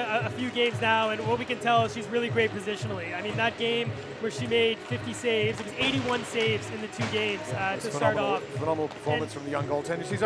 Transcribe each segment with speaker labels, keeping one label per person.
Speaker 1: a few games now, and what we can tell is she's really great positionally. I mean, that game where she made 50 saves, it was 81 saves in the 2 games to start off.
Speaker 2: Phenomenal performance from the young goaltender. She's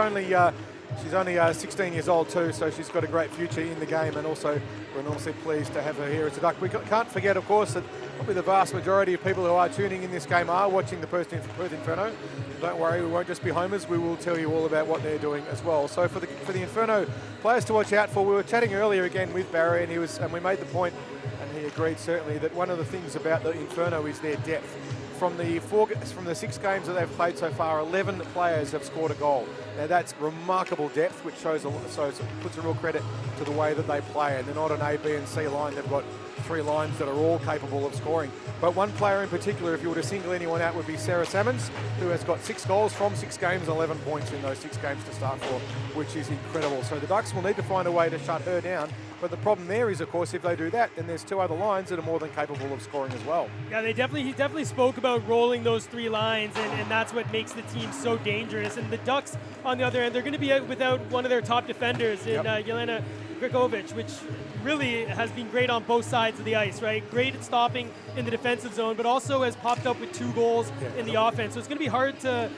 Speaker 2: only 16 years old too, so she's got a great future in the game, and also we're enormously pleased to have her here as a Duck. We can't forget, of course, that probably the vast majority of people who are tuning in this game are watching the Perth Inferno. Don't worry, we won't just be homers, we will tell you all about what they're doing as well. So for the Inferno players to watch out for, we were chatting earlier again with Barry, and we made the point, and he agreed certainly, that one of the things about the Inferno is their depth. From the 6 games that they've played so far, 11 players have scored a goal. Now that's remarkable depth, which puts a real credit to the way that they play. And they're not an A, B and C line, they've got 3 lines that are all capable of scoring. But one player in particular, if you were to single anyone out, would be Sarah Salmons, who has got 6 goals from 6 games and 11 points in those 6 games to start for, which is incredible. So the Ducks will need to find a way to shut her down. But the problem there is, of course, if they do that, then there's 2 other lines that are more than capable of scoring as well. Yeah, he
Speaker 1: definitely spoke about rolling those 3 lines, and that's what makes the team so dangerous. And the Ducks, on the other end, they're going to be out without one of their top defenders in Jelena Grikovic, which really has been great on both sides of the ice, right? Great at stopping in the defensive zone, but also has popped up with 2 goals in the offense. So it's going to be hard to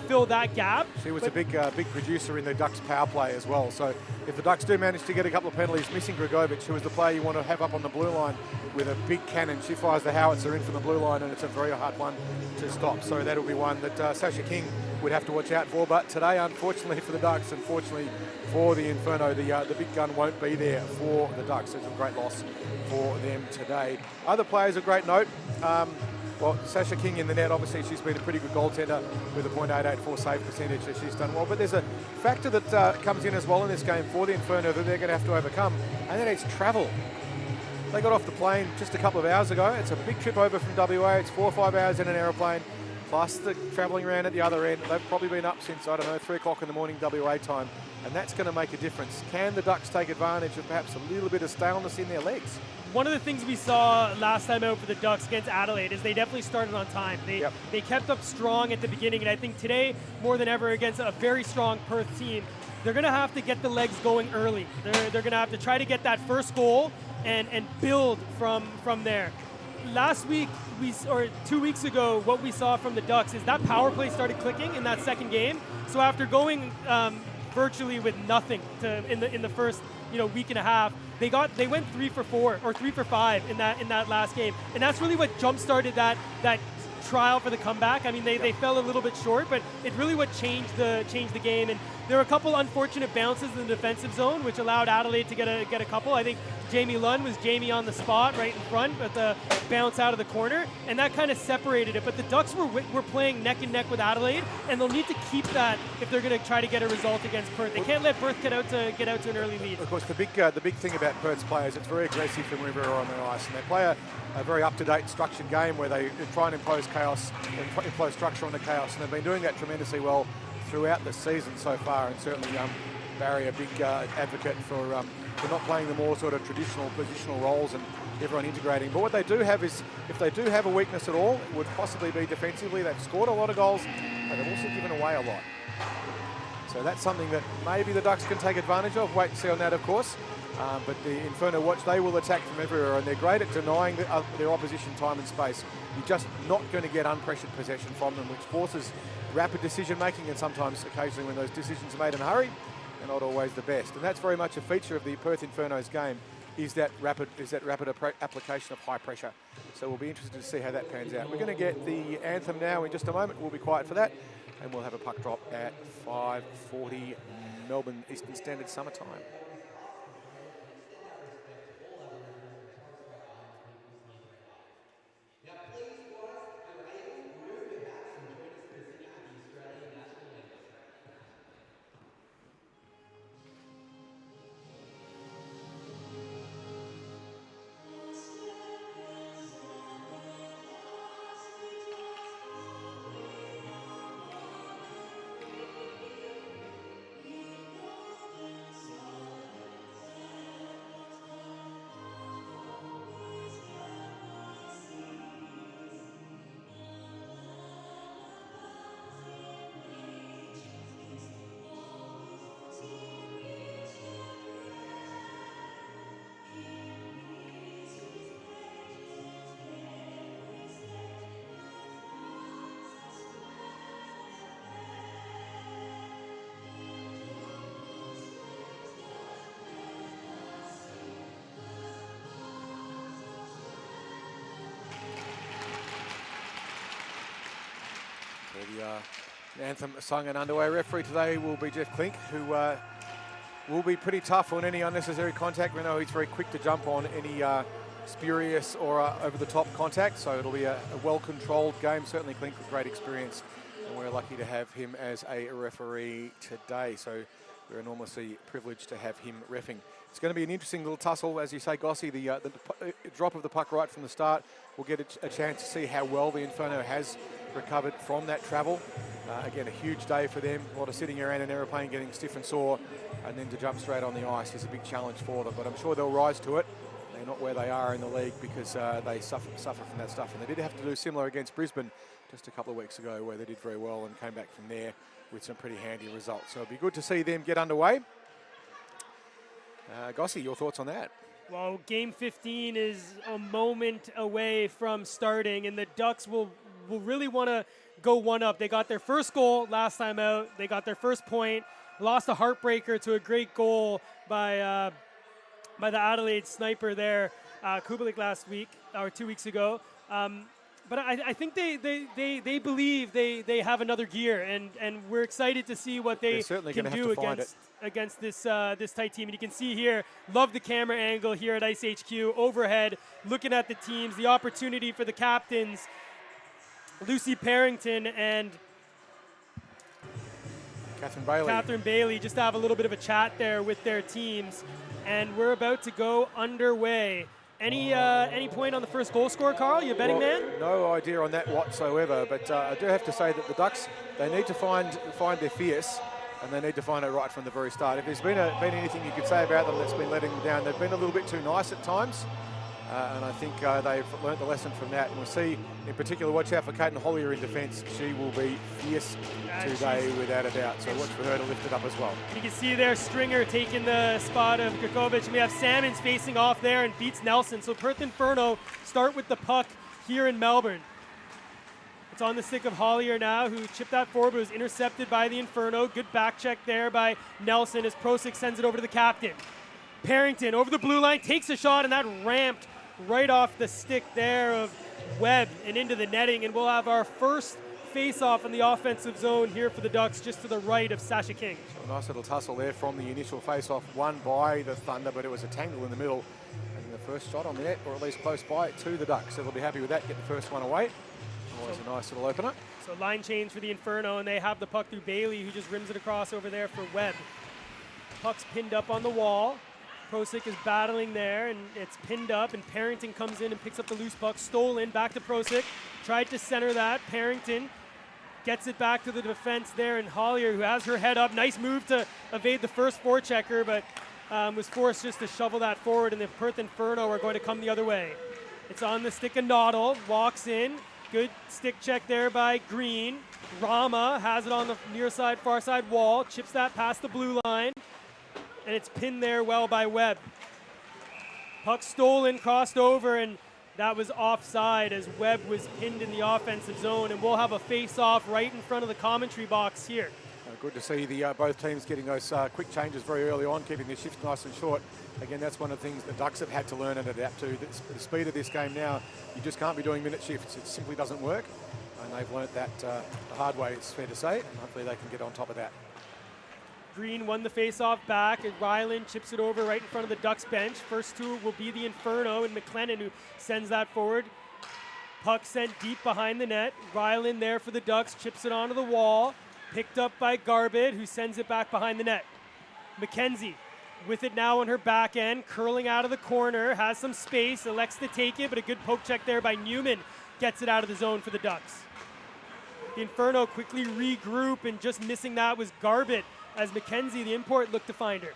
Speaker 1: fill that gap.
Speaker 2: She was a big producer in the Ducks power play as well. So if the Ducks do manage to get a couple of penalties, missing Grikovic, who is the player you want to have up on the blue line with a big cannon, she fires the howitzer in from the blue line, and it's a very hard one to stop. So that'll be one that Sasha King would have to watch out for. But today, unfortunately for the Ducks, unfortunately for the Inferno, the big gun won't be there for the Ducks. It's a great loss for them today. Other players of great note. Well, Sasha King in the net, obviously she's been a pretty good goaltender with a .884 save percentage, so she's done well. But there's a factor that comes in as well in this game for the Inferno that they're going to have to overcome, and that is travel. They got off the plane just a couple of hours ago. It's a big trip over from WA. It's 4 or 5 hours in an aeroplane, plus the travelling around at the other end. They've probably been up since, I don't know, 3 o'clock in the morning WA time, and that's going to make a difference. Can the Ducks take advantage of perhaps a little bit of staleness in their legs?
Speaker 1: One of the things we saw last time out for the Ducks against Adelaide is they definitely started on time. They kept up strong at the beginning, and I think today, more than ever, against a very strong Perth team, they're going to have to get the legs going early. They're going to have to try to get that first goal and build from there. Last week, or 2 weeks ago, what we saw from the Ducks is that power play started clicking in that second game. So after going virtually with nothing in the first week and a half, they went 3 for 4 or 3 for 5 in that last game, and that's really what jump-started that trial for the comeback. I mean, they fell a little bit short, but it really what changed the game. And there were a couple unfortunate bounces in the defensive zone, which allowed Adelaide to get a couple. I think Jamie Lund was Jamie on the spot right in front, but the bounce out of the corner, and that kind of separated it. But the Ducks were playing neck and neck with Adelaide, and they'll need to keep that if they're going to try to get a result against Perth. They can't let Perth get out to an early lead.
Speaker 2: Of course, the big thing about Perth's players, it's very aggressive from wherever they're on the ice, and they play a very up-to-date structured game where they try and impose chaos and impose structure on the chaos, and they've been doing that tremendously well throughout the season so far. And certainly Barry, a big advocate for not playing the more sort of traditional positional roles and everyone integrating. But what they do have is, if they do have a weakness at all, it would possibly be defensively. They've scored a lot of goals, but they've also given away a lot. So that's something that maybe the Ducks can take advantage of. Wait and see on that, of course. But the Inferno watch, they will attack from everywhere, and they're great at denying their opposition time and space. You're just not going to get unpressured possession from them, which forces rapid decision making, and sometimes, occasionally, when those decisions are made in a hurry, they're not always the best. And that's very much a feature of the Perth Inferno's game, is that rapid application of high pressure. So we'll be interested to see how that pans out. We're going to get the anthem now in just a moment. We'll be quiet for that, and we'll have a puck drop at 5:40 Melbourne Eastern Standard Summer Time. The anthem sung and underway. Referee today will be Jeff Klink, who will be pretty tough on any unnecessary contact. We know he's very quick to jump on any spurious or over-the-top contact, so it'll be a well-controlled game. Certainly Klink with great experience, and we're lucky to have him as a referee today. So we're enormously privileged to have him reffing. It's going to be an interesting little tussle, as you say, Gossie. The drop of the puck right from the start. We'll get a chance to see how well the Inferno has recovered from that travel. Again, a huge day for them. A lot of sitting around an aeroplane, getting stiff and sore, and then to jump straight on the ice is a big challenge for them. But I'm sure they'll rise to it. They're not where they are in the league because they suffer from that stuff. And they did have to do similar against Brisbane just a couple of weeks ago, where they did very well and came back from there with some pretty handy results. So it'll be good to see them get underway. Gossie, your thoughts on that?
Speaker 1: Well, game 15 is a moment away from starting, and the Ducks will really want to go one up. They got their first goal last time out. They got their first point. Lost a heartbreaker to a great goal by the Adelaide sniper there, Kubalik last week or 2 weeks ago. But I think they believe they have another gear, and we're excited to see what they can do against this tight team. And you can see here, love the camera angle here at IceHQ, overhead, looking at the teams, the opportunity for the captains, Lucy Parrington and Catherine Bailey, just to have a little bit of a chat there with their teams. And we're about to go underway. Any point on the first goal scorer, Carl? You a betting man?
Speaker 2: No idea on that whatsoever, but I do have to say that the Ducks, they need to find their fierce, and they need to find it right from the very start. If there's been anything you could say about them that's been letting them down, they've been a little bit too nice at times, and I think they've learnt the lesson from that. And we'll see, in particular, watch out for Caden Hollier in defence. She will be fierce today without a doubt, so watch for her to lift it up as well.
Speaker 1: You can see there Stringer taking the spot of Grakovic, and we have Salmons facing off there and beats Nelson. So Perth Inferno start with the puck here in Melbourne. It's on the stick of Hollier now, who chipped that forward, but was intercepted by the Inferno. Good back check there by Nelson as Prosic sends it over to the captain. Parrington over the blue line, takes a shot, and that ramped right off the stick there of Webb and into the netting. And we'll have our first face-off in the offensive zone here for the Ducks, just to the right of Sasha King.
Speaker 2: So a nice little tussle there from the initial face-off, won by the Thunder, but it was a tangle in the middle. And the first shot on the net, or at least close by, to the Ducks. So they'll be happy with that, get the first one away. Always a nice little opener.
Speaker 1: So line change for the Inferno, and they have the puck through Bailey, who just rims it across over there for Webb. Puck's pinned up on the wall. Prosic is battling there, and it's pinned up, and Parrington comes in and picks up the loose puck. Stolen, back to Prosic. Tried to center that. Parrington gets it back to the defense there, and Hollier, who has her head up. Nice move to evade the first forechecker, but was forced just to shovel that forward, and the Perth Inferno are going to come the other way. It's on the stick of Noddle, walks in. Good stick check there by Green. Rama has it on the near side, far side wall, chips that past the blue line, and it's pinned there well by Webb. Puck stolen, crossed over, and that was offside as Webb was pinned in the offensive zone, and we'll have a face-off right in front of the commentary box here.
Speaker 2: Good to see both teams getting those quick changes very early on, keeping their shifts nice and short. Again, that's one of the things the Ducks have had to learn and adapt to. The speed of this game now, you just can't be doing minute shifts. It simply doesn't work, and they've learnt that the hard way, it's fair to say, and hopefully they can get on top of that.
Speaker 1: Green won the face-off back, and Ryland chips it over right in front of the Ducks bench. First two will be the Inferno and McLennan, who sends that forward. Puck sent deep behind the net. Ryland there for the Ducks, chips it onto the wall. Picked up by Garbett, who sends it back behind the net. McKenzie with it now on her back end, curling out of the corner, has some space, elects to take it, but a good poke check there by Newman gets it out of the zone for the Ducks. The Inferno quickly regroup, and just missing that was Garbett as McKenzie, the import, looked to find her.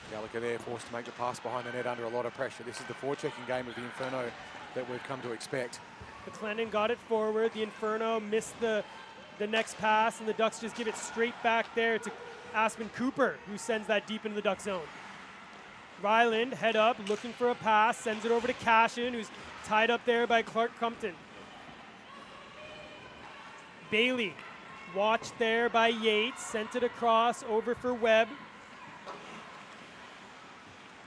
Speaker 2: Gallagher there forced to make the pass behind the net under a lot of pressure. This is the forechecking game of the Inferno that we've come to expect.
Speaker 1: McLennan got it forward. The Inferno missed the next pass, and the Ducks just give it straight back there to Aspen Cooper, who sends that deep into the Duck zone. Ryland, head up, looking for a pass, sends it over to Cashin, who's tied up there by Clark Crumpton. Bailey, watched there by Yates, sent it across over for Webb.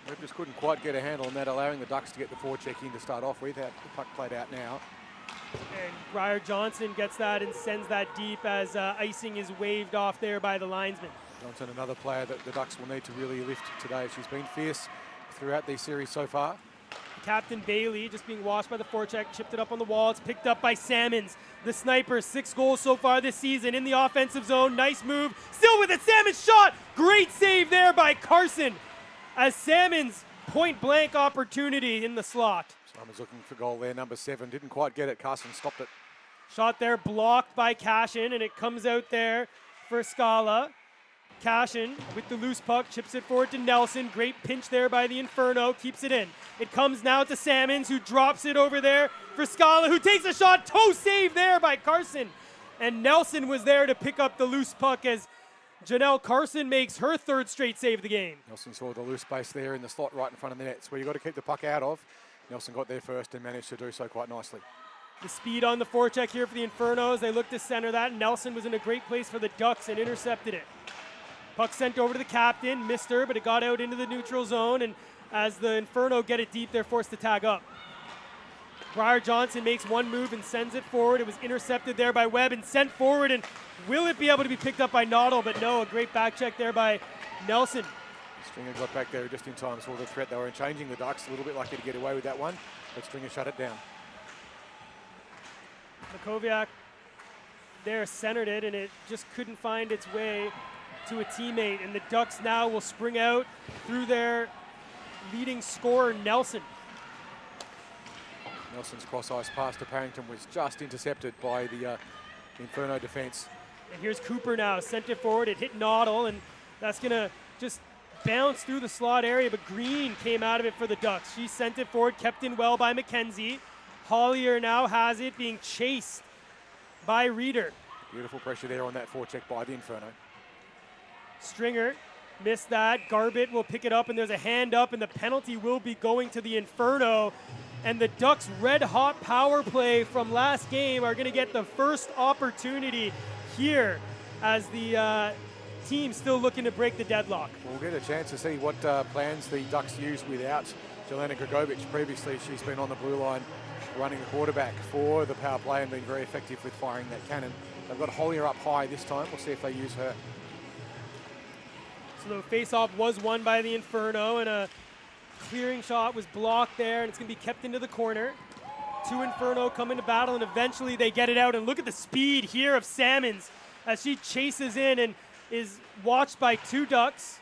Speaker 2: Webb just couldn't quite get a handle on that, allowing the Ducks to get the forecheck in to start off with. The puck played out now.
Speaker 1: And Briar Johnson gets that and sends that deep as icing is waved off there by the linesman.
Speaker 2: Johnson, another player that the Ducks will need to really lift today. She's been fierce throughout the series so far.
Speaker 1: Captain Bailey just being washed by the forecheck, chipped it up on the wall. It's picked up by Salmons, the sniper. 6 goals so far this season in the offensive zone. Nice move. Still with it. Salmons shot. Great save there by Carson as Salmons point blank opportunity in the slot.
Speaker 2: Salmons looking for goal there. Number 7 didn't quite get it. Carson stopped it.
Speaker 1: Shot there blocked by Cashin, and it comes out there for Scala. Cashin with the loose puck, chips it forward to Nelson. Great pinch there by the Inferno, keeps it in. It comes now to Salmons, who drops it over there for Scala, who takes a shot. Toe save there by Carson. And Nelson was there to pick up the loose puck as Janelle Carson makes her 3rd straight save of the game.
Speaker 2: Nelson saw the loose space there in the slot right in front of the net. It's where you've got to keep the puck out of. Nelson got there first and managed to do so quite nicely.
Speaker 1: The speed on the forecheck here for the Infernos. They look to center that. Nelson was in a great place for the Ducks and intercepted it. Puck sent over to the captain, missed her, but it got out into the neutral zone, and as the Inferno get it deep, they're forced to tag up. Briar Johnson makes one move and sends it forward. It was intercepted there by Webb and sent forward, and will it be able to be picked up by Noddle? But no, a great back check there by Nelson.
Speaker 2: Stringer got back there just in time, saw the threat. They were changing the Ducks, a little bit lucky to get away with that one, but Stringer shut it down.
Speaker 1: Makoviak there centered it, and it just couldn't find its way to a teammate, and the Ducks now will spring out through their leading scorer, Nelson.
Speaker 2: Nelson's cross-ice pass to Parrington was just intercepted by the Inferno defense.
Speaker 1: And here's Cooper now, sent it forward, it hit Noddle, and that's gonna just bounce through the slot area, but Green came out of it for the Ducks. She sent it forward, kept in well by McKenzie. Hollier now has it, being chased by Reeder.
Speaker 2: Beautiful pressure there on that forecheck by the Inferno.
Speaker 1: Stringer missed that. Garbett will pick it up, and there's a hand up, and the penalty will be going to the Inferno. And the Ducks' red-hot power play from last game are going to get the first opportunity here as the team still looking to break the deadlock.
Speaker 2: We'll get a chance to see what plans the Ducks use without Jelena Gregovic. Previously, she's been on the blue line running the quarterback for the power play and been very effective with firing that cannon. They've got Hollier up high this time. We'll see if they use her.
Speaker 1: So the face-off was won by the Inferno, and a clearing shot was blocked there, and it's going to be kept into the corner. 2 Inferno come into battle, and eventually they get it out. And look at the speed here of Salmons as she chases in and is watched by 2 Ducks.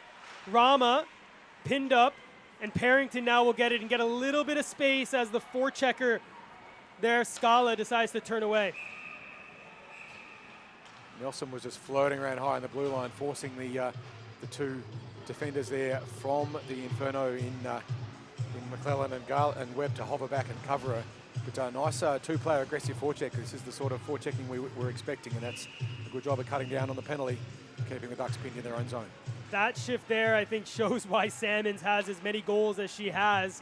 Speaker 1: Rama pinned up, and Parrington now will get it and get a little bit of space as the forechecker there, Scala, decides to turn away.
Speaker 2: Nelson was just floating around high on the blue line, forcing the 2 defenders there from the Inferno in McClellan and Webb to hover back and cover her. But a nice 2-player aggressive forecheck. This is the sort of forechecking we were expecting, and that's a good job of cutting down on the penalty, keeping the Ducks pinned in their own zone.
Speaker 1: That shift there, I think, shows why Salmons has as many goals as she has.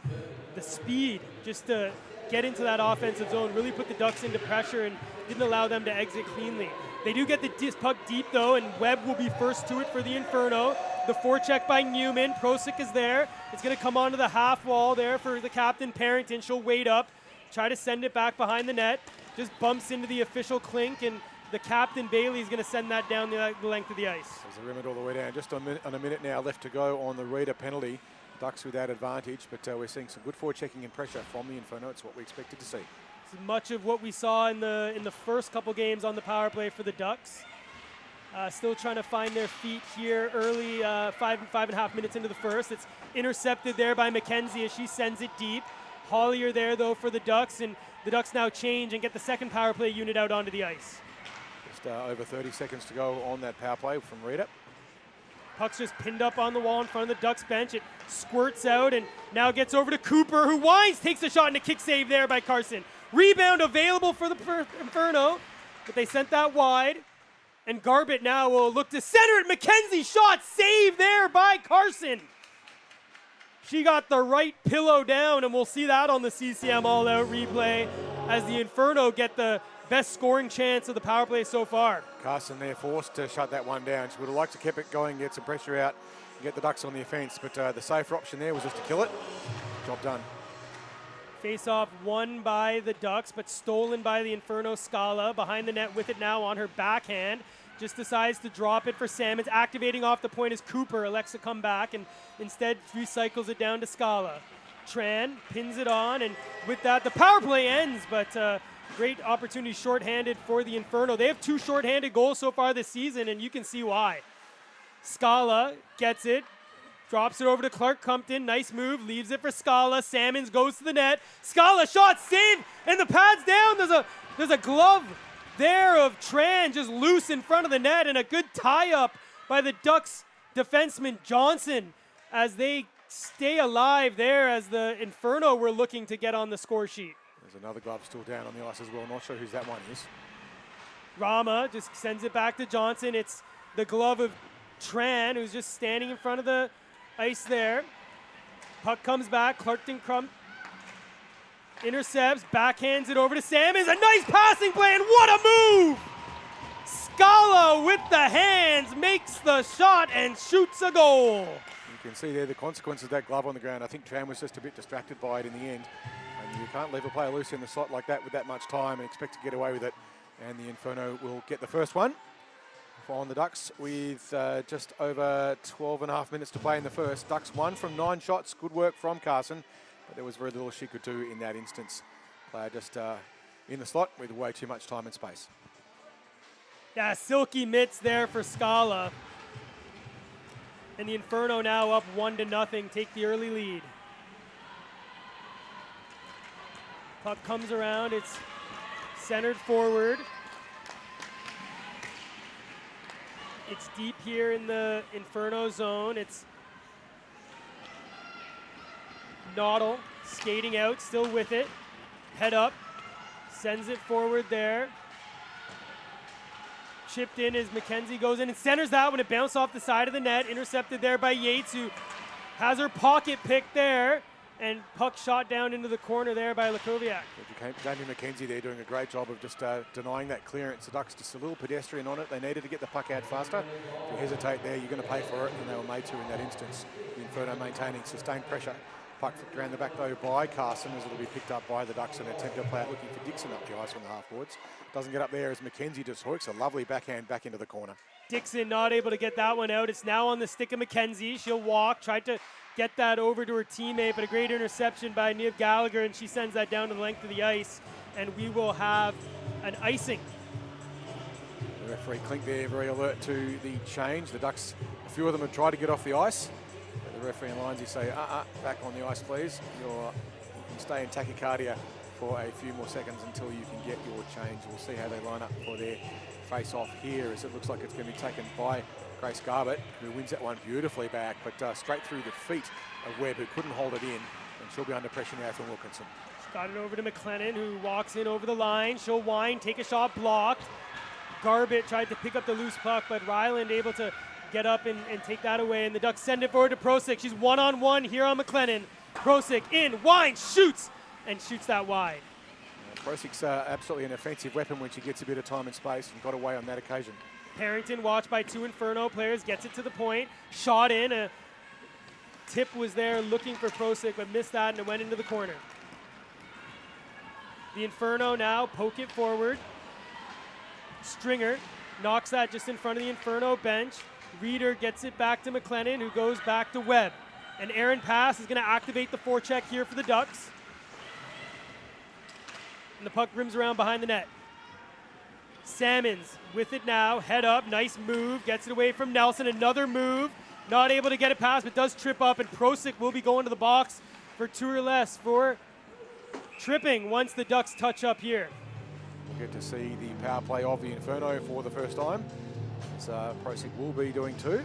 Speaker 1: The speed, just to get into that offensive zone, really put the Ducks into pressure and didn't allow them to exit cleanly. They do get the puck deep, though, and Webb will be first to it for the Inferno. The forecheck by Newman. Prosick is there. It's going to come onto the half wall there for the captain, Parrington. She'll wait up, try to send it back behind the net. Just bumps into the official clink, and the captain, Bailey, is going to send that down the length of the ice.
Speaker 2: There's a rimmed all the way down. Just on a minute now left to go on the Reeder penalty. Ducks with that advantage, but we're seeing some good forechecking and pressure from the Inferno. It's what we expected to see.
Speaker 1: It's much of what we saw in the first couple games on the power play for the Ducks. Still trying to find their feet here early, 5.5 minutes into the first. It's intercepted there by McKenzie as she sends it deep. Hollier there, though, for the Ducks, and the Ducks now change and get the second power play unit out onto the ice.
Speaker 2: Just over 30 seconds to go on that power play from Reeder.
Speaker 1: Puck's just pinned up on the wall in front of the Ducks bench. It squirts out and now gets over to Cooper, who winds, takes a shot, and a kick save there by Carson. Rebound available for the Perth Inferno, but they sent that wide. And Garbett now will look to center it. McKenzie shot, save there by Carson. She got the right pillow down, and we'll see that on the CCM all-out replay as the Inferno get the best scoring chance of the power play so far.
Speaker 2: Carson there forced to shut that one down. She would have liked to keep it going, get some pressure out, and get the Ducks on the offense, but the safer option there was just to kill it. Job done.
Speaker 1: Face-off won by the Ducks, but stolen by the Inferno. Scala behind the net with it now on her backhand. Just decides to drop it for Salmons. Activating off the point is Cooper. Elects to come back and instead recycles it down to Scala. Tran pins it on, and with that, the power play ends, but great opportunity shorthanded for the Inferno. They have 2 shorthanded goals so far this season, and you can see why. Scala gets it. Drops it over to Clark Compton. Nice move. Leaves it for Scala. Salmons goes to the net. Scala shot, save, and the pad's down. There's a glove there of Tran just loose in front of the net, and a good tie-up by the Ducks defenseman Johnson as they stay alive there as the Inferno were looking to get on the score sheet.
Speaker 2: There's another glove still down on the ice as well. Not sure whose that one is.
Speaker 1: Rama just sends it back to Johnson. It's the glove of Tran, who's just standing in front of the ice there. Puck comes back. Clarkton Crump intercepts, backhands it over to Salmons. A nice passing play, and what a move! Scala with the hands makes the shot and shoots a goal.
Speaker 2: You can see there the consequence of that glove on the ground. I think Tran was just a bit distracted by it in the end. And you can't leave a player loose in the slot like that with that much time and expect to get away with it. And the Inferno will get the first one on the Ducks with just over 12.5 minutes to play in the first. Ducks 1 from 9 shots. Good work from Carson, but there was very little she could do in that instance. Player just in the slot with way too much time and space.
Speaker 1: Yeah, silky mitts there for Scala. And the Inferno now up 1-0, take the early lead. Puck comes around, it's centered forward. It's deep here in the Inferno zone. It's Noddle skating out, still with it. Head up, sends it forward there. Chipped in as McKenzie goes in and centers that when it bounced off the side of the net. Intercepted there by Yates, who has her pocket pick there. And puck shot down into the corner there by Lakoviak.
Speaker 2: Jamie McKenzie there doing a great job of just denying that clearance. The Ducks just a little pedestrian on it. They needed to get the puck out faster. If you hesitate there, you're going to pay for it, and they were made to in that instance. The Inferno maintaining sustained pressure. Puck flicked around the back though by Carson as it'll be picked up by the Ducks and attempt to play out looking for Dixon up the ice from the half boards. Doesn't get up there as McKenzie just hooks a lovely backhand back into the corner.
Speaker 1: Dixon not able to get that one out. It's now on the stick of McKenzie. She'll walk, tried to get that over to her teammate, but a great interception by Niamh Gallagher, and she sends that down to the length of the ice, and we will have an icing.
Speaker 2: The referee Klink there very alert to the change. The Ducks, a few of them have tried to get off the ice. But the referee and Lindsay say, back on the ice please. You can stay in tachycardia for a few more seconds until you can get your change. We'll see how they line up for their face-off here, as it looks like it's going to be taken by Grace Garbutt, who wins that one beautifully back, but straight through the feet of Webb, who couldn't hold it in, and she'll be under pressure now from Wilkinson.
Speaker 1: She's got it over to McLennan, who walks in over the line. She'll wind, take a shot, blocked. Garbutt tried to pick up the loose puck, but Ryland able to get up and take that away, and the Ducks send it forward to Prosick. She's one-on-one here on McLennan. Prosick in, winds, shoots, and shoots that wide.
Speaker 2: Prosick's absolutely an offensive weapon when she gets a bit of time and space, and got away on that occasion.
Speaker 1: Harrington, watched by 2 Inferno players, gets it to the point, shot in. A tip was there looking for Prosick, but missed that, and it went into the corner. The Inferno now poke it forward. Stringer knocks that just in front of the Inferno bench. Reeder gets it back to McLennan, who goes back to Webb. An errant pass is going to activate the forecheck here for the Ducks. And the puck rims around behind the net. Salmons with it now, head up, nice move, gets it away from Nelson, another move, not able to get it past, but does trip up, and Prosick will be going to the box for 2 or less for tripping once the Ducks touch up here.
Speaker 2: We'll get to see the power play of the Inferno for the first time. So Prosick will be doing 2.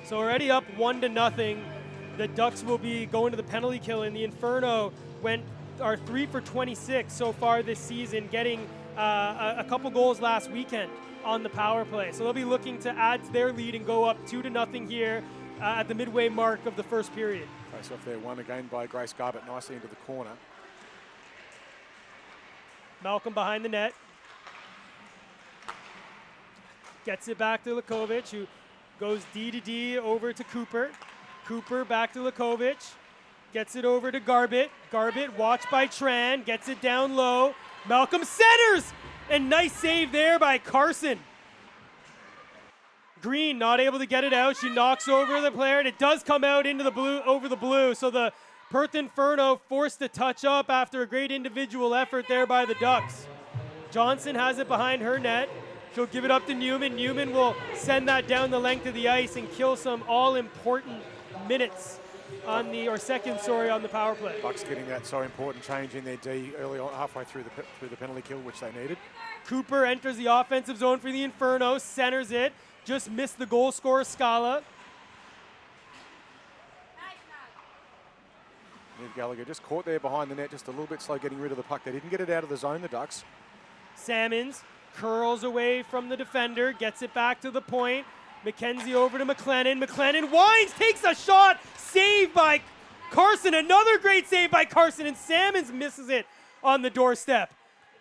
Speaker 1: So already up 1-0, the Ducks will be going to the penalty kill, and the Inferno are 3 for 26 so far this season, getting a couple goals last weekend on the power play. So they'll be looking to add to their lead and go up 2-0 here at the midway mark of the first period.
Speaker 2: Face off there, won again by Grace Garbutt, nicely into the corner.
Speaker 1: Malcolm behind the net. Gets it back to Lakovic, who goes D to D over to Cooper. Cooper back to Lakovic. Gets it over to Garbett. Garbett, watched by Tran, gets it down low. Malcolm centers! And nice save there by Carson. Green not able to get it out. She knocks over the player, and it does come out into the blue, over the blue. So the Perth Inferno forced to touch up after a great individual effort there by the Ducks. Johnson has it behind her net. She'll give it up to Newman. Newman will send that down the length of the ice and kill some all-important minutes on the, or seconds, sorry, on the power play.
Speaker 2: Bucks getting that so important change in their D early on, halfway through the penalty kill, which they needed.
Speaker 1: Cooper enters the offensive zone for the Inferno, centers it, just missed the goal scorer, Scala.
Speaker 2: Niv Gallagher just caught there behind the net, just a little bit slow getting rid of the puck. They didn't get it out of the zone, the Ducks.
Speaker 1: Salmons curls away from the defender, gets it back to the point. McKenzie over to McLennan. McLennan winds, takes a shot, saved by Carson. Another great save by Carson, and Salmons misses it on the doorstep.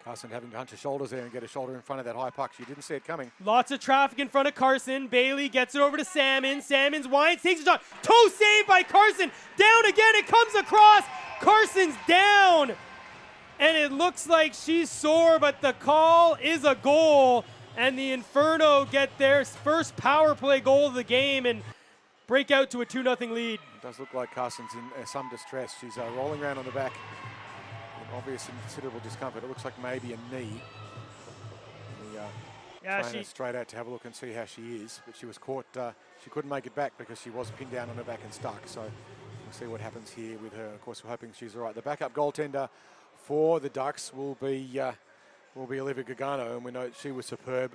Speaker 2: Carson having to hunch her shoulders there and get a shoulder in front of that high puck. She didn't see it coming.
Speaker 1: Lots of traffic in front of Carson. Bailey gets it over to Salmons. Salmons winds, takes a shot. Toe save by Carson. Down again, it comes across. Carson's down. And it looks like she's sore, but the call is a goal. And the Inferno get their first power play goal of the game and break out to a 2-0 lead.
Speaker 2: It does look like Carson's in some distress. She's rolling around on the back in obvious and considerable discomfort. It looks like maybe a knee. She's straight out to have a look and see how she is. But she was caught, she couldn't make it back because she was pinned down on her back and stuck. So we'll see what happens here with her. Of course, we're hoping she's all right. The backup goaltender for the Ducks will be Olivia Gargano, and we know she was superb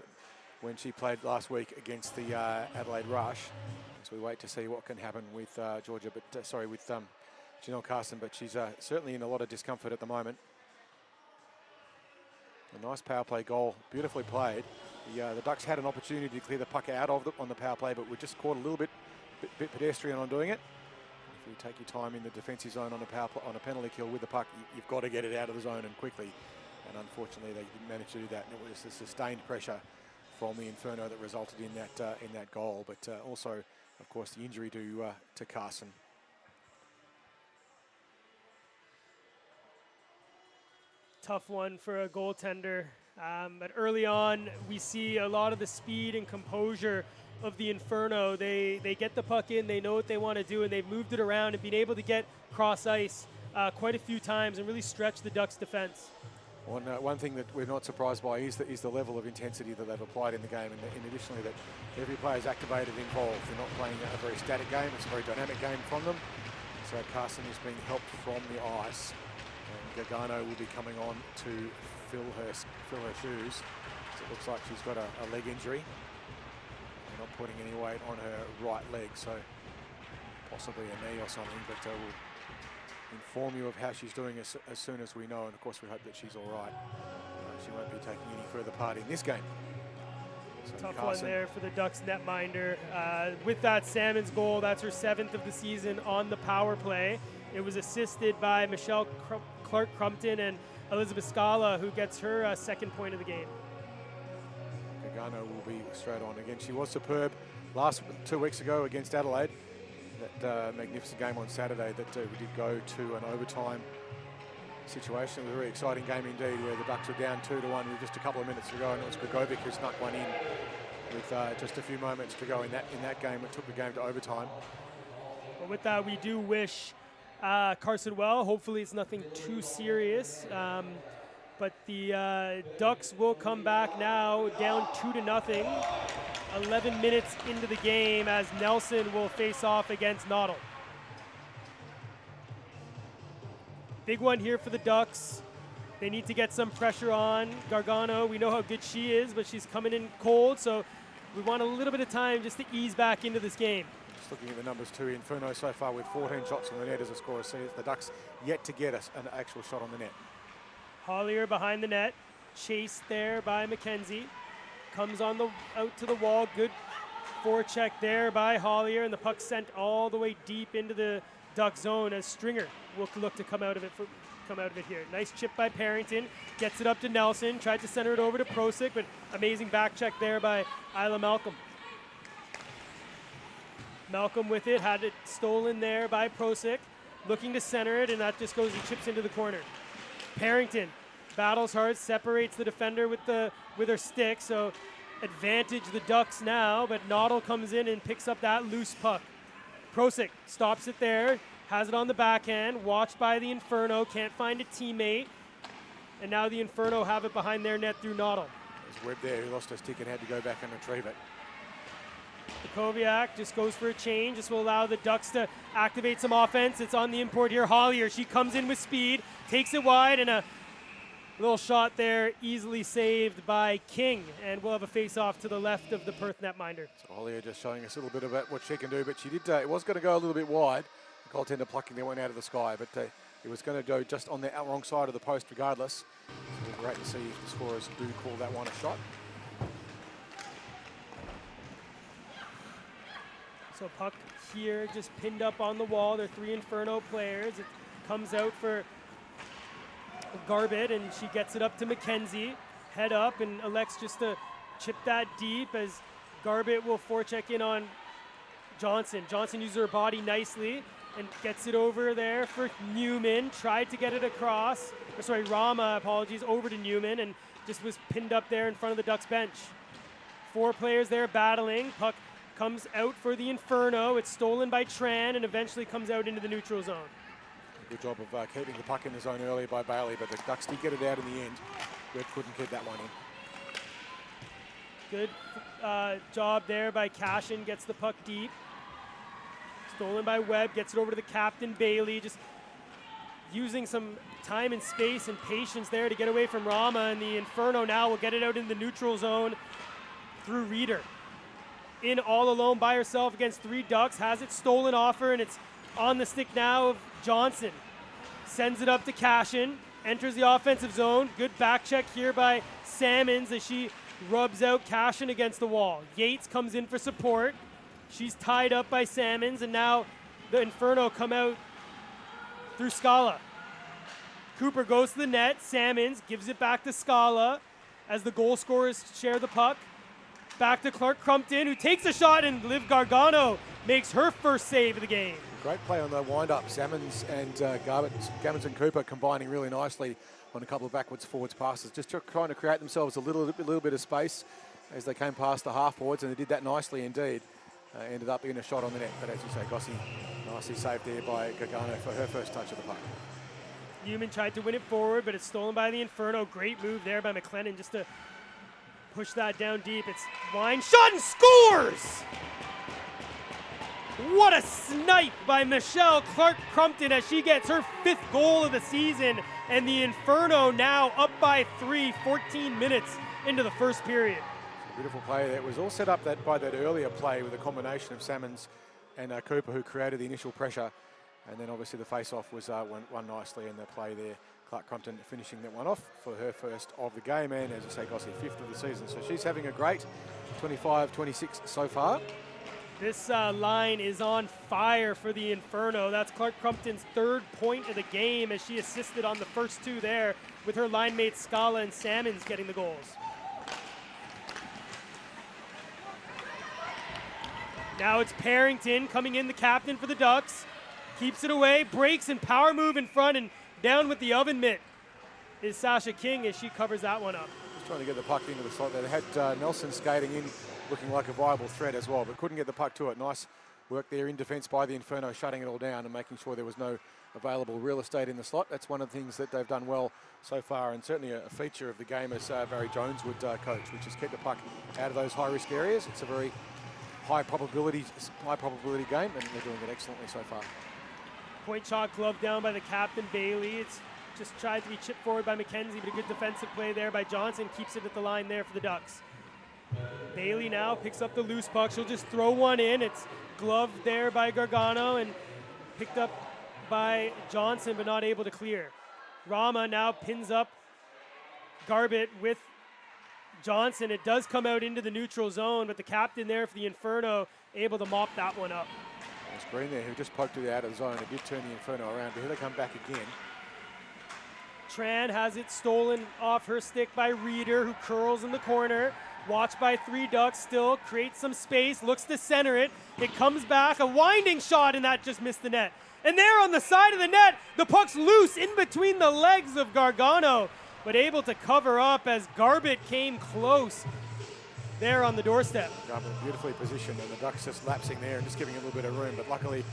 Speaker 2: when she played last week against the Adelaide Rush. So we wait to see what can happen with with Janelle Carson, but she's certainly in a lot of discomfort at the moment. A nice power play goal, beautifully played. The Ducks had an opportunity to clear the puck out of on the power play, but were just caught a little bit pedestrian on doing it. If you take your time in the defensive zone on a penalty kill with the puck, you've got to get it out of the zone and quickly. And unfortunately, they didn't manage to do that. And it was the sustained pressure from the Inferno that resulted in that goal. But also, of course, the injury to Carson.
Speaker 1: Tough one for a goaltender. But early on, we see a lot of the speed and composure of the Inferno. They get the puck in, they know what they want to do, and they've moved it around and been able to get cross ice quite a few times and really stretch the Ducks' defense.
Speaker 2: One thing that we're not surprised by is the level of intensity that they've applied in the game, and additionally that every player is activated, involved. They're not playing a very static game, it's a very dynamic game from them. So Carson is being helped from the ice, and Gargano will be coming on to fill her shoes. So it looks like she's got a leg injury. They're not putting any weight on her right leg, so possibly a knee or something, but we'll inform you of how she's doing as soon as we know, and of course we hope that she's all right. She won't be taking any further part in this game. So
Speaker 1: Tough
Speaker 2: Carson,
Speaker 1: one there for the Ducks netminder. With that Salmons goal, that's her 7th of the season on the power play. It was assisted by Michelle Clark-Crumpton and Elizabeth Scala, who gets her second point of the game.
Speaker 2: Gargano will be straight on again. She was superb 2 weeks ago against Adelaide. That magnificent game on Saturday that we did go to an overtime situation. It was a very exciting game indeed, where the Ducks were down 2-1 with just a couple of minutes to go, and it was Begovic who snuck one in with just a few moments to go in that game. It took the game to overtime.
Speaker 1: But with that, we do wish Carson well. Hopefully it's nothing too serious. But the Ducks will come back now down 2-0. 11 minutes into the game as Nelson will face off against Noddle. Big one here for the Ducks. They need to get some pressure on Gargano. We know how good she is, but she's coming in cold, so we want a little bit of time just to ease back into this game.
Speaker 2: Just looking at the numbers too, Inferno so far with 14 shots on the net as a scorer. So the Ducks yet to get an actual shot on the net.
Speaker 1: Hollier behind the net, chased there by McKenzie. Comes on out to the wall. Good forecheck there by Hollier, and the puck sent all the way deep into the Duck zone as Stringer will look to come out of it here. Nice chip by Parrington. Gets it up to Nelson. Tried to center it over to Prosick, but amazing back check there by Isla Malcolm. Malcolm with it, had it stolen there by Prosick. looking to center it, and that just goes and chips into the corner. Parrington battles hard, separates the defender with her stick, so advantage the Ducks now, but Noddle comes in and picks up that loose puck. Prosick stops it there, has it on the backhand, watched by the Inferno, can't find a teammate, and now the Inferno have it behind their net through Noddle.
Speaker 2: There's Webb there, who lost his stick and had to go back and retrieve it.
Speaker 1: Koviak just goes for a change. This will allow the Ducks to activate some offense. It's on the import here. Hollier, she comes in with speed, takes it wide, and a little shot there, easily saved by King. And we'll have a face-off to the left of the Perth netminder.
Speaker 2: So Hollier just showing us a little bit about what she can do, but she did. It was going to go a little bit wide. The goaltender plucking that one out of the sky, but it was going to go just on the wrong side of the post regardless. So great to see if the scorers do call that one a shot.
Speaker 1: So puck here just pinned up on the wall. There are 3 Inferno players. It comes out for Garbett, and she gets it up to McKenzie. Head up, and elects just to chip that deep as Garbett will forecheck in on Johnson. Johnson uses her body nicely and gets it over there for Newman. Tried to get it across, Rama, over to Newman, and just was pinned up there in front of the Ducks bench. 4 players there battling. Puck comes out for the Inferno. It's stolen by Tran and eventually comes out into the neutral zone.
Speaker 2: Good job of keeping the puck in the zone earlier by Bailey, but the Ducks did get it out in the end. Webb couldn't keep that one in.
Speaker 1: Good job there by Cashin, gets the puck deep. Stolen by Webb, gets it over to the captain, Bailey, just using some time and space and patience there to get away from Rama, and the Inferno now will get it out in the neutral zone through Reeder. In all alone by herself against 3 Ducks, has it stolen off her, and it's on the stick now of Johnson. Sends it up to Cashin, enters the offensive zone. Good back check here by Salmons as she rubs out Cashin against the wall. Yates comes in for support. She's tied up by Salmons, and now the Inferno come out through Scala. Cooper goes to the net. Salmons gives it back to Scala as the goal scorers share the puck. Back to Clark Crumpton, who takes a shot, and Liv Gargano makes her first save of the game.
Speaker 2: Great play on the wind-up. Salmons and Gammons and Cooper combining really nicely on a couple of backwards-forwards passes, just trying to create themselves a little bit of space as they came past the half-forwards, and they did that nicely indeed. Ended up being a shot on the net, but as you say, Gossie nicely saved there by Gargano for her first touch of the puck.
Speaker 1: Newman tried to win it forward, but it's stolen by the Inferno. Great move there by McLennan just to push that down deep. It's Wine shot and scores! What a snipe by Michelle Clark Crumpton as she gets her 5th goal of the season, and the Inferno now up by 3, 14 minutes into the first period.
Speaker 2: Beautiful play. That was all set up by that earlier play with a combination of Salmons and Cooper, who created the initial pressure, and then obviously the face-off was won nicely in the play there. Clark Crumpton finishing that one off for her first of the game, and as I say, Gossie, 5th of the season. So she's having a great 25-26 so far.
Speaker 1: This line is on fire for the Inferno. That's Clark Crumpton's 3rd point of the game as she assisted on the first 2 there with her line mates Scala and Salmons getting the goals. Now it's Parrington coming in, the captain for the Ducks. Keeps it away, breaks and power move in front, and down with the oven mitt is Sasha King as she covers that one up.
Speaker 2: Just trying to get the puck into the slot there. They had Nelson skating in, looking like a viable threat as well, but couldn't get the puck to it. Nice work there in defence by the Inferno, shutting it all down and making sure there was no available real estate in the slot. That's one of the things that they've done well so far, and certainly a feature of the game as Barry Jones would coach, which is keep the puck out of those high-risk areas. It's a very high probability game, and they're doing it excellently so far.
Speaker 1: Point shot glove down by the captain, Bailey. It's just tried to be chipped forward by McKenzie, but a good defensive play there by Johnson. Keeps it at the line there for the Ducks. Bailey now picks up the loose puck. She'll just throw one in. It's gloved there by Gargano and picked up by Johnson, but not able to clear. Rama now pins up Garbett with Johnson. It does come out into the neutral zone, but the captain there for the Inferno able to mop that one up.
Speaker 2: It's Green there who just poked it out of the zone. It did turn the Inferno around, but here they come back again.
Speaker 1: Tran has it stolen off her stick by Reeder, who curls in the corner. Watched by 3 Ducks still, creates some space, looks to center it. It comes back, a winding shot, and that just missed the net. And there on the side of the net, the puck's loose in between the legs of Gargano, but able to cover up as Garbett came close there on the doorstep.
Speaker 2: Garbett beautifully positioned, and the Ducks just lapsing there and just giving a little bit of room. But luckily,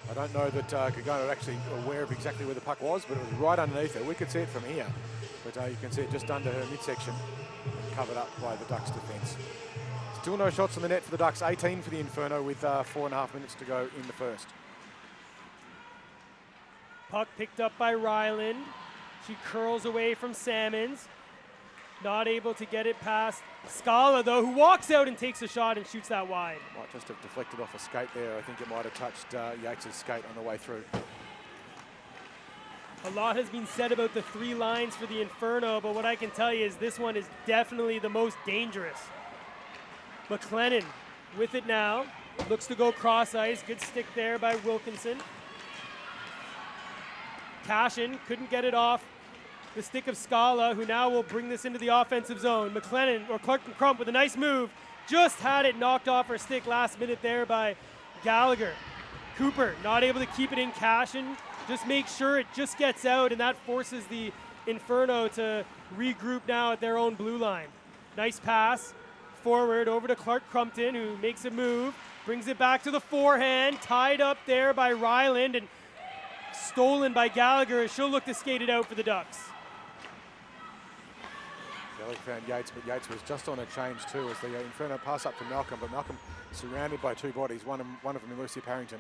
Speaker 2: I don't know that Gargano was actually aware of exactly where the puck was, but it was right underneath her. We could see it from here, but you can see it just under her midsection, and covered up by the Ducks defence. Still no shots on the net for the Ducks. 18 for the Inferno with 4.5 minutes to go in the first.
Speaker 1: Puck picked up by Ryland. She curls away from Salmons. Not able to get it past Scala, though, who walks out and takes a shot and shoots that wide.
Speaker 2: Might just have deflected off a skate there. I think it might have touched Yates' skate on the way through.
Speaker 1: A lot has been said about the 3 lines for the Inferno, but what I can tell you is this one is definitely the most dangerous. McLennan with it now. Looks to go cross ice. Good stick there by Wilkinson. Cashin couldn't get it off the stick of Scala, who now will bring this into the offensive zone. McLennan, or Clark Crump with a nice move, just had it knocked off her stick last minute there by Gallagher. Cooper not able to keep it in. Cashin just make sure it just gets out, and that forces the Inferno to regroup now at their own blue line. Nice pass forward over to Clark Crumpton, who makes a move, brings it back to the forehand, tied up there by Ryland, and stolen by Gallagher as she'll look to skate it out for the Ducks.
Speaker 2: Gallagher found Yates, but Yates was just on a change too as the Inferno pass up to Malcolm, but Malcolm surrounded by 2 bodies, one of them Lucy Parrington.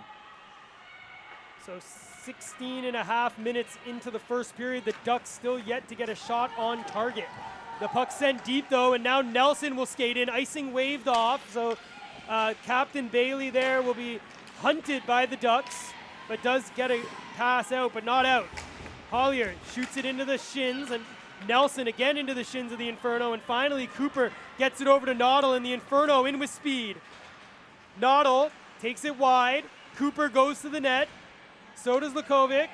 Speaker 1: So 16.5 minutes into the first period, the Ducks still yet to get a shot on target. The puck sent deep though, and now Nelson will skate in, icing waved off, so Captain Bailey there will be hunted by the Ducks, but does get a pass out, but not out. Hollier shoots it into the shins, and Nelson again into the shins of the Inferno, and finally Cooper gets it over to Noddle, and the Inferno in with speed. Noddle takes it wide. Cooper goes to the net. So does Lukovic.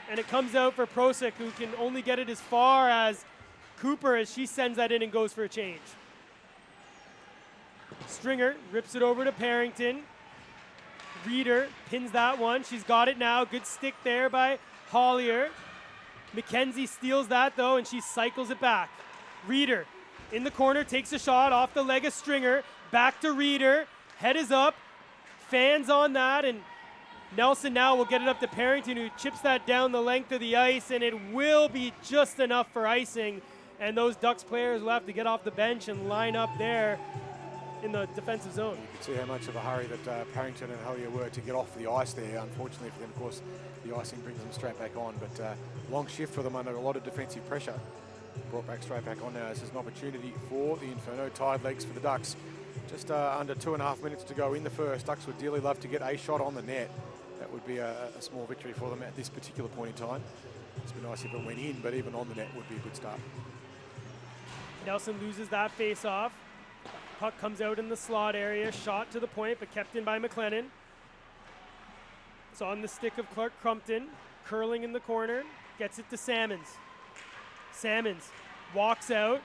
Speaker 1: And it comes out for Prosek, who can only get it as far as Cooper as she sends that in and goes for a change. Stringer rips it over to Parrington. Reeder pins that one. She's got it now. Good stick there by Hollier. McKenzie steals that though, and she cycles it back. Reeder in the corner takes a shot off the leg of Stringer. Back to Reeder. Head is up. Fans on that, and Nelson now will get it up to Parrington, who chips that down the length of the ice, and it will be just enough for icing. And those Ducks players will have to get off the bench and line up there in the defensive zone.
Speaker 2: You can see how much of a hurry that Parrington and Hollier were to get off the ice there. Unfortunately for them, of course, the icing brings them straight back on, but long shift for them under a lot of defensive pressure. Brought back straight back on now. This is an opportunity for the Inferno. Tied legs for the Ducks. Just under 2.5 minutes to go in the first. Ducks would dearly love to get a shot on the net. That would be a small victory for them at this particular point in time. It's been nice if it went in, but even on the net would be a good start.
Speaker 1: Nelson loses that face-off. Puck comes out in the slot area, shot to the point, but kept in by McLennan. It's on the stick of Clark Crumpton, curling in the corner, gets it to Salmons. Salmons walks out,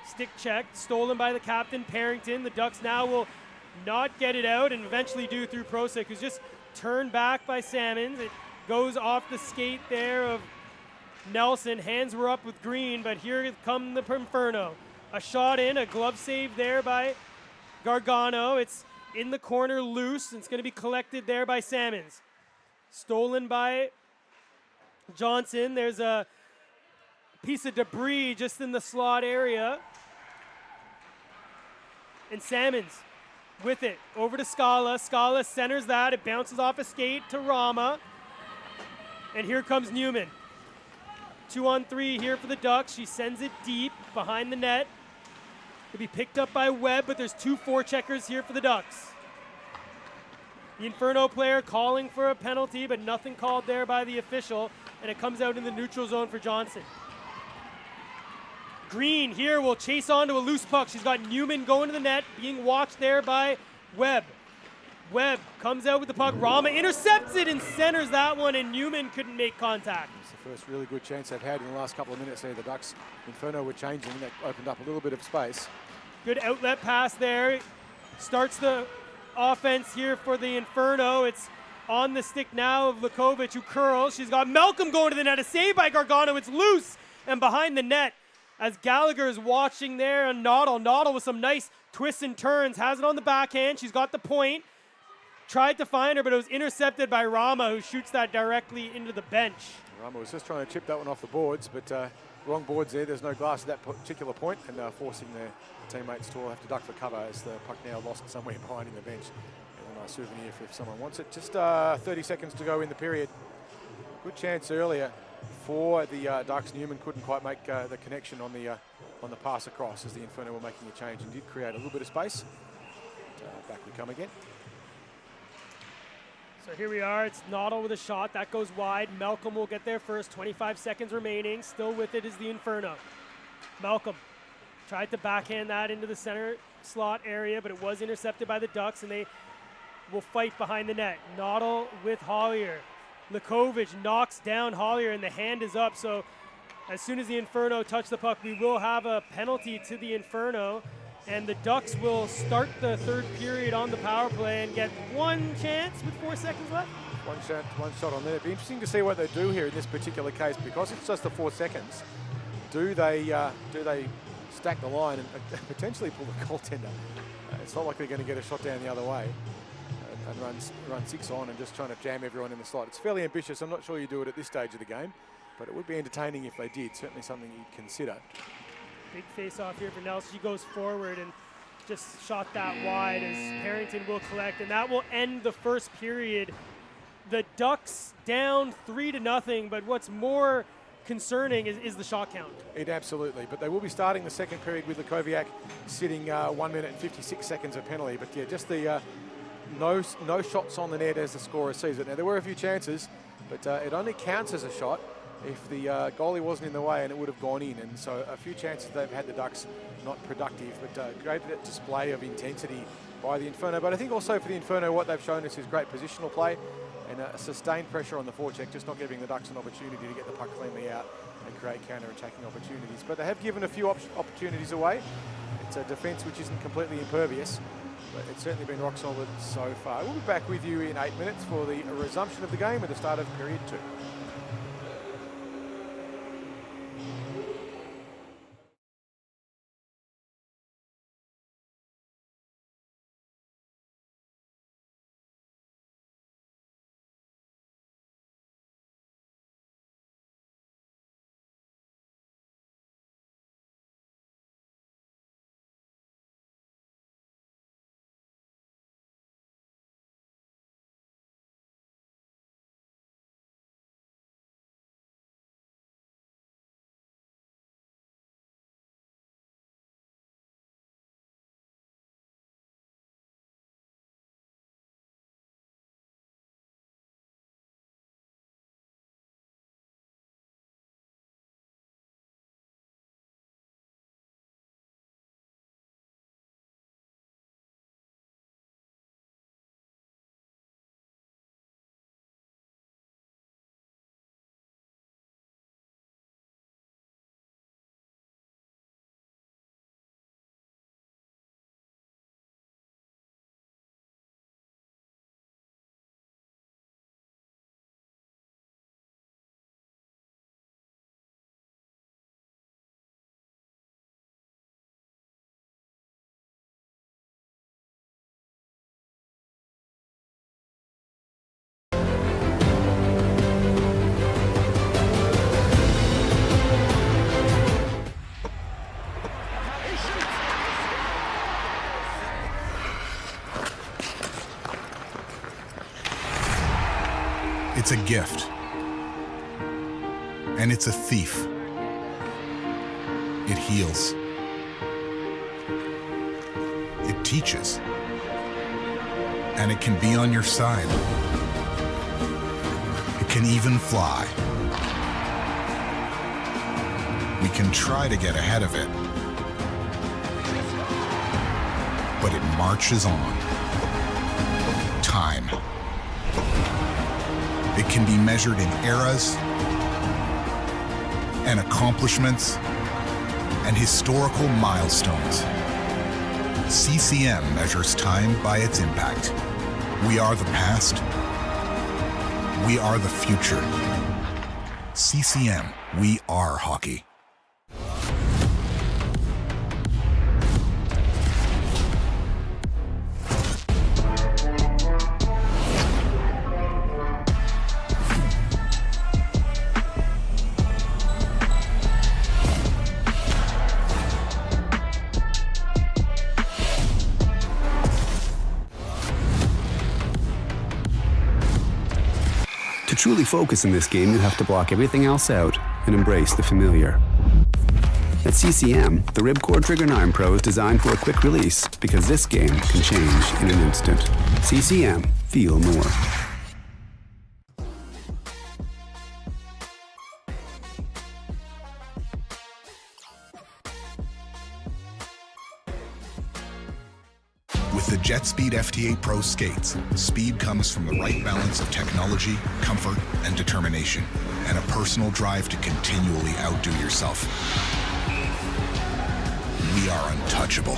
Speaker 1: stick check, stolen by the captain, Parrington. The Ducks now will not get it out and eventually do through Prosek, who's just turned back by Salmons. It goes off the skate there of Nelson. Hands were up with Green, but here come the Inferno. A shot in, a glove save there by Gargano. It's in the corner loose, and it's going to be collected there by Salmons. Stolen by Johnson. There's a piece of debris just in the slot area. And Salmons with it over to Scala. Scala centers that. It bounces off a skate to Rama. And here comes Newman. 2-on-3 here for the Ducks. She sends it deep behind the net. It'll be picked up by Webb, but there's 2 forecheckers here for the Ducks. The Inferno player calling for a penalty, but nothing called there by the official, and it comes out in the neutral zone for Johnson. Green here will chase on to a loose puck. She's got Newman going to the net, being watched there by Webb. Webb comes out with the puck. Rama intercepts it and centers that one, and Newman couldn't make contact.
Speaker 2: It's the first really good chance they've had in the last couple of minutes there. The Ducks, Inferno were changing. That opened up a little bit of space.
Speaker 1: Good outlet pass there. Starts the offense here for the Inferno. It's On the stick now of Lukovic, who curls. She's got Malcolm going to the net. A save by Gargano. It's loose and behind the net as Gallagher is watching there. And Noddle with some nice twists and turns. Has it on the backhand. She's got the point. Tried to find her, but it was intercepted by Rama, who shoots that directly into the bench.
Speaker 2: Rama was just trying to chip that one off the boards, but wrong boards there. There's no glass at that particular point, and forcing their teammates to all have to duck for cover as the puck now lost somewhere behind in the bench. And a nice souvenir if someone wants it. Just 30 seconds to go in the period. Good chance earlier for the Ducks. Newman couldn't quite make the connection on the pass across as the Inferno were making a change and did create a little bit of space. But, back we come again.
Speaker 1: So here we are, it's Noddle with a shot, that goes wide. Malcolm will get there first, 25 seconds remaining. Still with it is the Inferno. Malcolm tried to backhand that into the center slot area, but it was intercepted by the Ducks, and they will fight behind the net. Noddle with Hollier. Lukovic knocks down Hollier, and the hand is up, so as soon as the Inferno touch the puck, we will have a penalty to the Inferno. And the Ducks will start the third period on the power play and get one chance with 4 seconds left.
Speaker 2: One shot on there. It'd be interesting to see what they do here in this particular case, because it's just the 4 seconds. Do they stack the line and potentially pull the goaltender? It's not like they're going to get a shot down the other way and run 6 on and just trying to jam everyone in the slot. It's fairly ambitious. I'm not sure you do it at this stage of the game, but it would be entertaining if they did. Certainly something you'd consider.
Speaker 1: Big face-off here for Nelson. She goes forward and just shot that wide as Harrington will collect, and that will end the first period. The Ducks down 3-0, but what's more concerning is the shot count.
Speaker 2: It absolutely, but they will be starting the second period with Lukovic sitting 1 minute and 56 seconds of penalty. But yeah, just the no shots on the net as the scorer sees it. Now there were a few chances, but it only counts as a shot if the goalie wasn't in the way, and it would have gone in. And so a few chances they've had, the Ducks, not productive, but great display of intensity by the Inferno. But I think also for the Inferno, what they've shown us is great positional play and a sustained pressure on the forecheck, just not giving the Ducks an opportunity to get the puck cleanly out and create counter-attacking opportunities. But they have given a few opportunities away. It's a defence which isn't completely impervious, but it's certainly been rock solid so far. We'll be back with you in 8 minutes for the resumption of the game at the start of period 2.
Speaker 3: It's a gift, and it's a thief. It heals. It teaches, and it can be on your side. It can even fly. We can try to get ahead of it, but it marches on. Time. It can be measured in eras and accomplishments and historical milestones. CCM measures time by its impact. We are the past, We are the future. CCM, we are hockey.
Speaker 4: To truly focus in this game, you have to block everything else out and embrace the familiar. At CCM, the Ripcord Trigger 9 Pro is designed for a quick release because this game can change in an instant. CCM, feel more.
Speaker 3: With the JetSpeed FT8 Pro skates, speed comes from the right balance of technology, comfort, and determination, and a personal drive to continually outdo yourself. We are untouchable.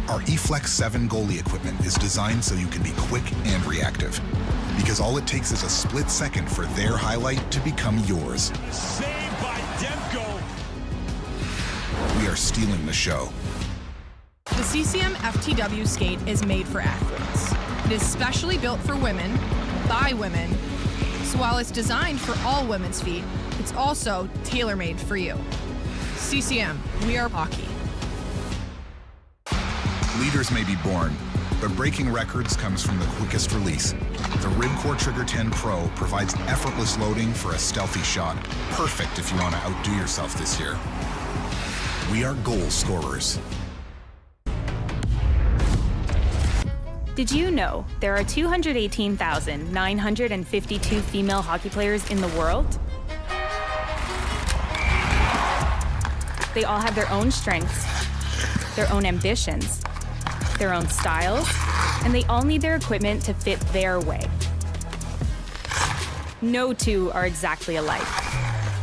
Speaker 3: Our eFlex 7 goalie equipment is designed so you can be quick and reactive, because all it takes is a split second for their highlight to become yours.
Speaker 5: Saved by Demko.
Speaker 3: We are stealing the show.
Speaker 6: The CCM FTW skate is made for athletes. It is specially built for women, by women, so while it's designed for all women's feet, it's also tailor-made for you. CCM, we are hockey.
Speaker 3: Leaders may be born, but breaking records comes from the quickest release. The Ripcord Trigger 10 Pro provides effortless loading for a stealthy shot, perfect if you want to outdo yourself this year. We are goal scorers.
Speaker 7: Did you know there are 218,952 female hockey players in the world? They all have their own strengths, their own ambitions, their own styles, and they all need their equipment to fit their way. No two are exactly alike.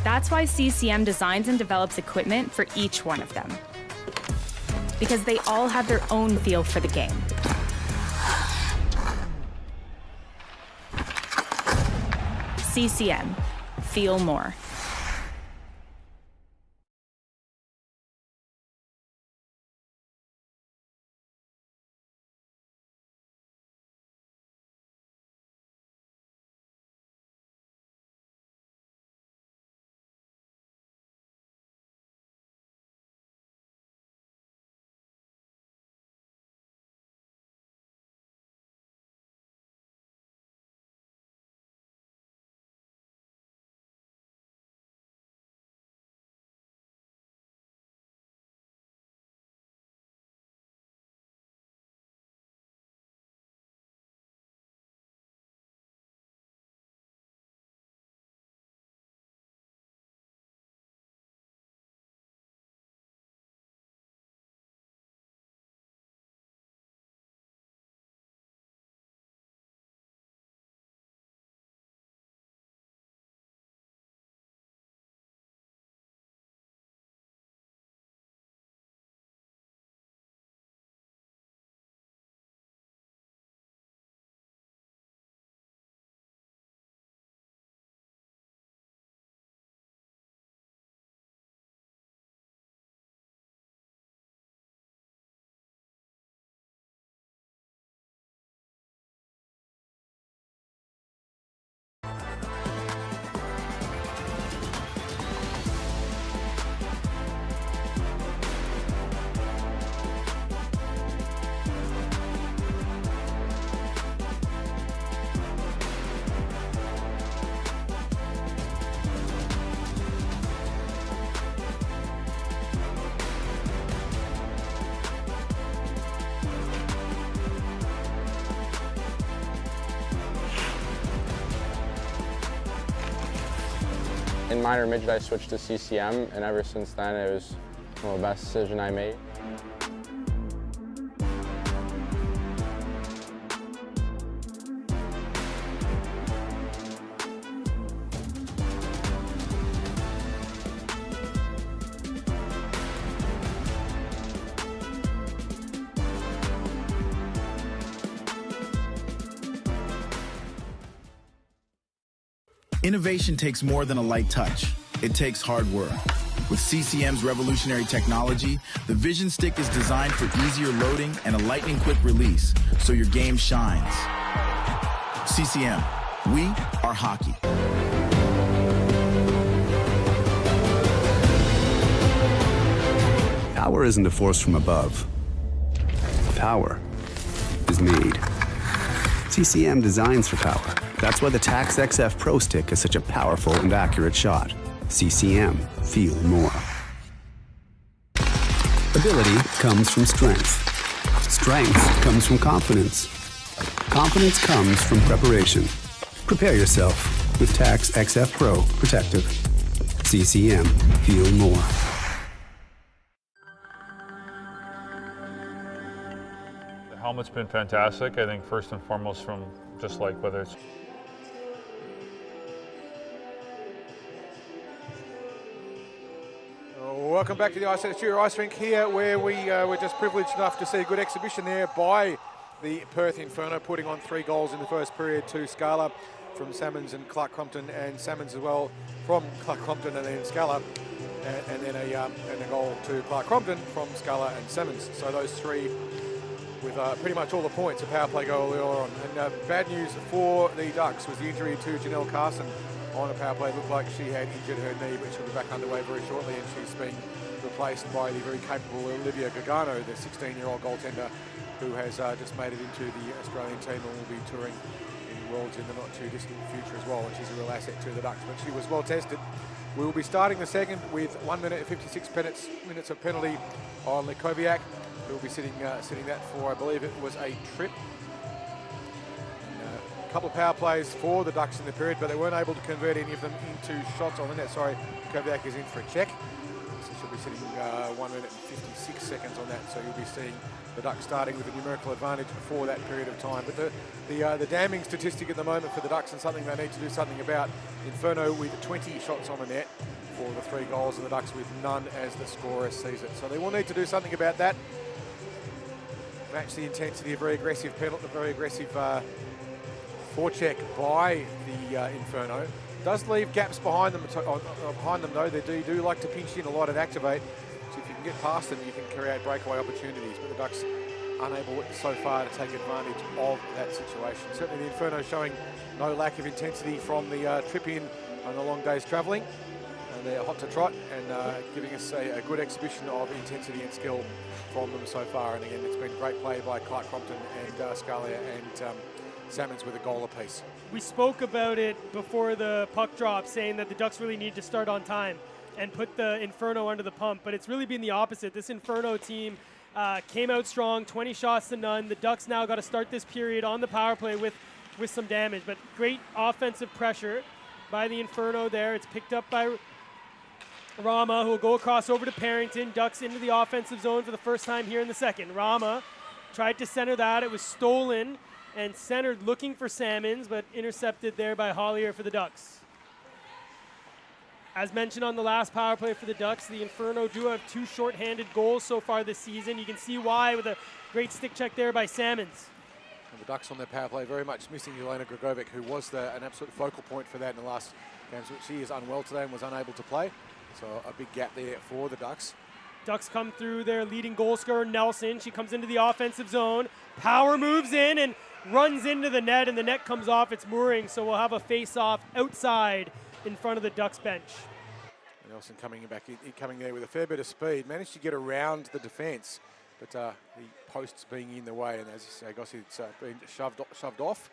Speaker 7: That's why CCM designs and develops equipment for each one of them. Because they all have their own feel for the game. CCM, feel more.
Speaker 8: In minor midget, I switched to CCM, and ever since then, it was one of the best decisions I made.
Speaker 9: Innovation takes more than a light touch. It takes hard work. With CCM's revolutionary technology, the Vision Stick is designed for easier loading and a lightning-quick release, so your game shines. CCM, we are hockey.
Speaker 4: Power isn't a force from above. Power is made. CCM designs for power. That's why the Tax XF Pro Stick is such a powerful and accurate shot. CCM, feel more. Ability comes from strength. Strength comes from confidence. Confidence comes from preparation. Prepare yourself with Tax XF Pro Protective. CCM, feel more.
Speaker 10: The helmet's been fantastic. I think first and foremost from just like whether it's
Speaker 2: Welcome back to the IceHQ ice rink here, where we were just privileged enough to see a good exhibition there by the Perth Inferno, putting on 3 goals in the first period to Scala from Salmons and Clark Crompton, and Salmons as well from Clark Crompton and then Scala, and then a goal to Clark Crompton from Scala and Salmons. So those 3 with pretty much all the points, a power play goal earlier on. And bad news for the Ducks was the injury to Janelle Carson on a power play. It looked like she had injured her knee, but she'll be back underway very shortly, and she's being replaced by the very capable Olivia Gargano, the 16-year-old goaltender who has just made it into the Australian team and will be touring in the Worlds in the not too distant future as well, and she's a real asset to the Ducks, but she was well tested. We will be starting the second with 1 minute and 56 minutes of penalty on Likoviak, who will be sitting that for, I believe it was a trip. A couple of power plays for the Ducks in the period, but they weren't able to convert any of them into shots on the net. Sorry, Kovac is in for a check. So she'll be sitting 1 minute and 56 seconds on that. So you'll be seeing the Ducks starting with a numerical advantage for that period of time. But the damning statistic at the moment for the Ducks, and something they need to do something about, Inferno with 20 shots on the net for the 3 goals, and the Ducks with none as the scorer sees it. So they will need to do something about that. Match the intensity, a very aggressive penalty, very aggressive forecheck by the Inferno. Does leave gaps behind them though. They do like to pinch in a lot and activate. So if you can get past them, you can create breakaway opportunities. But the Ducks unable so far to take advantage of that situation. Certainly the Inferno showing no lack of intensity from the trip in on the long days travelling. And they're hot to trot and giving us a good exhibition of intensity and skill from them so far. And again, it's been great play by Clark Crompton and Scalia and Salmons with a goal apiece.
Speaker 1: We spoke about it before the puck drop, saying that the Ducks really need to start on time and put the Inferno under the pump, but it's really been the opposite. This Inferno team came out strong, 20 shots to none. The Ducks now got to start this period on the power play with some damage, but great offensive pressure by the Inferno there. It's picked up by Rama, who will go across over to Parrington. Ducks into the offensive zone for the first time here in the second. Rama tried to center that. It was stolen and centered looking for Salmons, but intercepted there by Hollier for the Ducks. As mentioned on the last power play for the Ducks, the Inferno do have 2 shorthanded goals so far this season. You can see why with a great stick check there by Salmons.
Speaker 2: And the Ducks on their power play very much missing Elena Gregovic, who was an absolute focal point for that in the last games. She is unwell today and was unable to play. So a big gap there for the Ducks.
Speaker 1: Ducks come through their leading goal scorer, Nelson. She comes into the offensive zone. Power moves in and runs into the net, and the net comes off its mooring. So we'll have a face-off outside in front of the Ducks bench.
Speaker 2: Nelson coming there with a fair bit of speed. Managed to get around the defence, but the post's being in the way, and as you say, Gossi, it's been shoved off.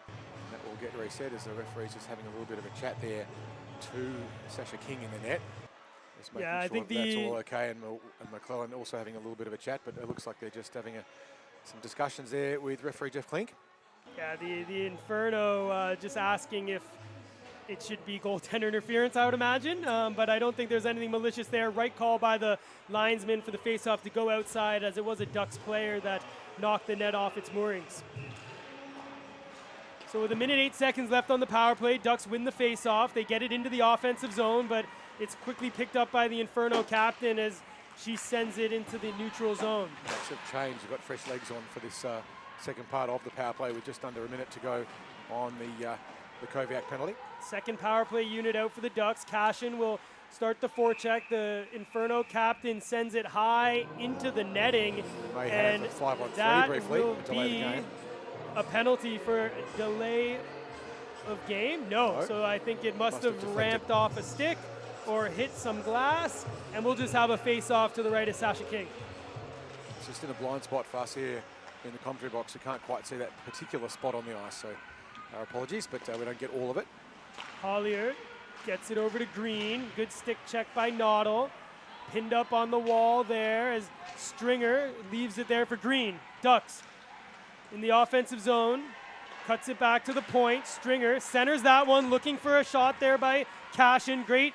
Speaker 2: And that will get reset as the referee's just having a little bit of a chat there to Sasha King in the net. Just making sure I think that's all okay, and McClellan also having a little bit of a chat, but it looks like they're just having some discussions there with referee Jeff Klink.
Speaker 1: Yeah, the Inferno just asking if it should be goaltender interference, I would imagine, but I don't think there's anything malicious there. Right call by the linesman for the faceoff to go outside, as it was a Ducks player that knocked the net off its moorings. So with 1 minute 8 seconds left on the power play, Ducks win the faceoff. They get it into the offensive zone, but it's quickly picked up by the Inferno captain as she sends it into the neutral zone.
Speaker 2: Massive change. You've got fresh legs on for this second part of the power play with just under 1 minute to go on the the Koviak penalty.
Speaker 1: Second power play unit out for the Ducks. Cashin will start the forecheck. The Inferno captain sends it high into the netting.
Speaker 2: May
Speaker 1: and
Speaker 2: have a 5-on-3
Speaker 1: that
Speaker 2: briefly
Speaker 1: will
Speaker 2: to delay the
Speaker 1: be
Speaker 2: game.
Speaker 1: a penalty for delay of game? No. So I think it must have
Speaker 2: deflected.
Speaker 1: ramped off a stick or hit some glass, and we'll just have a face-off to the right of Sasha King.
Speaker 2: It's just in a blind spot for us here in the commentary box. We can't quite see that particular spot on the ice, so our apologies, but we don't get all of it.
Speaker 1: Hollier gets it over to Green. Good stick check by Noddle. Pinned up on the wall there as Stringer leaves it there for Green. Ducks in the offensive zone. Cuts it back to the point. Stringer centers that one, looking for a shot there by Cashin. Great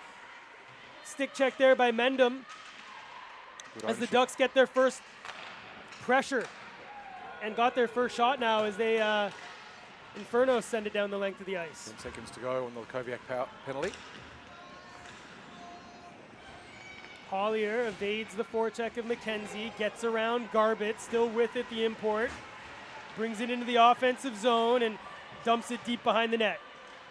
Speaker 1: stick check there by Mendham as the Ducks get their first pressure and got their first shot now as they Inferno send it down the length of the ice.
Speaker 2: 10 seconds to go on the Koviak penalty.
Speaker 1: Hollier evades the forecheck of McKenzie, gets around Garbett, still with it, the import. Brings it into the offensive zone and dumps it deep behind the net.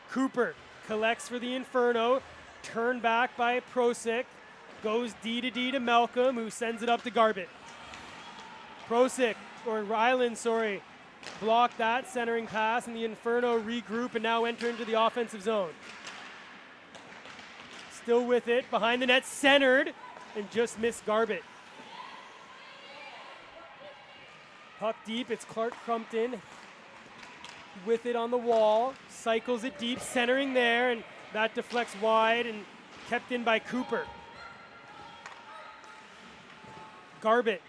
Speaker 1: Cooper collects for the Inferno, turned back by Prosick, goes D to Malcolm, who sends it up to Garbett. Prosick, or Ryland, sorry, blocked that centering pass, and the Inferno regroup and now enter into the offensive zone. Still with it, behind the net, centered, and just missed Garbett. Puck deep, it's Clark Crumpton with it on the wall, cycles it deep, centering there, and that deflects wide and kept in by Cooper. Garbett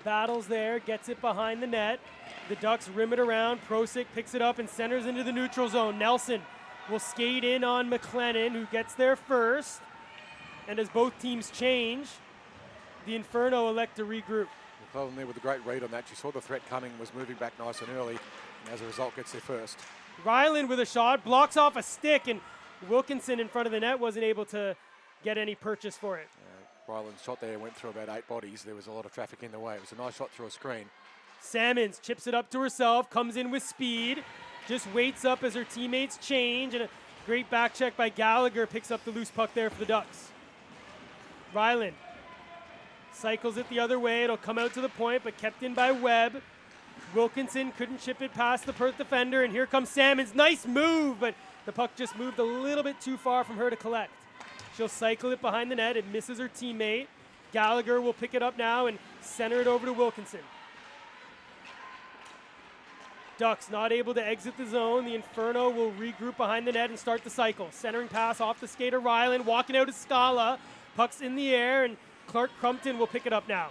Speaker 1: battles there, gets it behind the net. The Ducks rim it around. Prosick picks it up and centers into the neutral zone. Nelson will skate in on McLennan, who gets there first. And as both teams change, the Inferno elect to regroup.
Speaker 2: McLellan there with a great read on that. She saw the threat coming, was moving back nice and early, and as a result gets there first.
Speaker 1: Ryland with a shot, blocks off a stick, and Wilkinson in front of the net wasn't able to get any purchase for it.
Speaker 2: Ryland's shot there went through about 8 bodies. There was a lot of traffic in the way. It was a nice shot through a screen.
Speaker 1: Salmons chips it up to herself, comes in with speed, just waits up as her teammates change, and a great back check by Gallagher picks up the loose puck there for the Ducks. Ryland cycles it the other way. It'll come out to the point, but kept in by Webb. Wilkinson couldn't chip it past the Perth defender, and here comes Salmons. Nice move, but the puck just moved a little bit too far from her to collect. She'll cycle it behind the net. It misses her teammate. Gallagher will pick it up now and center it over to Wilkinson. Ducks not able to exit the zone. The Inferno will regroup behind the net and start the cycle. Centering pass off the skate of Ryland, walking out to Scala. Puck's in the air, and Clark Crumpton will pick it up now.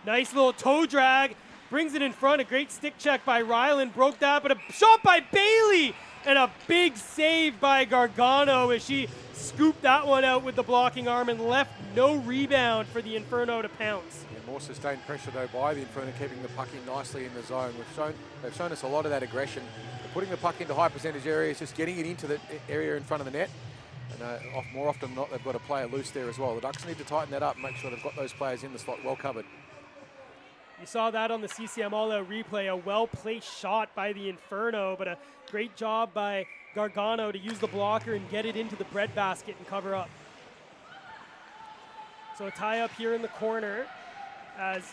Speaker 1: Nice little toe drag. Brings it in front. A great stick check by Ryland. Broke that, but a shot by Bailey. And a big save by Gargano as she scooped that one out with the blocking arm and left no rebound for the Inferno to pounce.
Speaker 2: Yeah, more sustained pressure though by the Inferno, keeping the puck in nicely in the zone. They've shown us a lot of that aggression. They're putting the puck into high percentage areas, just getting it into the area in front of the net. And more often than not, they've got a player loose there as well. The Ducks need to tighten that up and make sure they've got those players in the slot well covered.
Speaker 1: You saw that on the CCM All-Out replay, a well-placed shot by the Inferno, but a great job by Gargano to use the blocker and get it into the breadbasket and cover up. So a tie up here in the corner as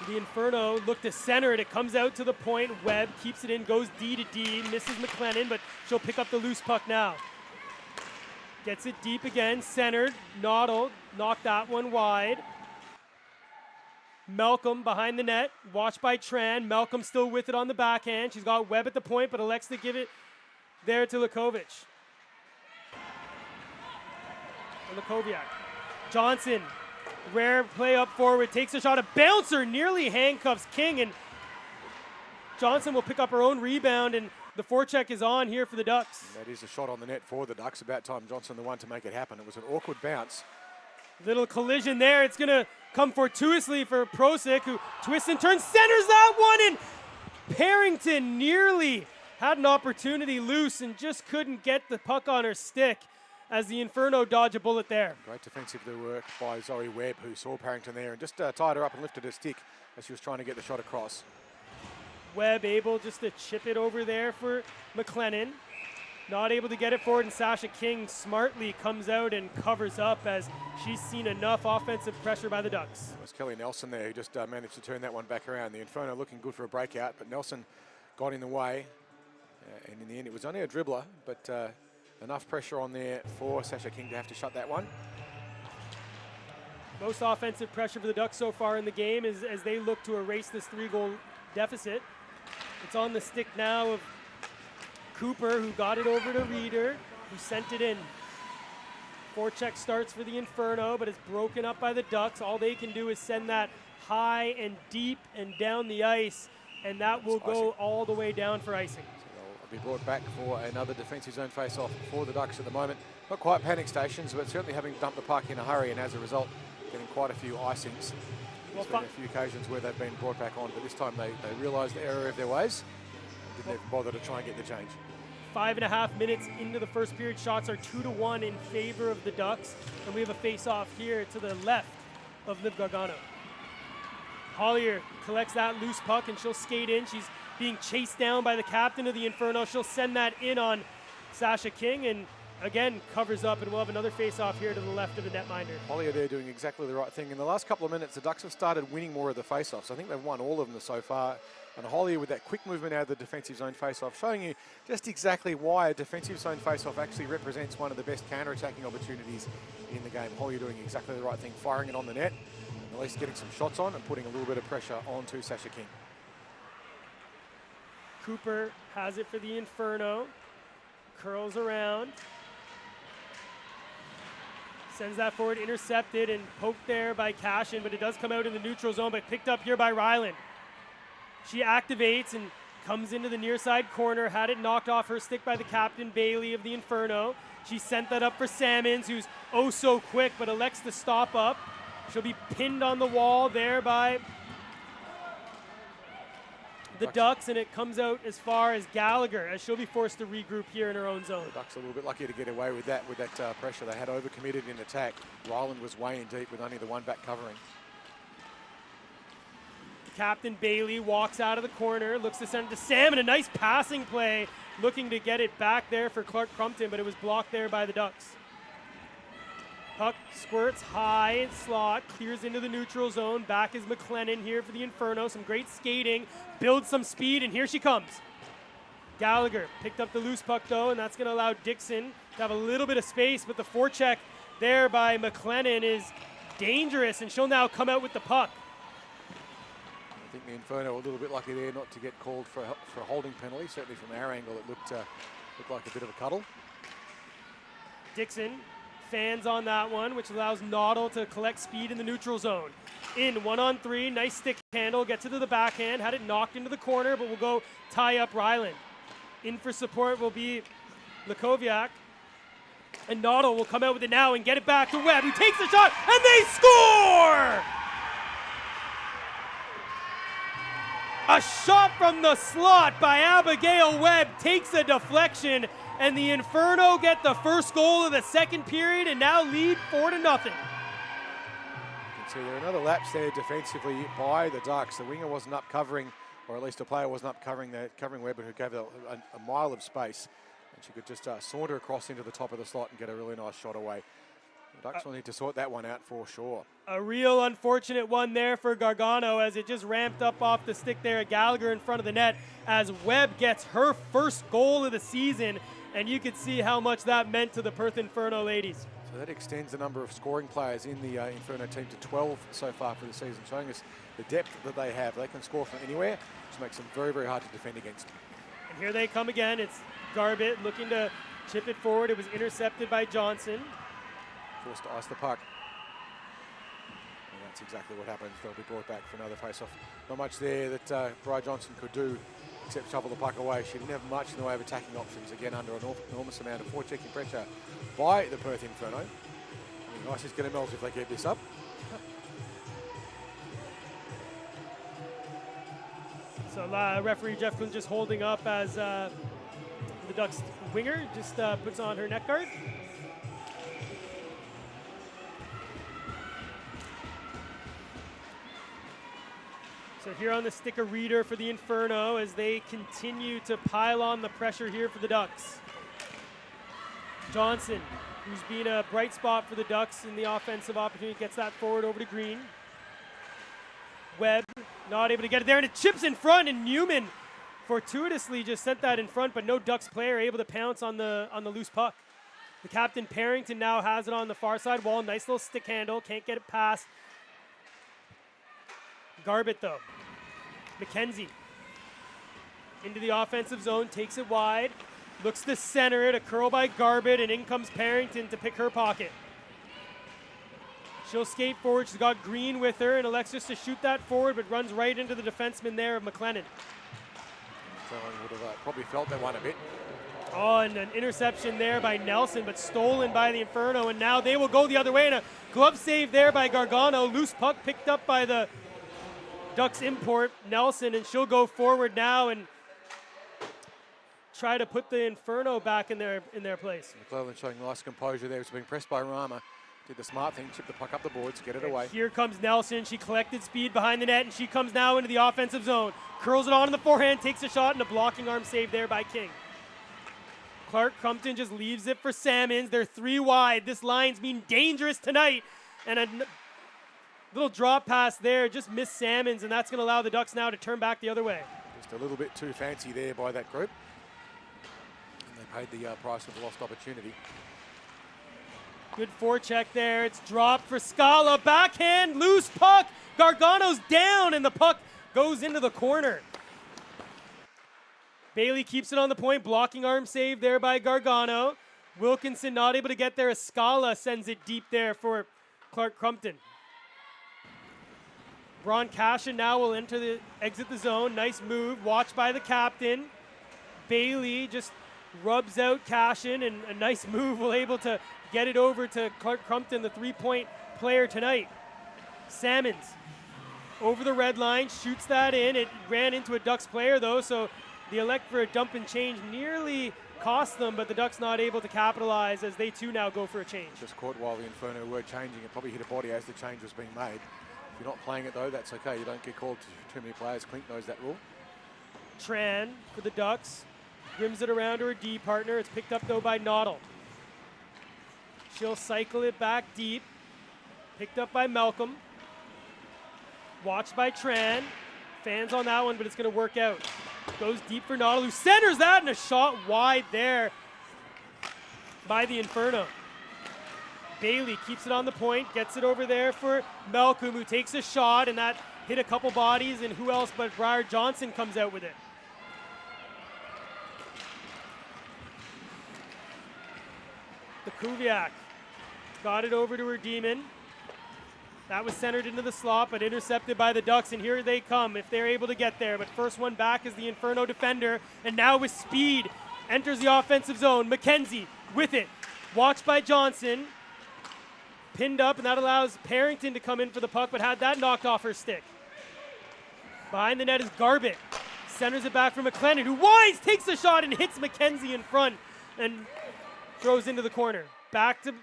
Speaker 1: the Inferno look to center it. It comes out to the point. Webb keeps it in, goes D to D, misses McLennan, but she'll pick up the loose puck now. Gets it deep again, centered. Noddle knocked that one wide. Malcolm behind the net, watched by Tran. Malcolm still with it on the backhand. She's got Webb at the point, but elects to give it there to Lukovic. Lukoviak. Johnson, rare play up forward, takes a shot. A bouncer nearly handcuffs King, and Johnson will pick up her own rebound, and the forecheck is on here for the Ducks.
Speaker 2: That is a shot on the net for the Ducks. About time Johnson the one to make it happen. It was an awkward bounce.
Speaker 1: Little collision there. It's going to come fortuitously for Prosick, who twists and turns, centers that one, and Parrington nearly had an opportunity loose and just couldn't get the puck on her stick as the Inferno dodge a bullet there.
Speaker 2: Great defensive work by Zoe Webb, who saw Parrington there and just tied her up and lifted her stick as she was trying to get the shot across.
Speaker 1: Webb able just to chip it over there for McLennan. Not able to get it forward, and Sasha King smartly comes out and covers up as she's seen enough offensive pressure by the Ducks.
Speaker 2: It was Kelly Nelson there who just managed to turn that one back around. The Inferno looking good for a breakout, but Nelson got in the way. And in the end, it was only a dribbler, but enough pressure on there for Sasha King to have to shut that one.
Speaker 1: Most offensive pressure for the Ducks so far in the game is as they look to erase this 3-goal deficit. It's on the stick now of Cooper, who got it over to Reeder, who sent it in. Forecheck starts for the Inferno, but it's broken up by the Ducks. All they can do is send that high and deep and down the ice, and that will go all the way down for icing.
Speaker 2: So they'll be brought back for another defensive zone face-off for the Ducks at the moment. Not quite panic stations, but certainly having dumped the puck in a hurry, and as a result, getting quite a few icings. There's been a few occasions where they've been brought back on, but this time they realised the error of their ways. Didn't even bother to try and get the change.
Speaker 1: 5.5 minutes into the first period, shots are 2-1 in favor of the Ducks, and we have a face-off here to the left of Liv Gargano. Hollier collects that loose puck, and she'll skate in. She's being chased down by the captain of the Inferno. She'll send that in on Sasha King, and again covers up, and we'll have another face-off here to the left of the netminder.
Speaker 2: Hollier there doing exactly the right thing. In the last couple of minutes, the Ducks have started winning more of the face-offs. I think they've won all of them so far. And Hollier with that quick movement out of the defensive zone face-off, showing you just exactly why a defensive zone face-off actually represents one of the best counter-attacking opportunities in the game. Hollier doing exactly the right thing, firing it on the net, and at least getting some shots on and putting a little bit of pressure onto Sasha King.
Speaker 1: Cooper has it for the Inferno, curls around, sends that forward, intercepted and poked there by Cashin, but it does come out in the neutral zone, but picked up here by Ryland. She activates and comes into the near side corner, had it knocked off her stick by the captain, Bailey of the Inferno. She sent that up for Salmons, who's oh so quick, but elects to stop up. She'll be pinned on the wall there by the Ducks, and it comes out as far as Gallagher, as she'll be forced to regroup here in her own zone.
Speaker 2: The Ducks are a little bit lucky to get away with that pressure. They had overcommitted in attack. Ryland was way in deep with only the one back covering.
Speaker 1: Captain Bailey walks out of the corner, looks to send it to Sam, and a nice passing play, looking to get it back there for Clark Crumpton, but it was blocked there by the Ducks. Puck squirts high in slot, clears into the neutral zone. Back is McLennan here for the Inferno. Some great skating, builds some speed, and here she comes. Gallagher picked up the loose puck though, and that's going to allow Dixon to have a little bit of space, but the forecheck there by McLennan is dangerous, and she'll now come out with the puck.
Speaker 2: I think the Inferno a little bit lucky there not to get called for a holding penalty. Certainly from our angle, it looked like a bit of a cuddle.
Speaker 1: Dixon fans on that one, which allows Noddle to collect speed in the neutral zone. In 1-on-3, nice stick handle, gets it to the backhand, had it knocked into the corner, but will go tie up Ryland. In for support will be Lakoviak. And Noddle will come out with it now and get it back to Webb, who takes the shot, and they score! A shot from the slot by Abigail Webb takes a deflection, and the Inferno get the first goal of the second period and now lead 4-0.
Speaker 2: You can see there another lapse there defensively by the Ducks. The winger wasn't up covering, or at least a player wasn't up covering Webb, who gave a mile of space. And she could just saunter across into the top of the slot and get a really nice shot away. The Ducks will need to sort that one out for sure.
Speaker 1: A real unfortunate one there for Gargano as it just ramped up off the stick there at Gallagher in front of the net as Webb gets her first goal of the season, and you could see how much that meant to the Perth Inferno ladies.
Speaker 2: So that extends the number of scoring players in the Inferno team to 12 so far for the season, showing us the depth that they have. They can score from anywhere, which makes them very, very hard to defend against.
Speaker 1: And here they come again. It's Garbett looking to chip it forward. It was intercepted by Johnson.
Speaker 2: Forced to ice the puck. And that's exactly what happens. They'll be brought back for another face-off. Not much there that Bri Johnson could do except shovel the puck away. She didn't have much in the way of attacking options. Again, under an enormous amount of forechecking pressure by the Perth Inferno. I mean, ice is going to melt if they keep this up.
Speaker 1: So referee Jeff Quinn just holding up as the Ducks winger just puts on her neck guard. So here on the stick, a reader for the Inferno as they continue to pile on the pressure here for the Ducks. Johnson, who's been a bright spot for the Ducks in the offensive opportunity, gets that forward over to Green. Webb not able to get it there, and it chips in front, and Newman fortuitously just sent that in front, but no Ducks player able to pounce on the loose puck. The captain, Parrington, now has it on the far side wall. Nice little stick handle, can't get it past Garbett, though. McKenzie into the offensive zone, takes it wide, looks to center it, a curl by Garbett, and in comes Parrington to pick her pocket. She'll skate forward, she's got Green with her, and elects just to shoot that forward, but runs right into the defenseman there of McLennan.
Speaker 2: Someone would have probably felt that one a bit.
Speaker 1: Oh, and an interception there by Nelson, but stolen by the Inferno, and now they will go the other way, and a glove save there by Gargano. Loose puck picked up by the Ducks import, Nelson, and she'll go forward now and try to put the Inferno back in their place.
Speaker 2: McClellan showing nice composure there. It's being pressed by Rama. Did the smart thing, chip the puck up the boards, get it away.
Speaker 1: Here comes Nelson. She collected speed behind the net, and she comes now into the offensive zone. Curls it on in the forehand, takes a shot, and a blocking arm save there by King. Clark Crumpton just leaves it for Salmons. They're 3 wide. This line's been dangerous tonight. And a little drop pass there, just missed Salmons, and that's going to allow the Ducks now to turn back the other way.
Speaker 2: Just a little bit too fancy there by that group. And they paid the price of the lost opportunity.
Speaker 1: Good forecheck there. It's dropped for Scala. Backhand, loose puck. Gargano's down, and the puck goes into the corner. Bailey keeps it on the point. Blocking arm save there by Gargano. Wilkinson not able to get there. Scala sends it deep there for Clark Crumpton. Braun Cashin now will exit the zone. Nice move. Watched by the captain. Bailey just rubs out Cashin, and a nice move will able to get it over to Clark Crumpton, the 3-point player tonight. Salmons over the red line, shoots that in. It ran into a Ducks player though, so the elect for a dump and change nearly cost them, but the Ducks not able to capitalize as they too now go for a change.
Speaker 2: Just caught while the Inferno were changing. It probably hit a body as the change was being made. If you're not playing it though, that's okay. You don't get called to too many players. Clink knows that rule.
Speaker 1: Tran for the Ducks. Rims it around to her D partner. It's picked up though by Noddle. She'll cycle it back deep. Picked up by Malcolm. Watched by Tran. Fans on that one, but it's going to work out. Goes deep for Noddle, who centers that, and a shot wide there by the Inferno. Bailey keeps it on the point, gets it over there for Malcolm, who takes a shot, and that hit a couple bodies, and who else but Briar Johnson comes out with it. The Kuviak got it over to her Demon. That was centered into the slot, but intercepted by the Ducks, and here they come if they're able to get there. But first one back is the Inferno defender, and now with speed, enters the offensive zone. McKenzie with it. Watched by Johnson. Pinned up, and that allows Parrington to come in for the puck, but had that knocked off her stick. Behind the net is Garbett. Centers it back for McLennan, who winds, takes the shot, and hits McKenzie in front, and throws into the corner. Back to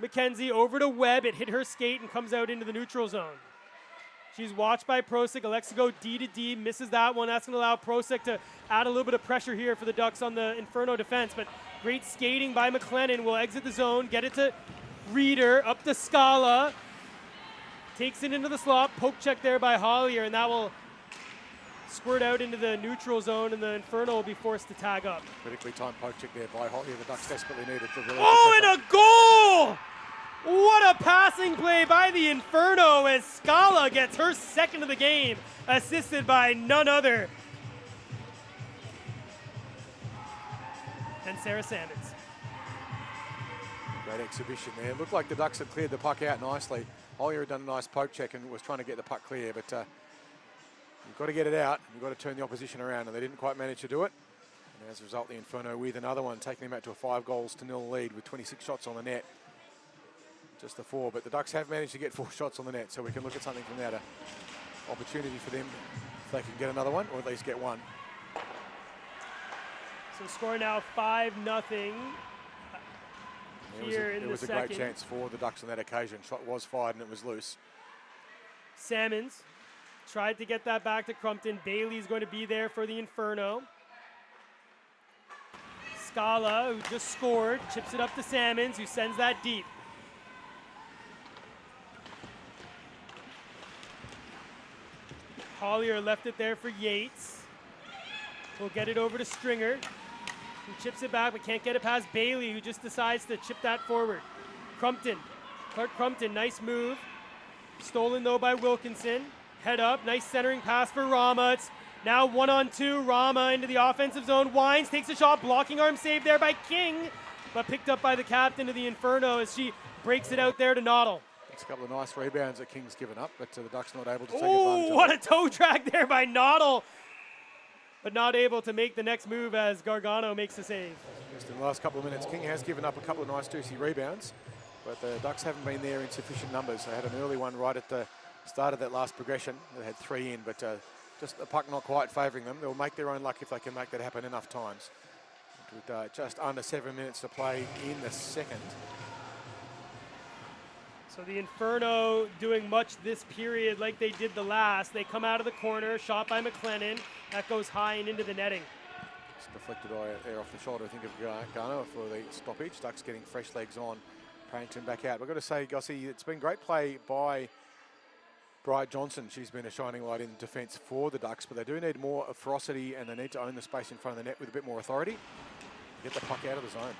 Speaker 1: McKenzie, over to Webb. It hit her skate and comes out into the neutral zone. She's watched by Prosek. Elects to go D to D, misses that one. That's going to allow Prosek to add a little bit of pressure here for the Ducks on the Inferno defense, but great skating by McLennan. Will exit the zone, get it to Reeder, up to Scala. Takes it into the slot. Poke check there by Hollier, and that will squirt out into the neutral zone, and the Inferno will be forced to tag up.
Speaker 2: Critically timed poke check there by Hollier. The Ducks desperately needed to really.
Speaker 1: Oh, and a goal! What a passing play by the Inferno as Scala gets her second of the game, assisted by none other than Sarah Salmons.
Speaker 2: Great exhibition there. It looked like the Ducks had cleared the puck out nicely. Hollier had done a nice poke check and was trying to get the puck clear, but you've got to get it out. You've got to turn the opposition around, and they didn't quite manage to do it. And as a result, the Inferno with another one, taking them out to a 5-0 lead with 26 shots on the net. Just the 4, but the Ducks have managed to get 4 shots on the net, so we can look at something from there. Opportunity for them if they can get another one, or at least get one.
Speaker 1: So score now 5-0 here in the second.
Speaker 2: It was a great chance for the Ducks on that occasion. Shot was fired and it was loose.
Speaker 1: Salmons Tried to get that back to Crumpton. Bailey's going to be there for the Inferno. Scala, who just scored, chips it up to Salmons, who sends that deep. Collier left it there for Yates. We'll get it over to Stringer, who chips it back but can't get it past Bailey, who just decides to chip that forward. Crumpton, Clark Crumpton, nice move. Stolen though by Wilkinson. Head up, nice centering pass for Rama. It's now 1-on-2, Rama into the offensive zone. Wines takes a shot, blocking arm save there by King, but picked up by the captain of the Inferno as she breaks it out there to Noddle.
Speaker 2: It's a couple of nice rebounds that King's given up, but the Ducks not able to take
Speaker 1: Oh,
Speaker 2: advantage of
Speaker 1: what
Speaker 2: it.
Speaker 1: a toe drag there by Noddle, but not able to make the next move as Gargano makes the save.
Speaker 2: Just in the last couple of minutes, King has given up a couple of nice juicy rebounds, but the Ducks haven't been there in sufficient numbers. They had an early one right at the start of that last progression. They had 3 in, but just the puck not quite favouring them. They'll make their own luck if they can make that happen enough times. With just under 7 minutes to play in the second.
Speaker 1: So the Inferno doing much this period like they did the last. They come out of the corner, shot by McLennan. That goes high and into the netting.
Speaker 2: It's deflected there off the shoulder, I think, of Gargano for the stoppage. Ducks getting fresh legs on. Parrington back out. We've got to say, Gossie, it's been great play by Bryant Johnson. She's been a shining light in defence for the Ducks, but they do need more ferocity and they need to own the space in front of the net with a bit more authority. Get the puck out of the zone.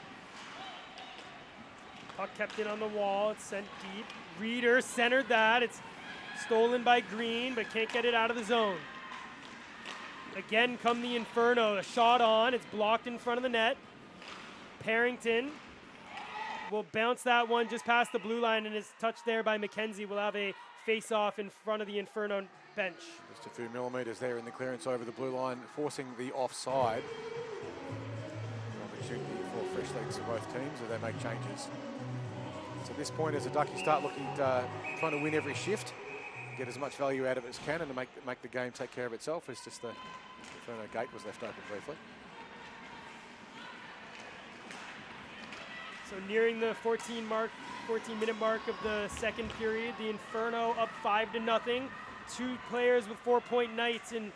Speaker 1: Puck kept in on the wall. It's sent deep. Reeder centered that. It's stolen by Green, but can't get it out of the zone. Again come the Inferno. A shot on. It's blocked in front of the net. Parrington will bounce that one just past the blue line and is touched there by McKenzie. We'll have a face-off in front of the Inferno bench.
Speaker 2: Just a few millimetres there in the clearance over the blue line, forcing the offside. Opportunity for fresh legs for both teams as they make changes. So at this point, as a Duck, you start looking trying to win every shift, get as much value out of it as can, and to make the game take care of itself. It's just the Inferno gate was left open briefly.
Speaker 1: So nearing the 14-minute mark of the second period, the Inferno up 5-0. 2 players with 4-point nights in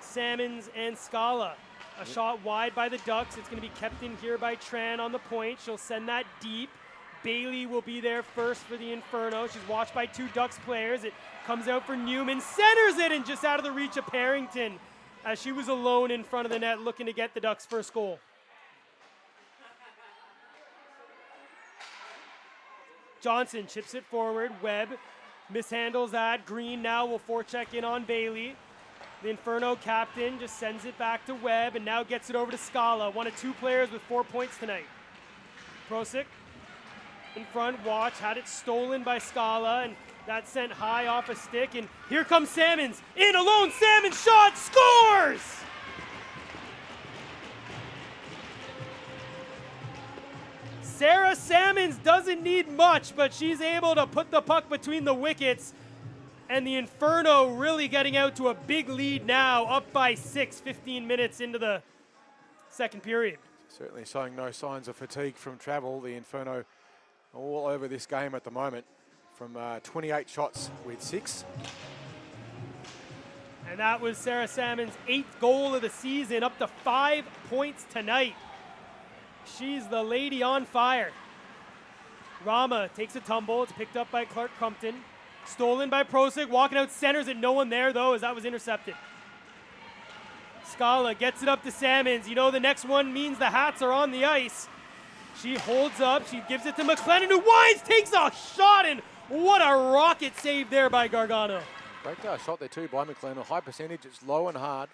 Speaker 1: Salmons and Scala. A shot wide by the Ducks. It's going to be kept in here by Tran on the point. She'll send that deep. Bailey will be there first for the Inferno. She's watched by 2 Ducks players. It comes out for Newman, centers it, and just out of the reach of Parrington as she was alone in front of the net looking to get the Ducks' first goal. Johnson chips it forward. Webb mishandles that. Green now will forecheck in on Bailey. The Inferno captain just sends it back to Webb and now gets it over to Scala. 1 of 2 players with 4 points tonight. Prosic in front, watch, had it stolen by Scala, and that sent high off a stick. And here comes Salmons. In alone, Salmons shot, scores! Sarah Salmons doesn't need much, but she's able to put the puck between the wickets. And the Inferno really getting out to a big lead now, up by 6, 15 minutes into the second period.
Speaker 2: Certainly showing no signs of fatigue from travel. The Inferno all over this game at the moment. From 28 shots with 6.
Speaker 1: And that was Sarah Salmon's 8th goal of the season, up to 5 points tonight. She's the lady on fire. Rama takes a tumble. It's picked up by Clark Crumpton. Stolen by Prosic, walking out, centers it. No one there, though, as that was intercepted. Scala gets it up to Salmons. You know the next one means the Hats are on the ice. She holds up. She gives it to McLennan, who winds, takes a shot, and what a rocket save there by Gargano.
Speaker 2: Great shot there, too, by McLennan. A high percentage. It's low and hard.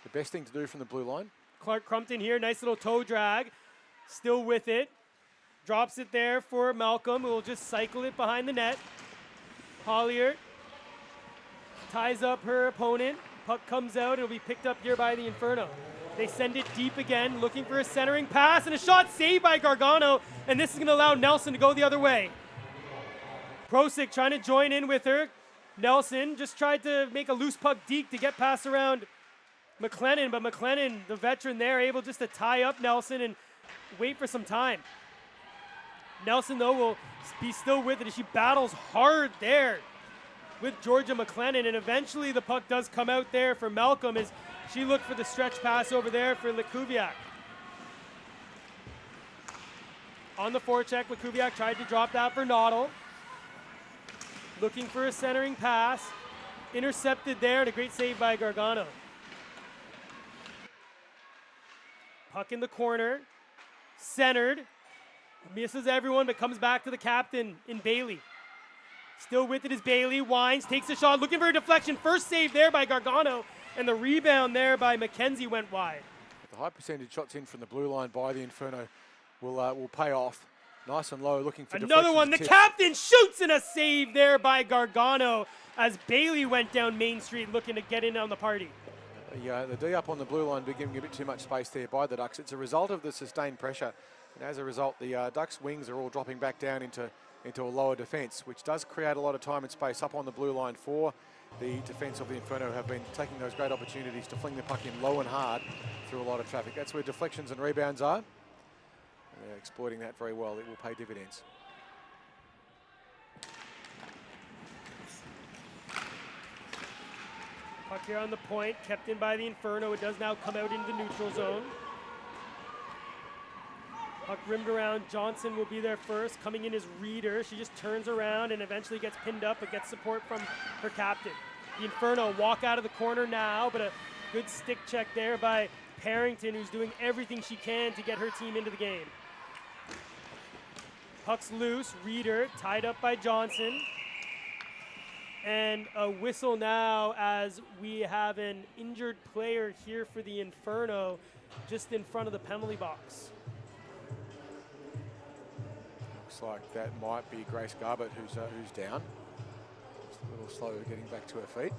Speaker 2: The best thing to do from the blue line.
Speaker 1: Clark Crumpton here, nice little toe drag. Still with it. Drops it there for Malcolm, who will just cycle it behind the net. Collier ties up her opponent. Puck comes out. It'll be picked up here by the Inferno. They send it deep again, looking for a centering pass, and a shot saved by Gargano, and this is going to allow Nelson to go the other way. Prosic trying to join in with her. Nelson just tried to make a loose puck deke to get past around McLennan, but McLennan, the veteran there, able just to tie up Nelson and wait for some time. Nelson, though, will be still with it as she battles hard there. with Georgia McLennan, and eventually the puck does come out there for Malcolm as she looked for the stretch pass over there for Lekuviak. On the forecheck, Lekuviak tried to drop that for Noddle. Looking for a centering pass. Intercepted there, and a great save by Gargano. Puck in the corner. Centered. Misses everyone, but comes back to the captain in Bailey. Still with it is Bailey. Wines, takes a shot, looking for a deflection. First save there by Gargano, and the rebound there by McKenzie went wide.
Speaker 2: The high percentage shots in from the blue line by the Inferno will pay off. Nice and low, looking for
Speaker 1: another one. The captain shoots, and a save there by Gargano as Bailey went down Main Street looking to get in on the party.
Speaker 2: The D up on the blue line giving a bit too much space there by the Ducks. It's a result of the sustained pressure, and as a result, the Ducks' wings are all dropping back down into a lower defence, which does create a lot of time and space up on the blue line for the defence of the Inferno, have been taking those great opportunities to fling the puck in low and hard through a lot of traffic. That's where deflections and rebounds are. They're exploiting that very well. It will pay dividends.
Speaker 1: Puck here on the point, kept in by the Inferno. It does now come out into neutral zone. Puck rimmed around. Johnson will be there first. Coming in is Reeder. She just turns around and eventually gets pinned up, but gets support from her captain. The Inferno walk out of the corner now, but a good stick check there by Parrington, who's doing everything she can to get her team into the game. Puck's loose. Reeder tied up by Johnson. And a whistle now as we have an injured player here for the Inferno just in front of the penalty box.
Speaker 2: Looks like that might be Grace Garbutt who's down. Just a little slow getting back to her feet.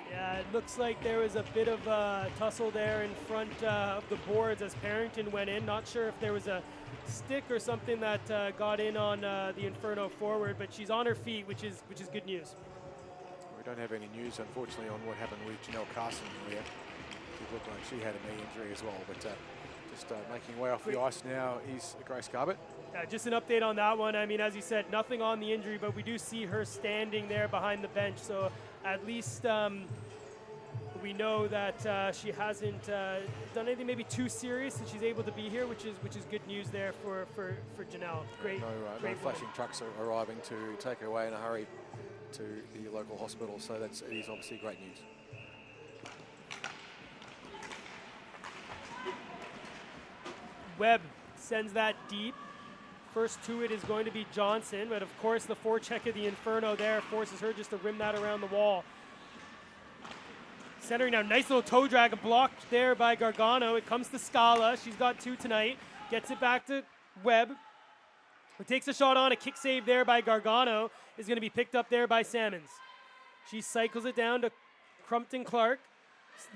Speaker 1: Yeah, it looks like there was a bit of a tussle there in front of the boards as Parrington went in. Not sure if there was a stick or something that got in on the Inferno forward, but she's on her feet, which is good news.
Speaker 2: We don't have any news, unfortunately, on what happened with Janelle Carson here. It looked like she had a knee injury as well, but just making way off the ice now is Grace Garbutt.
Speaker 1: Just an update on that one. I mean, as you said, nothing on the injury, but we do see her standing there behind the bench, so at least we know that she hasn't done anything maybe too serious, and she's able to be here, which is good news there for Janelle. Great.
Speaker 2: No flashing trucks are arriving to take her away in a hurry to the local hospital, so it is obviously great news.
Speaker 1: Webb sends that deep. First to it is going to be Johnson, but of course the forecheck of the Inferno there forces her just to rim that around the wall. Centering now, nice little toe drag, blocked there by Gargano. It comes to Scala. She's got two tonight. Gets it back to Webb. Who takes a shot on. A kick save there by Gargano is going to be picked up there by Salmons. She cycles it down to Crumpton Clark.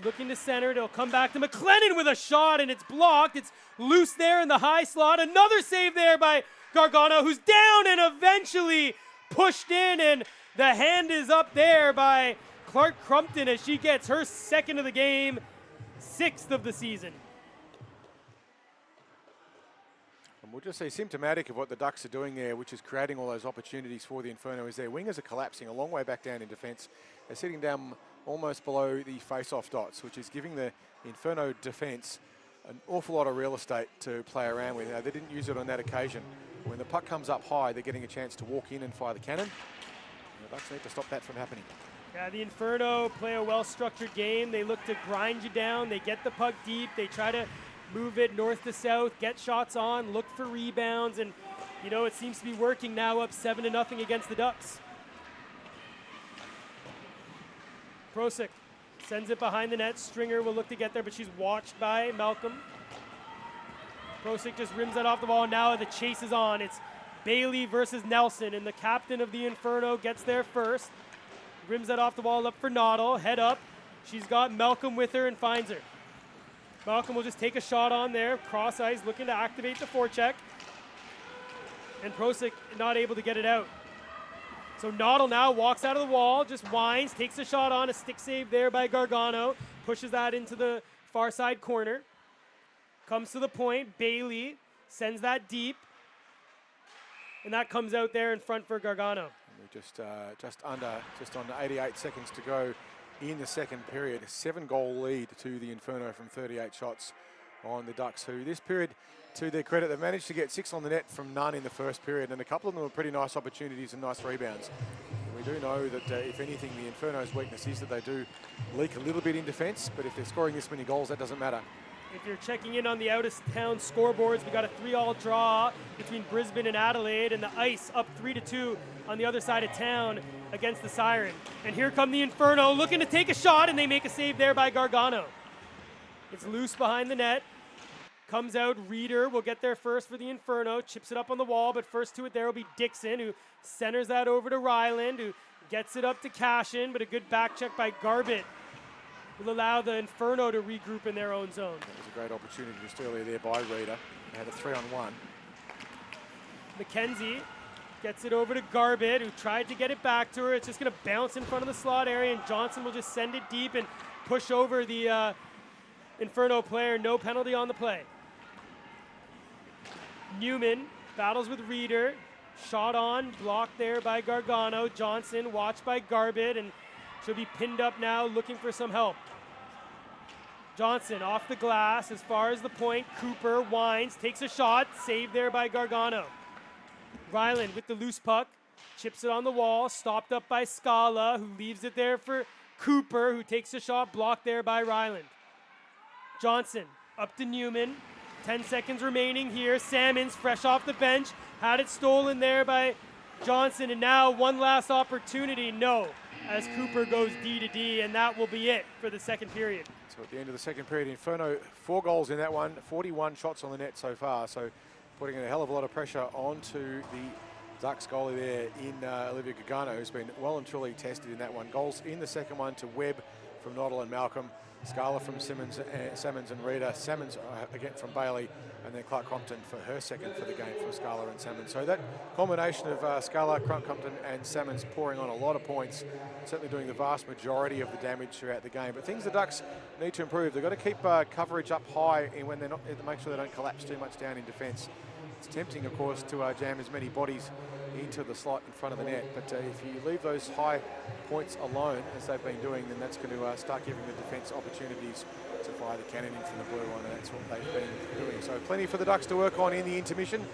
Speaker 1: Looking to center. It'll come back to McLennan with a shot, and it's blocked. It's loose there in the high slot. Another save there by Gargano, who's down and eventually pushed in, and the hand is up there by Clark Crumpton as she gets her second of the game, 6th of the season.
Speaker 2: And we'll just say symptomatic of what the Ducks are doing there, which is creating all those opportunities for the Inferno, is their wingers are collapsing a long way back down in defence. They're sitting down almost below the face-off dots, which is giving the Inferno defence an awful lot of real estate to play around with. Now, they didn't use it on that occasion. When the puck comes up high, they're getting a chance to walk in and fire the cannon. And the Ducks need to stop that from happening.
Speaker 1: Yeah, the Inferno play a well-structured game. They look to grind you down. They get the puck deep. They try to move it north to south, get shots on, look for rebounds, and you know, it seems to be working now, up 7-0 against the Ducks. Prosick sends it behind the net. Stringer will look to get there, but she's watched by Malcolm. Prosick just rims that off the wall. Now the chase is on. It's Bailey versus Nelson, and the captain of the Inferno gets there first. Rims that off the wall up for Noddle. Head up. She's got Malcolm with her and finds her. Malcolm will just take a shot on there. Cross ice, looking to activate the forecheck. And Prosick not able to get it out. So Noddle now walks out of the wall, just winds, takes a shot on, a stick save there by Gargano, pushes that into the far side corner. Comes to the point, Bailey sends that deep. and that comes out there in front for Gargano.
Speaker 2: Just under 88 seconds to go in the second period. A 7-goal lead to the Inferno from 38 shots on the Ducks, who this period, to their credit, they've managed to get 6 on the net from none in the first period, and a couple of them were pretty nice opportunities and nice rebounds. We do know that if anything, the Inferno's weakness is that they do leak a little bit in defence, but if they're scoring this many goals, that doesn't matter.
Speaker 1: If you're checking in on the out-of-town scoreboards, we got a 3-all draw between Brisbane and Adelaide, and the Ice up 3-2 on the other side of town against the Siren. And here come the Inferno looking to take a shot, and they make a save there by Gargano. It's loose behind the net. Comes out, Reeder will get there first for the Inferno, chips it up on the wall, but first to it there will be Dixon, who centers that over to Ryland, who gets it up to Cashin, but a good back check by Garbett will allow the Inferno to regroup in their own zone.
Speaker 2: That was a great opportunity just earlier there by Reeder. They had a 3-on-1.
Speaker 1: McKenzie gets it over to Garbett, who tried to get it back to her. It's just going to bounce in front of the slot area, and Johnson will just send it deep and push over the Inferno player. No penalty on the play. Newman battles with Reeder. Shot on, blocked there by Gargano. Johnson watched by Garbett, and she'll be pinned up now looking for some help. Johnson off the glass as far as the point. Cooper winds, takes a shot. Saved there by Gargano. Ryland with the loose puck. Chips it on the wall. Stopped up by Scala, who leaves it there for Cooper, who takes a shot. Blocked there by Ryland. Johnson up to Newman. 10 seconds remaining here. Salmons fresh off the bench. Had it stolen there by Johnson, and now one last opportunity. No, as Cooper goes D to D, and that will be it for the second period.
Speaker 2: So at the end of the second period, Inferno 4 goals in that one, 41 shots on the net so far. So putting a hell of a lot of pressure onto the Ducks goalie there in Olivia Gargano, who's been well and truly tested in that one. Goals in the second one to Webb from Noddle and Malcolm. Scala from Salmons and Reeder. Salmons again from Bailey, and then Clark Compton for her second for the game from Scala and Salmons. So that combination of Scala, Compton and Salmons pouring on a lot of points, certainly doing the vast majority of the damage throughout the game. But things the Ducks need to improve. They've got to keep coverage up high, and when they're not, make sure they don't collapse too much down in defence. It's tempting, of course, to jam as many bodies into the slot in front of the net, but if you leave those high points alone, as they've been doing, then that's going to start giving the defence opportunities to fire the cannon in from the blue line, and that's what they've been doing. So plenty for the Ducks to work on in the intermission.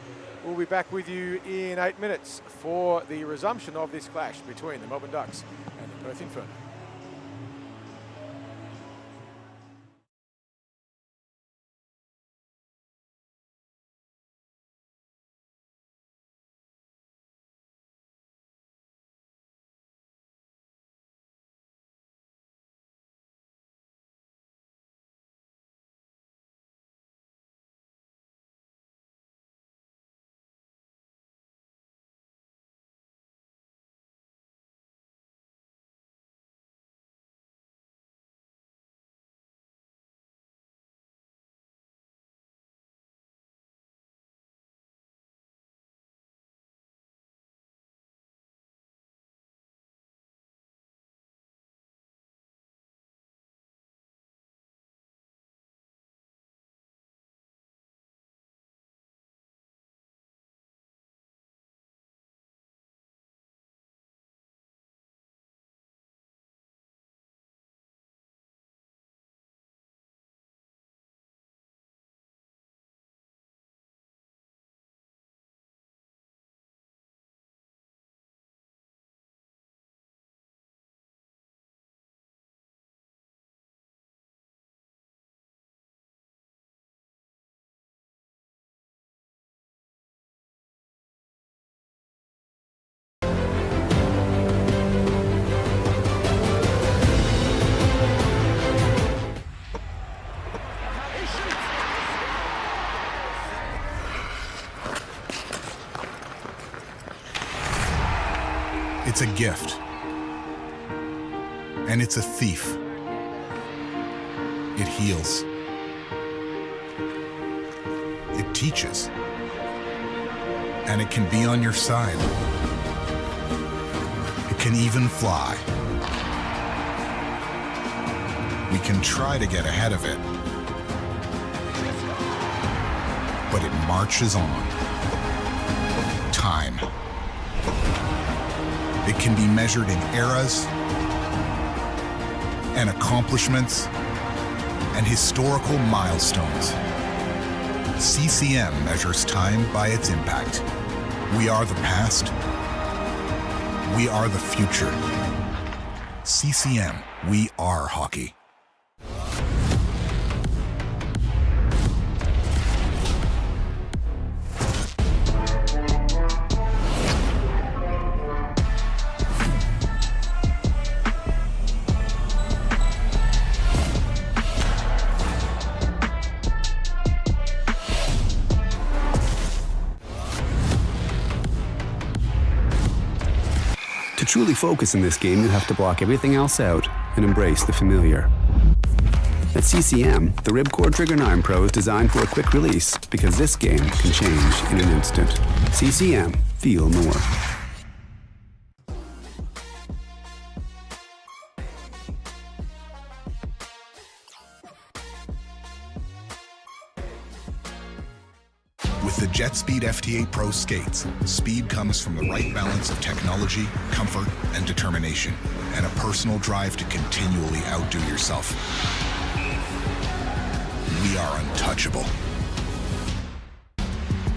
Speaker 2: We'll be back with you in 8 minutes for the resumption of this clash between the Melbourne Ducks and the Perth Inferno.
Speaker 3: It's a gift. And it's a thief. It heals. It teaches. And it can be on your side. It can even fly. We can try to get ahead of it. But it marches on. Time. It can be measured in eras and accomplishments and historical milestones. CCM measures time by its impact. We are the past. We are the future. CCM, we are hockey.
Speaker 4: To truly focus in this game, you have to block everything else out and embrace the familiar. At CCM, the Ribcore Trigger 9 Pro is designed for a quick release because this game can change in an instant. CCM, feel more.
Speaker 3: With the JetSpeed FT8 Pro skates, speed comes from the right balance of technology, comfort, and determination, and a personal drive to continually outdo yourself. We are untouchable.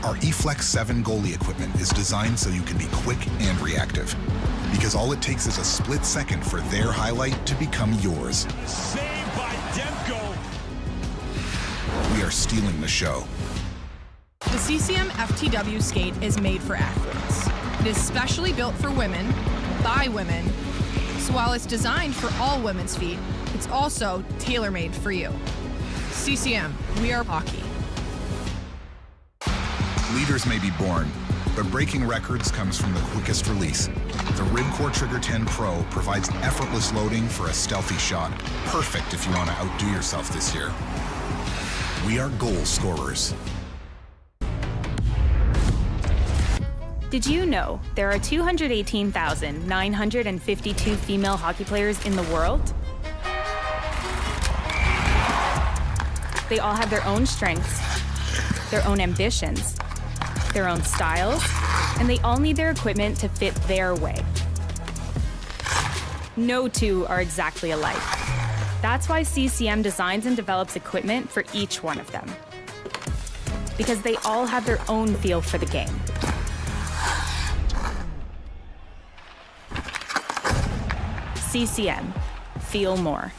Speaker 3: Our eFlex 7 goalie equipment is designed so you can be quick and reactive, because all it takes is a split second for their highlight to become yours.
Speaker 5: Saved by Demko.
Speaker 3: We are stealing the show.
Speaker 6: The CCM FTW skate is made for athletes. It is specially built for women, by women, so while it's designed for all women's feet, it's also tailor-made for you. CCM, we are hockey.
Speaker 3: Leaders may be born, but breaking records comes from the quickest release. The Ribcore Trigger 10 Pro provides effortless loading for a stealthy shot, perfect if you want to outdo yourself this year. We are goal scorers.
Speaker 7: Did you know there are 218,952 female hockey players in the world? They all have their own strengths, their own ambitions, their own styles, and they all need their equipment to fit their way. No two are exactly alike. That's why CCM designs and develops equipment for each one of them. Because they all have their own feel for the game. CCM, feel more.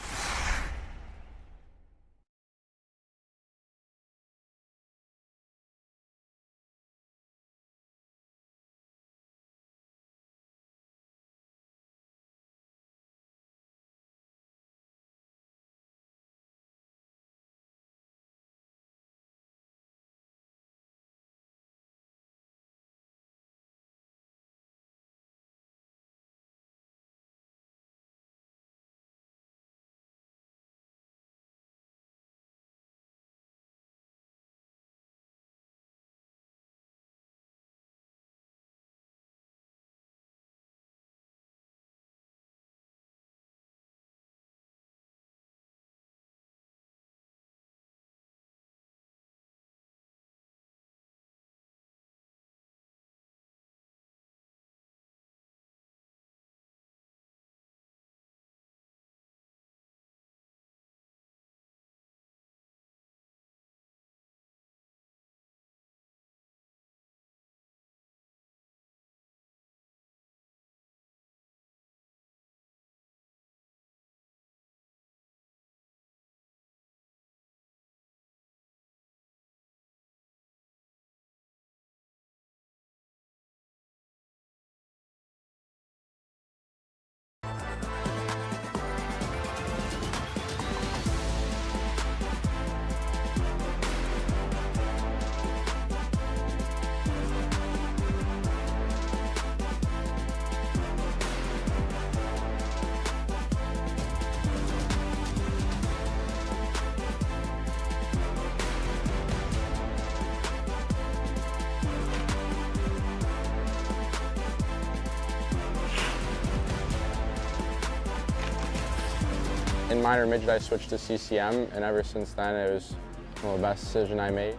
Speaker 8: In minor midget, I switched to CCM, and ever since then, it was one of the best decisions I made.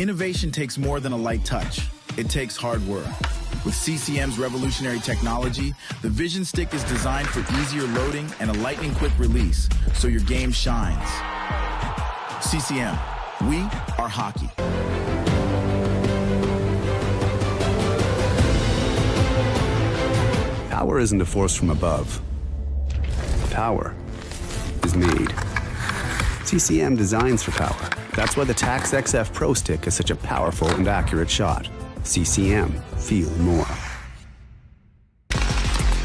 Speaker 9: Innovation takes more than a light touch. It takes hard work. With CCM's revolutionary technology, the Vision Stick is designed for easier loading and a lightning-quick release, so your game shines. CCM, we are hockey.
Speaker 4: Power isn't a force from above. Power is made. CCM designs for power. That's why the Tax XF Pro Stick is such a powerful and accurate shot. CCM, feel more.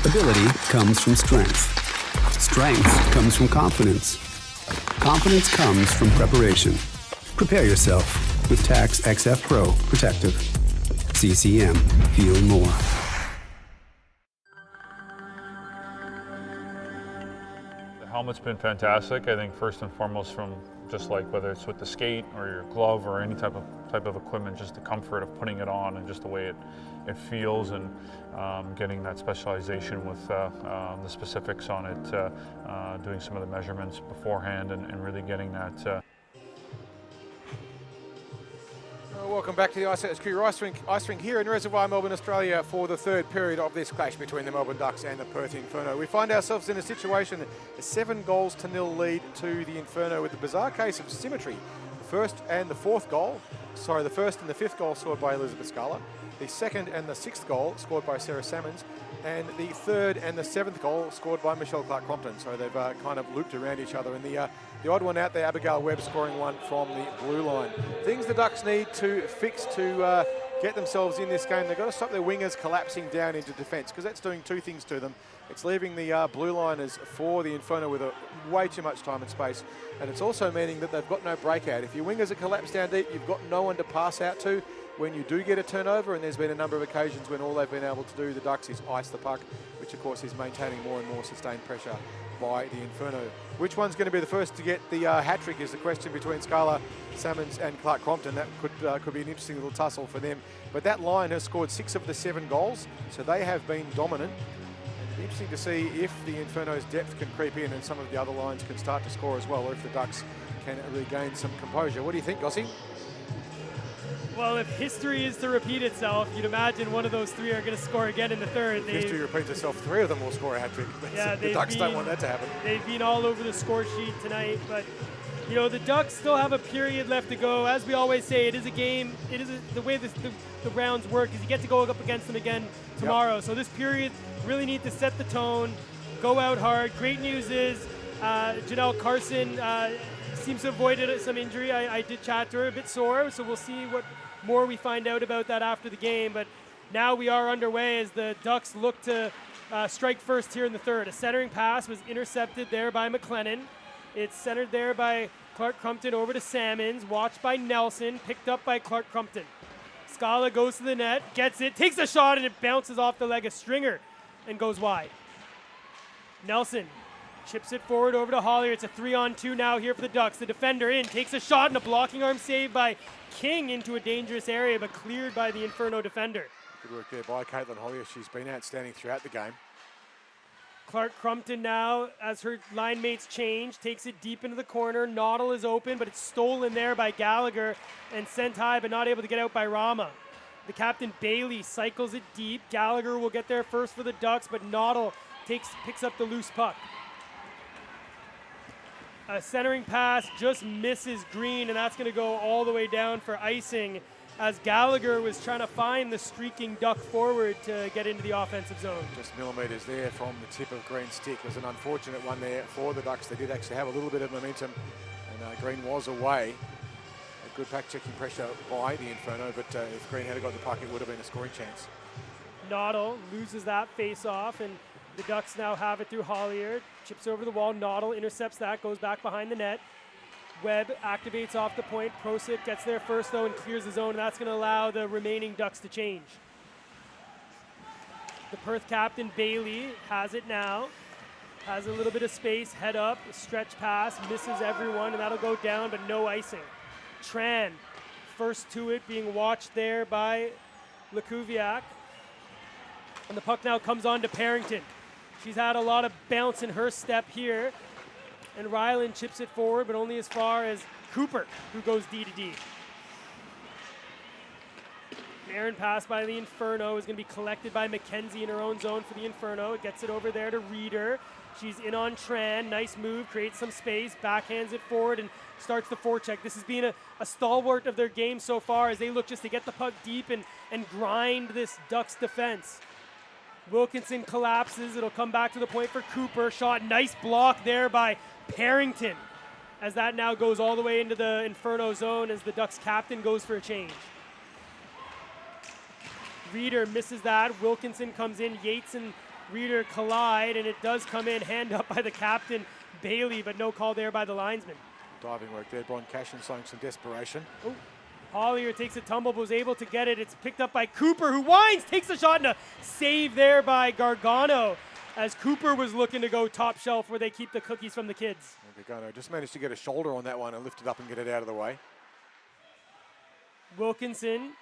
Speaker 4: Ability comes from strength. Strength comes from confidence. Confidence comes from preparation. Prepare yourself with Tax XF Pro Protective. CCM, feel more.
Speaker 10: The helmet's been fantastic. I think first and foremost from just like whether it's with the skate or your glove or any type of equipment, just the comfort of putting it on and just the way it feels, and getting that specialization with the specifics on it, doing some of the measurements beforehand and really getting that.
Speaker 2: Welcome back to the IceHQ ice rink here in Reservoir, Melbourne, Australia, for the third period of this clash between the Melbourne Ducks and the Perth Inferno. We find ourselves in a situation, a 7-0 lead to the Inferno, with the bizarre case of symmetry. The first and the fifth goal scored by Elizabeth Scala, the second and the sixth goal scored by Sarah Salmons, and the third and the seventh goal scored by Michelle Clark-Crompton. So they've kind of looped around each other. And the odd one out there, Abigail Webb scoring one from the blue line. Things the Ducks need to fix to get themselves in this game. They've got to stop their wingers collapsing down into defence, because that's doing two things to them. It's leaving the blue liners for the Inferno with way too much time and space, and it's also meaning that they've got no breakout. If your wingers are collapsed down deep, you've got no one to pass out to when you do get a turnover, and there's been a number of occasions when all they've been able to do, the Ducks, is ice the puck, which of course is maintaining more and more sustained pressure by the Inferno. Which one's going to be the first to get the hat-trick is the question between Scala, Salmons and Clark-Crompton. That could be an interesting little tussle for them. But that line has scored 6 of the 7 goals, so they have been dominant. It'll be interesting to see if the Inferno's depth can creep in and some of the other lines can start to score as well, or if the Ducks can regain some composure. What do you think, Gossie?
Speaker 1: Well, if history is to repeat itself, you'd imagine one of those three are going to score again in the third.
Speaker 2: If history repeats itself, 3 of them will score a hat-trick. Yeah, the Ducks don't want that to happen.
Speaker 1: They've been all over the score sheet tonight, but you know, the Ducks still have a period left to go. As we always say, it is a game. It is the way the rounds work is you get to go up against them again tomorrow. Yep. So this period really need to set the tone, go out hard. Great news is Janelle Carson seems to have avoided some injury. I did chat to her, a bit sore, so we'll see what more we find out about that after the game. But now we are underway as the Ducks look to strike first here in the third. A centering pass was intercepted there by McLennan. It's centered there by Clark-Crompton over to Salmons, watched by Nelson, picked up by Clark-Crompton. Scala goes to the net, gets it, takes a shot, and it bounces off the leg of Stringer and goes wide. Nelson chips it forward over to Hollier. It's a 3-on-2 now here for the Ducks. The defender in, takes a shot, and a blocking arm save by King into a dangerous area, but cleared by the Inferno defender.
Speaker 2: Good work there by Caitlin Hollier. She's been outstanding throughout the game.
Speaker 1: Clark-Crompton now, as her line mates change, takes it deep into the corner. Noddle is open, but it's stolen there by Gallagher and sent high, but not able to get out by Rama. The captain, Bailey, cycles it deep. Gallagher will get there first for the Ducks, but Noddle picks up the loose puck. A centering pass just misses Green, and that's going to go all the way down for icing, as Gallagher was trying to find the streaking Duck forward to get into the offensive zone.
Speaker 2: Just millimetres there from the tip of Green's stick. It was an unfortunate one there for the Ducks. They did actually have a little bit of momentum, and Green was away. A good back-checking pressure by the Inferno, but if Green had got the puck, it would have been a scoring chance.
Speaker 1: Noddle loses that face-off, and the Ducks now have it through Hollier. Chips over the wall. Noddle intercepts that, goes back behind the net. Webb activates off the point. Prosic gets there first, though, and clears the zone, and that's going to allow the remaining Ducks to change. The Perth captain, Bailey, has it now. Has a little bit of space, head up, stretch pass, misses everyone, and that'll go down, but no icing. Tran, first to it, being watched there by Lekuviak. And the puck now comes on to Parrington. She's had a lot of bounce in her step here. And Ryland chips it forward, but only as far as Cooper, who goes D to D. Errant pass by the Inferno is going to be collected by Mackenzie in her own zone for the Inferno. It gets it over there to Reader. She's in on Tran. Nice move, creates some space, backhands it forward and starts the forecheck. This has been a stalwart of their game so far as they look just to get the puck deep and grind this Ducks defense. Wilkinson collapses. It'll come back to the point for Cooper. Shot, nice block there by Parrington as that now goes all the way into the Inferno zone as the Ducks captain goes for a change. Reader misses that. Wilkinson comes in. Yates and Reader collide, and it does come in, hand up by the captain, Bailey, but no call there by the linesman.
Speaker 2: Diving work there. Brian Cashin showing some desperation.
Speaker 1: Oh, Hollier takes a tumble, but was able to get it. It's picked up by Cooper, who winds, takes a shot, and a save there by Gargano, as Cooper was looking to go top shelf where they keep the cookies from the kids.
Speaker 2: Gargano just managed to get a shoulder on that one and lift it up and get it out of the way.
Speaker 1: Wilkinson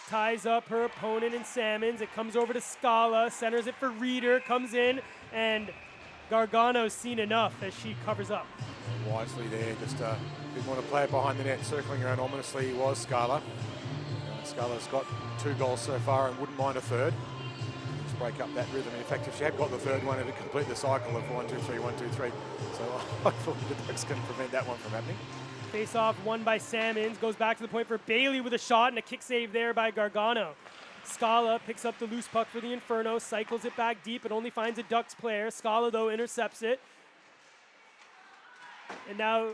Speaker 1: ties up her opponent in Salmons. It comes over to Scala, centers it for Reader, comes in, and Gargano's seen enough as she covers up.
Speaker 2: Wisely there, just didn't want to play it behind the net, circling around ominously was Scala. Scala's got 2 goals so far and wouldn't mind a third. Just break up that rhythm. In fact, if she had got the third one, it would complete the cycle of 1, 2, 3, 1, 2, 3. So hopefully the Ducks can prevent that one from happening.
Speaker 1: Face off won by Salmons, goes back to the point for Bailey with a shot and a kick save there by Gargano. Scala picks up the loose puck for the Inferno, cycles it back deep, and only finds a Ducks player. Scala, though, intercepts it. And now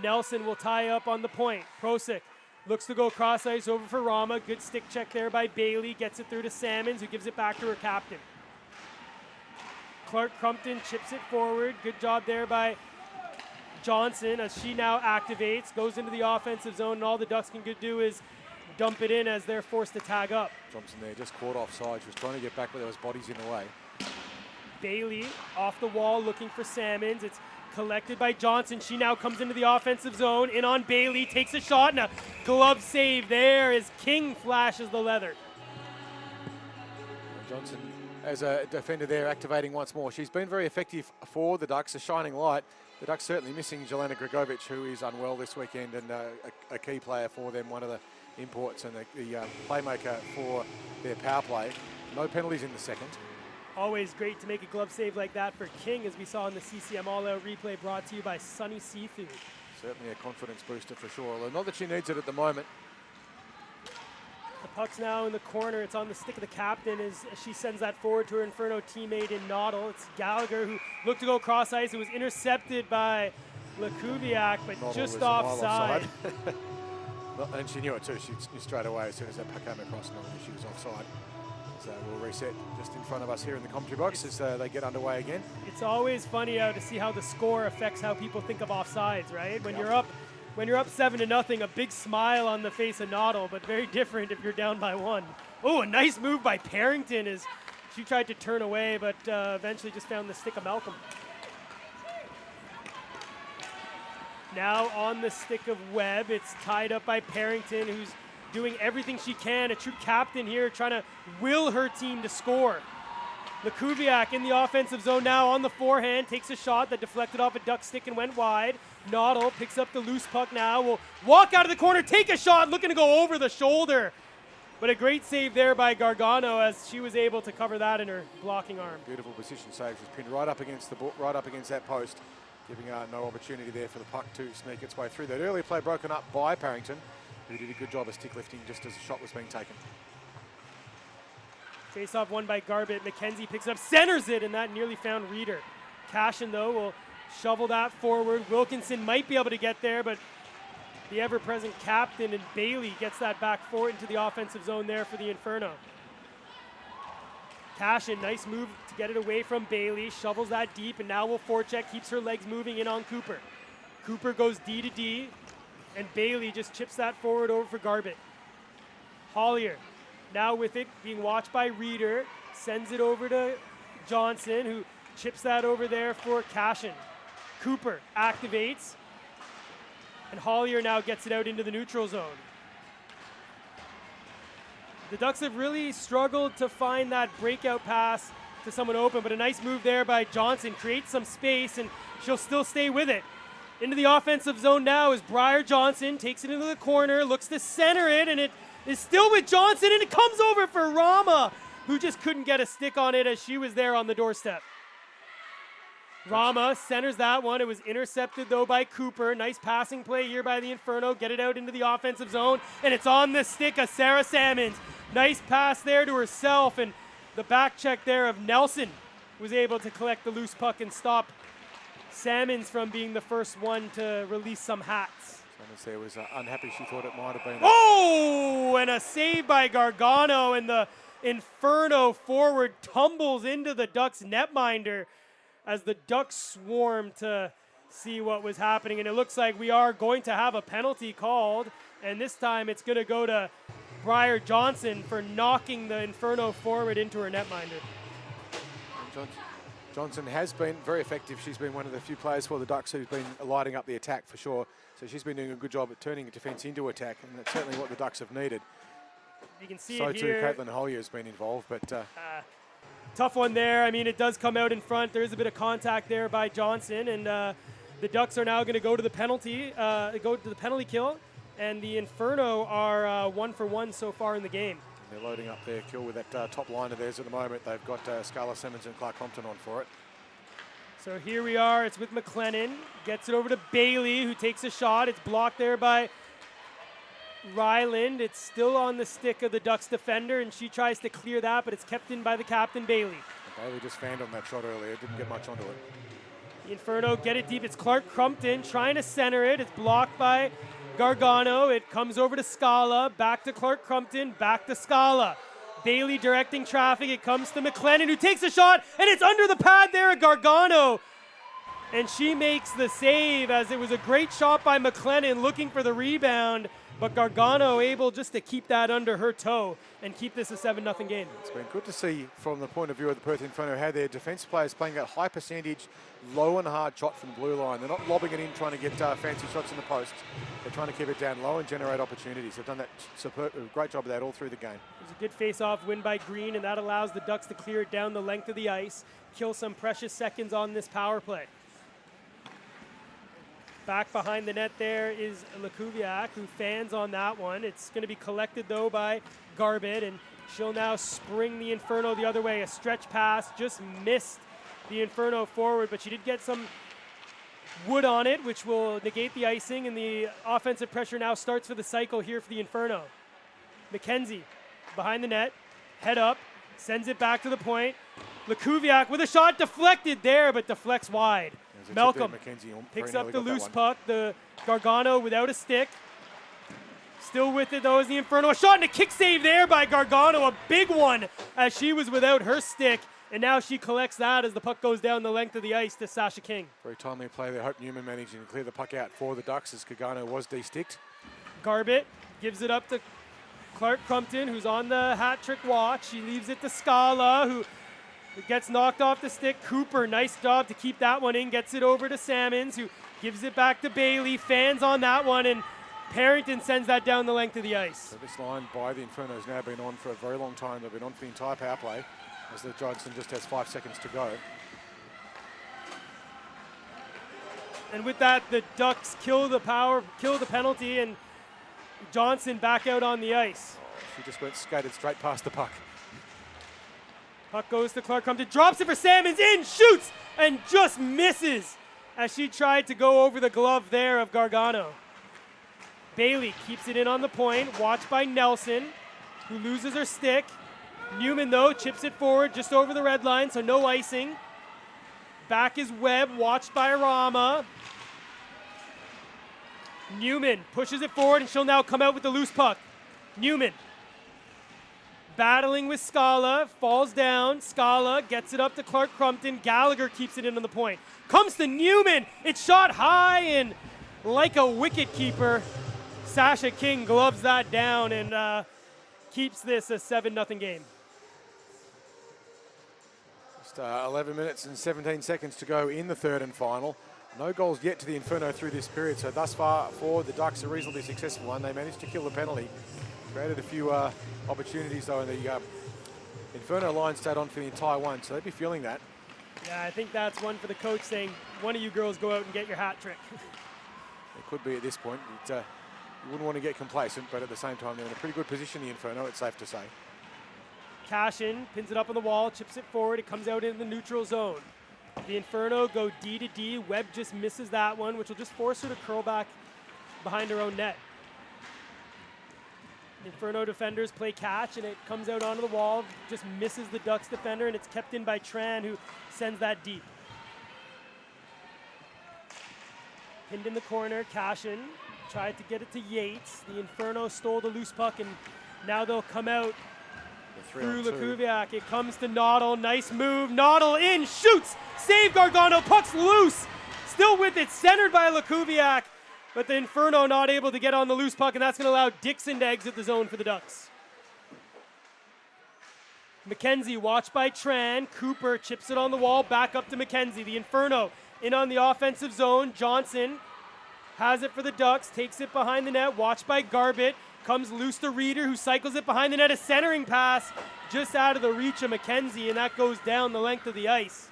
Speaker 1: Nelson will tie up on the point. Prosick looks to go cross ice over for Rama. Good stick check there by Bailey. Gets it through to Salmons, who gives it back to her captain. Clark Crumpton chips it forward. Good job there by Johnson as she now activates, goes into the offensive zone, and all the Ducks can do is dump it in as they're forced to tag up.
Speaker 2: Johnson there just caught offside. She was trying to get back, but there was bodies in the way.
Speaker 1: Bailey off the wall looking for Salmons. It's collected by Johnson. She now comes into the offensive zone, in on Bailey, takes a shot, and a glove save there as King flashes the leather.
Speaker 2: Johnson, as a defender there, activating once more. She's been very effective for the Ducks, a shining light. The Ducks certainly missing Jelena Gregovic, who is unwell this weekend and a key player for them, one of the imports and the playmaker for their power play. No penalties in the second.
Speaker 1: Always great to make a glove save like that for King, as we saw in the CCM All-Out replay brought to you by Sunny Seafood.
Speaker 2: Certainly a confidence booster for sure, although not that she needs it at the moment.
Speaker 1: The puck's now in the corner. It's on the stick of the captain as she sends that forward to her Inferno teammate in Noddle. It's Gallagher who looked to go cross ice. It was intercepted by Lekuviak, but Noddle just offside.
Speaker 2: And she knew it too. She knew straight away as soon as that puck came across Noddle, she was offside. So we'll reset just in front of us here in the commentary box as they get underway again.
Speaker 1: It's always funny to see how the score affects how people think of offsides, right? When you're up 7-0, a big smile on the face of Noddle, but very different if you're down by 1. Oh, a nice move by Parrington as she tried to turn away, but eventually just found the stick of Malcolm. Now on the stick of Webb, it's tied up by Parrington, who's doing everything she can, a true captain here, trying to will her team to score. Lekuviak in the offensive zone now on the forehand, takes a shot that deflected off a Duck stick and went wide. Noddle picks up the loose puck now, will walk out of the corner, take a shot, looking to go over the shoulder. But a great save there by Gargano as she was able to cover that in her blocking arm.
Speaker 2: Beautiful position save. She's pinned right up against that post, giving her no opportunity there for the puck to sneak its way through. That earlier play broken up by Parrington, who did a good job of stick lifting just as the shot was being taken.
Speaker 1: Face-off won by Garbett. Mackenzie picks it up, centers it, and that nearly found Reader. Cashin, though, will shovel that forward. Wilkinson might be able to get there, but the ever-present captain and Bailey gets that back forward into the offensive zone there for the Inferno. Cashin, nice move to get it away from Bailey, shovels that deep, and now will forecheck, keeps her legs moving in on Cooper. Cooper goes D to D, and Bailey just chips that forward over for Garbett. Hollier, now with it being watched by Reader, sends it over to Johnson, who chips that over there for Cashin. Cooper activates, and Hollier now gets it out into the neutral zone. The Ducks have really struggled to find that breakout pass to someone open, but a nice move there by Johnson creates some space, and she'll still stay with it. Into the offensive zone now is Briar Johnson, takes it into the corner, looks to center it, and it is still with Johnson, and it comes over for Rama, who just couldn't get a stick on it as she was there on the doorstep. Rama centers that one. It was intercepted, though, by Cooper. Nice passing play here by the Inferno. Get it out into the offensive zone, and it's on the stick of Sarah Salmons. Nice pass there to herself, and the back check there of Nelson was able to collect the loose puck and stop Salmons from being the first one to release some hats.
Speaker 2: Salmons there was unhappy. She thought it might have been.
Speaker 1: Oh, and a save by Gargano, and the Inferno forward tumbles into the Ducks netminder as the Ducks swarm to see what was happening. And it looks like we are going to have a penalty called, and this time it's going to go to Briar Johnson for knocking the Inferno forward into her netminder.
Speaker 2: Johnson has been very effective. She's been one of the few players for the Ducks who's been lighting up the attack for sure. So she's been doing a good job at turning defence into attack, and that's certainly what the Ducks have needed.
Speaker 1: You can see
Speaker 2: so
Speaker 1: it here.
Speaker 2: Caitlin Hollier has been involved, but
Speaker 1: tough one there. I mean, it does come out in front. There is a bit of contact there by Johnson, and the Ducks are now going to go to the penalty, kill, and the Inferno are 1 for 1 so far in the game.
Speaker 2: They're loading up their kill with that top line of theirs at the moment. They've got Scarlett Simmons and Clark Compton on for it.
Speaker 1: So here we are. It's with McLennan. Gets it over to Bailey, who takes a shot. It's blocked there by Ryland. It's still on the stick of the Ducks defender, and she tries to clear that, but it's kept in by the captain, Bailey.
Speaker 2: Bailey just fanned on that shot earlier. Didn't get much onto it.
Speaker 1: The Inferno get it deep. It's Clark Crumpton trying to center it. It's blocked by Gargano. It comes over to Scala. Back to Clark Crumpton. Back to Scala. Bailey directing traffic. It comes to McLennan, who takes a shot, and it's under the pad there at Gargano. And she makes the save, as it was a great shot by McLennan looking for the rebound, but Gargano able just to keep that under her toe and keep this a 7-0 game.
Speaker 2: It's been good to see from the point of view of the Perth Inferno how their defence players playing that high percentage, low and hard shot from the blue line. They're not lobbing it in trying to get fancy shots in the posts. They're trying to keep it down low and generate opportunities. They've done that great job of that all through the game.
Speaker 1: There's a good face-off win by Green, and that allows the Ducks to clear it down the length of the ice, kill some precious seconds on this power play. Back behind the net there is Lekuviak, who fans on that one. It's going to be collected, though, by Garbett, and she'll now spring the Inferno the other way. A stretch pass just missed the Inferno forward, but she did get some wood on it, which will negate the icing, and the offensive pressure now starts for the cycle here for the Inferno. McKenzie behind the net, head up, sends it back to the point. Lekuviak with a shot deflected there, but deflects wide. Malcolm picks up the loose puck. The Gargano without a stick. Still with it, though, is the Inferno. A shot and a kick save there by Gargano. A big one as she was without her stick. And now she collects that as the puck goes down the length of the ice to Sasha King.
Speaker 2: Very timely play there. Hope Newman managing to clear the puck out for the Ducks as Gargano was de-sticked.
Speaker 1: Garbett gives it up to Clark Crumpton, who's on the hat trick watch. She leaves it to Scala, who gets knocked off the stick. Cooper, nice job to keep that one in. Gets it over to Salmons, who gives it back to Bailey. Fans on that one, and Parrington sends that down the length of the ice.
Speaker 2: So this line by the Inferno has now been on for a very long time. They've been on for the entire power play, as the Johnson just has 5 seconds to go.
Speaker 1: And with that, the Ducks kill the penalty, and Johnson back out on the ice.
Speaker 2: She just went skated straight past the puck.
Speaker 1: Puck goes to Clark Crumpton, drops it for Salmons, in, shoots, and just misses as she tried to go over the glove there of Gargano. Bailey keeps it in on the point, watched by Nelson, who loses her stick. Newman, though, chips it forward just over the red line, so no icing. Back is Webb, watched by Rama. Newman pushes it forward, and she'll now come out with the loose puck. Newman battling with Scala, falls down. Scala gets it up to Clark Crumpton. Gallagher keeps it in on the point. Comes to Newman. It's shot high, and like a wicket keeper, Sasha King gloves that down and keeps this a 7-0 game.
Speaker 2: Just 11 minutes and 17 seconds to go in the third and final. No goals yet to the Inferno through this period, so thus far for the Ducks, a reasonably successful one. They managed to kill the penalty. Created a few opportunities, though, and the Inferno line stayed on for the entire one, so they'd be feeling that.
Speaker 1: Yeah, I think that's one for the coach saying, one of you girls go out and get your hat trick.
Speaker 2: It could be at this point. you wouldn't want to get complacent, but at the same time, they're in a pretty good position, the Inferno, it's safe to say.
Speaker 1: Cashin pins it up on the wall, chips it forward. It comes out in the neutral zone. The Inferno go D to D. Webb just misses that one, which will just force her to curl back behind her own net. Inferno defenders play catch, and it comes out onto the wall, just misses the Ducks defender, and it's kept in by Tran, who sends that deep. Pinned in the corner, Cashin tried to get it to Yates. The Inferno stole the loose puck, and now they'll come out through Lukuviak. It comes to Noddle, nice move. Noddle in, shoots, save Gargano, puck's loose. Still with it, centered by Lukuviak. But the Inferno not able to get on the loose puck, and that's going to allow Dixon to exit the zone for the Ducks. McKenzie watched by Tran. Cooper chips it on the wall, back up to McKenzie. The Inferno in on the offensive zone. Johnson has it for the Ducks, takes it behind the net, watched by Garbett. Comes loose to Reeder, who cycles it behind the net. A centering pass just out of the reach of McKenzie, and that goes down the length of the ice.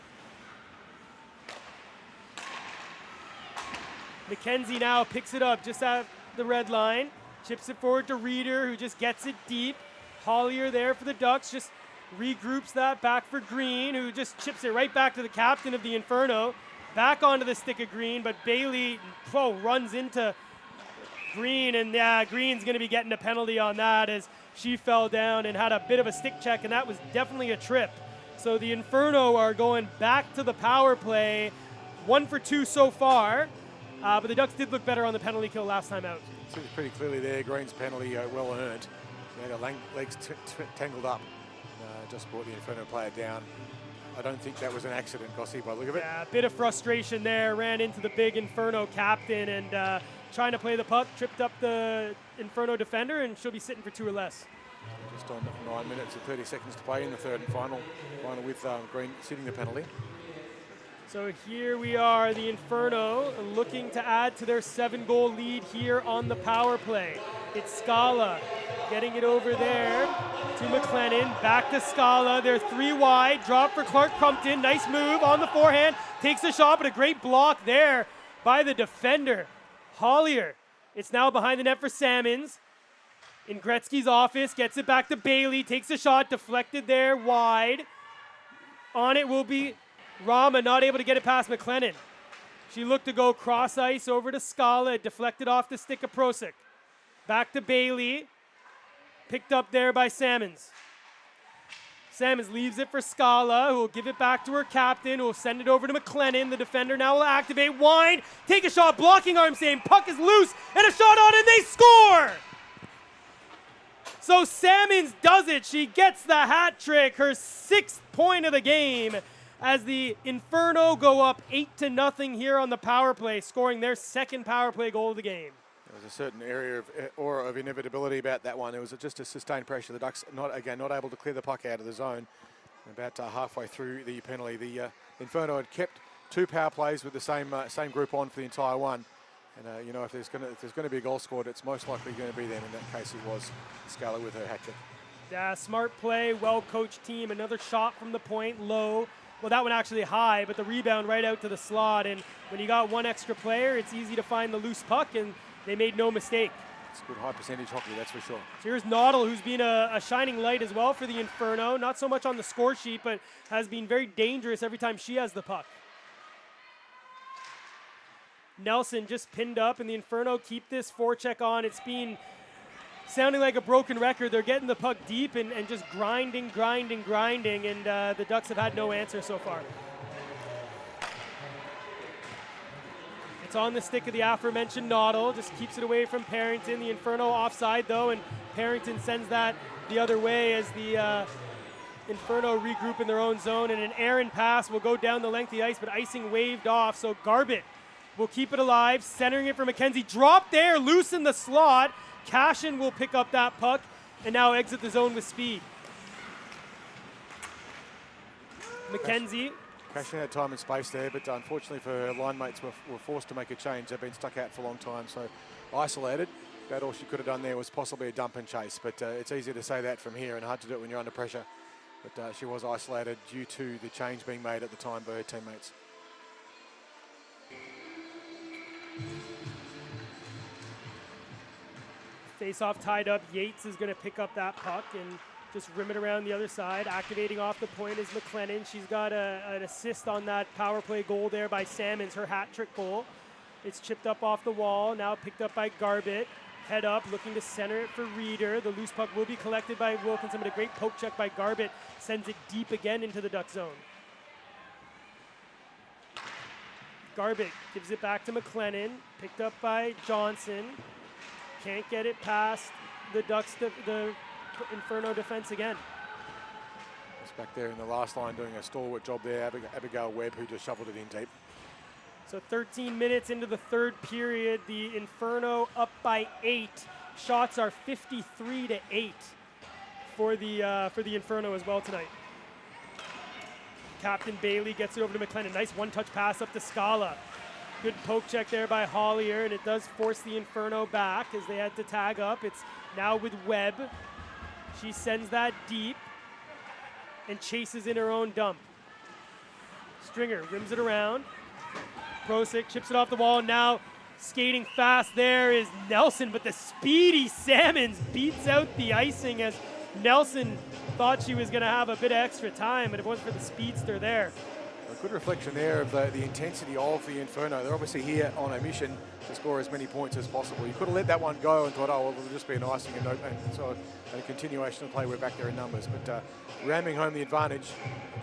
Speaker 1: McKenzie now picks it up just at the red line. Chips it forward to Reeder, who just gets it deep. Hollier there for the Ducks, just regroups that back for Green, who just chips it right back to the captain of the Inferno. Back onto the stick of Green, but Bailey runs into Green, and Green's going to be getting a penalty on that as she fell down and had a bit of a stick check, and that was definitely a trip. So the Inferno are going back to the power play, 1 for 2 so far. But the Ducks did look better on the penalty kill last time out.
Speaker 2: It was pretty clearly there. Green's penalty well earned. She had her legs tangled up. Just brought the Inferno player down. I don't think that was an accident, Gossie, by the look of it.
Speaker 1: Yeah, a bit of frustration there. Ran into the big Inferno captain and trying to play the puck. Tripped up the Inferno defender, and she'll be sitting for 2 or less.
Speaker 2: Just on 9 minutes and 30 seconds to play in the third and final with Green sitting the penalty.
Speaker 1: So here we are, the Inferno looking to add to their 7-goal lead here on the power play. It's Scala getting it over there to McLennan, back to Scala. They're 3 wide, drop for Clark Crumpton. Nice move on the forehand, takes the shot, but a great block there by the defender, Hollier. It's now behind the net for Salmons. In Gretzky's office, gets it back to Bailey, takes a shot, deflected there, wide. On it will be Rama, not able to get it past McLennan. She looked to go cross ice over to Scala, deflected off the stick of Prosic. Back to Bailey, picked up there by Salmons. Salmons leaves it for Scala, who will give it back to her captain, who will send it over to McLennan. The defender now will activate, wind, take a shot, blocking arm save, puck is loose, and a shot on, and they score! So Salmons does it. She gets the hat trick, her 6th point of the game, as the Inferno go up 8-0 here on the power play, scoring their 2nd power play goal of the game.
Speaker 2: There was a certain area of aura of inevitability about that one. It was just a sustained pressure. The Ducks not able to clear the puck out of the zone. About halfway through the penalty, the Inferno had kept 2 power plays with the same group on for the entire one. And you know, if there's going to be a goal scored, it's most likely going to be them. In that case, it was Scala with her hat trick.
Speaker 1: Yeah, smart play, well-coached team. Another shot from the point, low. Well, that one actually high, but the rebound right out to the slot. And when you got 1 extra player, it's easy to find the loose puck, and they made no mistake.
Speaker 2: It's good high-percentage hockey, that's for sure.
Speaker 1: So here's Noddle, who's been a shining light as well for the Inferno. Not so much on the score sheet, but has been very dangerous every time she has the puck. Nelson just pinned up, and the Inferno keep this forecheck on. It's been sounding like a broken record. They're getting the puck deep and just grinding, and the Ducks have had no answer so far. It's on the stick of the aforementioned Noddle, just keeps it away from Parrington. The Inferno offside though, and Parrington sends that the other way as the Inferno regroup in their own zone, and an errant pass will go down the length of the ice, but icing waved off, so Garbett will keep it alive, centering it for McKenzie. Drop there, loose in the slot. Cashin will pick up that puck and now exit the zone with speed. McKenzie.
Speaker 2: Cashin had time and space there, but unfortunately for her line mates were forced to make a change. They've been stuck out for a long time, so isolated. About all she could have done there was possibly a dump and chase, but it's easy to say that from here and hard to do it when you're under pressure. But she was isolated due to the change being made at the time by her teammates.
Speaker 1: Face-off tied up. Yates is going to pick up that puck and just rim it around the other side. Activating off the point is McLennan. She's got an assist on that power play goal there by Salmons, her hat trick goal. It's chipped up off the wall, now picked up by Garbett. Head up, looking to center it for Reeder. The loose puck will be collected by Wilkinson, but a great poke check by Garbett sends it deep again into the Duck zone. Garbett gives it back to McLennan, picked up by Johnson. Can't get it past the Ducks, the Inferno defense again.
Speaker 2: It's back there in the last line doing a stalwart job there, Abigail Webb, who just shoveled it in deep.
Speaker 1: So 13 minutes into the third period, the Inferno up by 8. Shots are 53-8 for the Inferno as well tonight. Captain Bailey gets it over to McLennan. Nice one-touch pass up to Scala. Good poke check there by Hollier, and it does force the Inferno back as they had to tag up. It's now with Webb. She sends that deep and chases in her own dump. Stringer rims it around. Prosick chips it off the wall, and now skating fast there is Nelson, but the speedy Salmons beats out the icing as Nelson thought she was going to have a bit of extra time, but it wasn't for the speedster there.
Speaker 2: A good reflection there of the intensity of the Inferno. They're obviously here on a mission to score as many points as possible. You could have let that one go and thought, oh, well, it'll just be an icing and so a continuation of play. We're back there in numbers, but ramming home the advantage,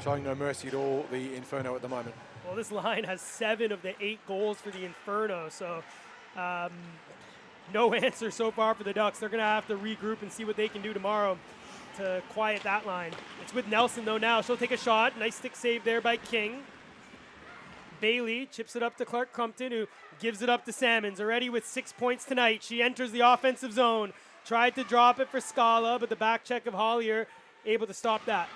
Speaker 2: showing no mercy at all, the Inferno at the moment.
Speaker 1: Well, this line has 7 of the 8 goals for the Inferno, so no answer so far for the Ducks. They're going to have to regroup and see what they can do tomorrow to quiet that line. It's with Nelson, though, now. She'll take a shot. Nice stick save there by King. Bailey chips it up to Clark Crumpton, who gives it up to Salmons. Already with 6 points tonight. She enters the offensive zone. Tried to drop it for Scala, but the back check of Hollier able to stop that.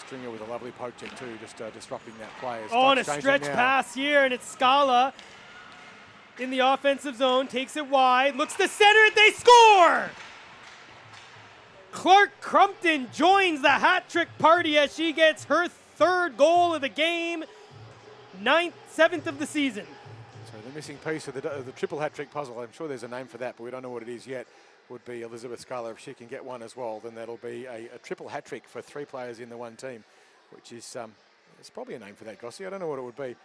Speaker 2: Stringer with a lovely poke check too, just disrupting that play.
Speaker 1: Oh, and a stretch pass here, and it's Scala in the offensive zone, takes it wide, looks to center it, they score! Clark Crumpton joins the hat trick party as she gets her 3rd goal of the game, 7th of the season.
Speaker 2: So the missing piece of the triple hat trick puzzle, I'm sure there's a name for that, but we don't know what it is yet, would be Elizabeth Scala. If she can get one as well, then that'll be a triple hat trick for 3 players in the one team, which is it's probably a name for that, Gossie. I don't know what it would be.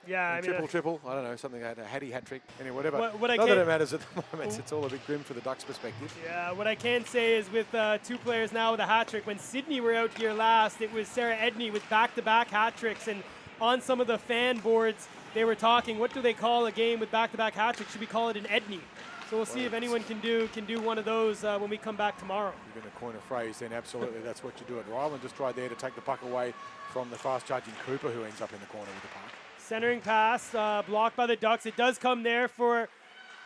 Speaker 1: Yeah, I mean,
Speaker 2: triple. I don't know, something like a Hattie hat trick. Anyway, whatever.
Speaker 1: Not
Speaker 2: that it matters at the moment. It's all a bit grim for the Ducks' perspective.
Speaker 1: Yeah, what I can say is with 2 players now with a hat trick. When Sydney were out here last, it was Sarah Edney with back-to-back hat tricks, and on some of the fan boards, they were talking, what do they call a game with back-to-back hat tricks? Should we call it an Edney? So we'll see if anyone can do one of those when we come back tomorrow.
Speaker 2: You're going to coin a phrase, then absolutely that's what you do it. Ryland just tried there to take the puck away from the fast-charging Cooper, who ends up in the corner with the puck.
Speaker 1: Centering pass, blocked by the Ducks. It does come there for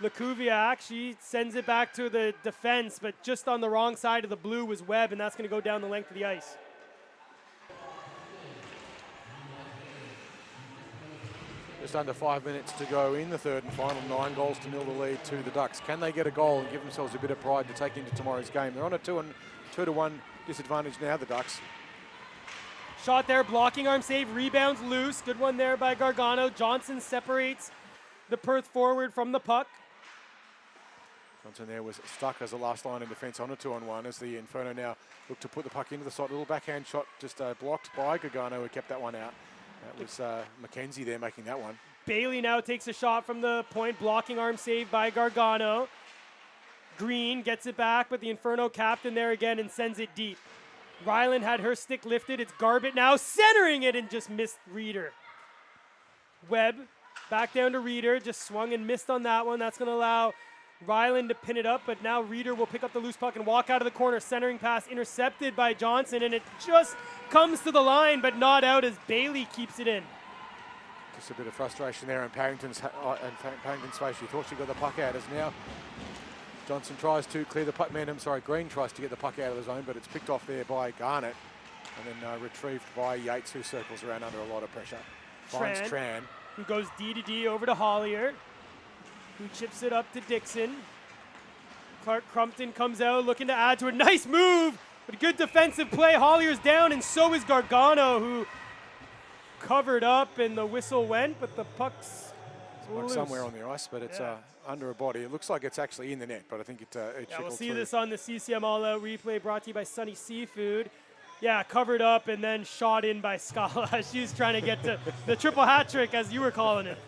Speaker 1: Lekuviak. She sends it back to the defense, but just on the wrong side of the blue was Webb, and that's going to go down the length of the ice.
Speaker 2: Just under 5 minutes to go in the third and final. 9 goals to nil the lead to the Ducks. Can they get a goal and give themselves a bit of pride to take into tomorrow's game? They're on a 2-1 disadvantage now, the Ducks.
Speaker 1: Shot there, blocking arm save, rebounds loose. Good one there by Gargano. Johnson separates the Perth forward from the puck.
Speaker 2: Johnson there was stuck as the last line in defence on a 2-on-1 as the Inferno now look to put the puck into the slot. Little backhand shot just blocked by Gargano, who kept that one out. That was Mackenzie there making that one.
Speaker 1: Bailey now takes a shot from the point, blocking arm save by Gargano. Green gets it back, but the Inferno captain there again and sends it deep. Ryland had her stick lifted. It's Garbett now centering it and just missed Reeder. Webb back down to Reeder, just swung and missed on that one. That's going to allow Ryland to pin it up, but now Reeder will pick up the loose puck and walk out of the corner. Centering pass intercepted by Johnson, and it just comes to the line, but not out as Bailey keeps it in.
Speaker 2: Just a bit of frustration there in Parrington's face. She thought she got the puck out as now Johnson tries to clear the puck. Green tries to get the puck out of the zone, but it's picked off there by Garnett and then retrieved by Yates, who circles around under a lot of pressure. Finds Tran,
Speaker 1: who goes D-to-D over to Hollier, who chips it up to Dixon. Clark Crumpton comes out looking to add to a nice move, but a good defensive play. Hollier's down, and so is Gargano, who covered up, and the whistle went, but the puck's Loose.
Speaker 2: Somewhere on the ice, but it's under a body. It looks like it's actually in the net, but I think it
Speaker 1: Yeah, we'll see
Speaker 2: through.
Speaker 1: this on the CCM All Out replay brought to you by Sunny Seafood. Yeah, covered up and then shot in by Scala. She's trying to get to the triple hat trick, as you were calling it.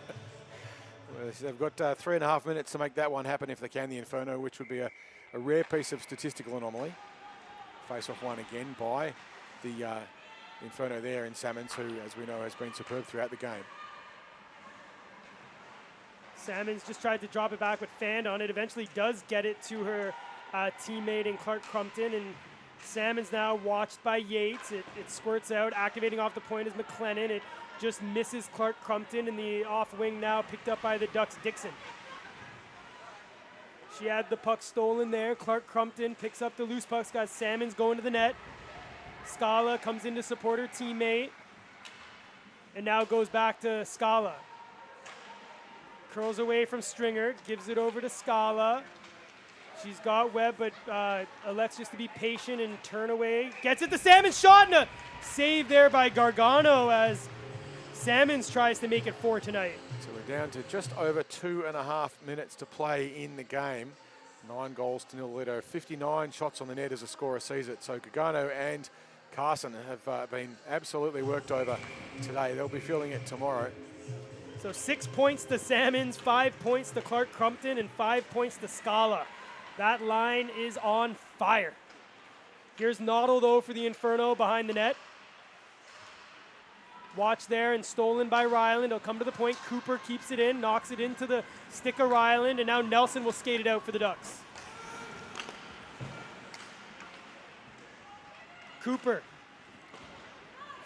Speaker 2: Well, they've got 3.5 minutes to make that one happen if they can, the Inferno, which would be a rare piece of statistical anomaly. Face off one again by the Inferno there in Salmons, who, as we know, has been superb throughout the game.
Speaker 1: Salmons just tried to drop it back, but fanned on it. Eventually does get it to her teammate in Clark Crumpton, and Salmons now watched by Yates. It squirts out, activating off the point is McLennan. It just misses Clark Crumpton, and the off wing now picked up by the Ducks' Dixon. She had the puck stolen there. Clark Crumpton picks up the loose puck. Got Salmons going to the net. Scala comes in to support her teammate, and now goes back to Scala. Curls away from Stringer, gives it over to Scala. She's got Webb, but elects just to be patient and turn away. Gets it to Salmons, shot, and a save there by Gargano as Salmons tries to make it 4 tonight.
Speaker 2: So we're down to just over 2.5 minutes to play in the game. 9 goals to 0 leader. 59 shots on the net as a scorer sees it. So Gargano and Carson have been absolutely worked over today. They'll be feeling it tomorrow.
Speaker 1: So 6 points to Salmons, 5 points to Clark Crumpton, and 5 points to Scala. That line is on fire. Here's Noddle, though, for the Inferno behind the net. Watch there and stolen by Ryland. He'll come to the point. Cooper keeps it in, knocks it into the stick of Ryland, and now Nelson will skate it out for the Ducks. Cooper.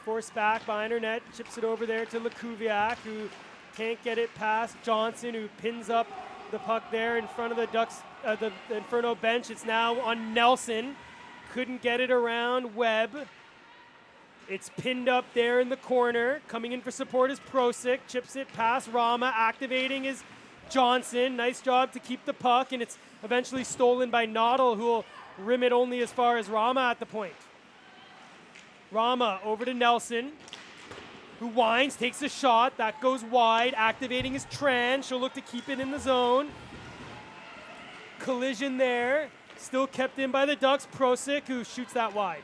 Speaker 1: Forced back behind her net, chips it over there to Lekuviak, who can't get it past Johnson, who pins up the puck there in front of the Ducks, the Inferno bench. It's now on Nelson. Couldn't get it around Webb. It's pinned up there in the corner. Coming in for support is Prosic. Chips it past Rama. Activating is Johnson. Nice job to keep the puck, and it's eventually stolen by Noddle, who will rim it only as far as Rama at the point. Rama over to Nelson, who winds, takes a shot. That goes wide. Activating is Tran. She'll look to keep it in the zone. Collision there. Still kept in by the Ducks. Prosic, who shoots that wide.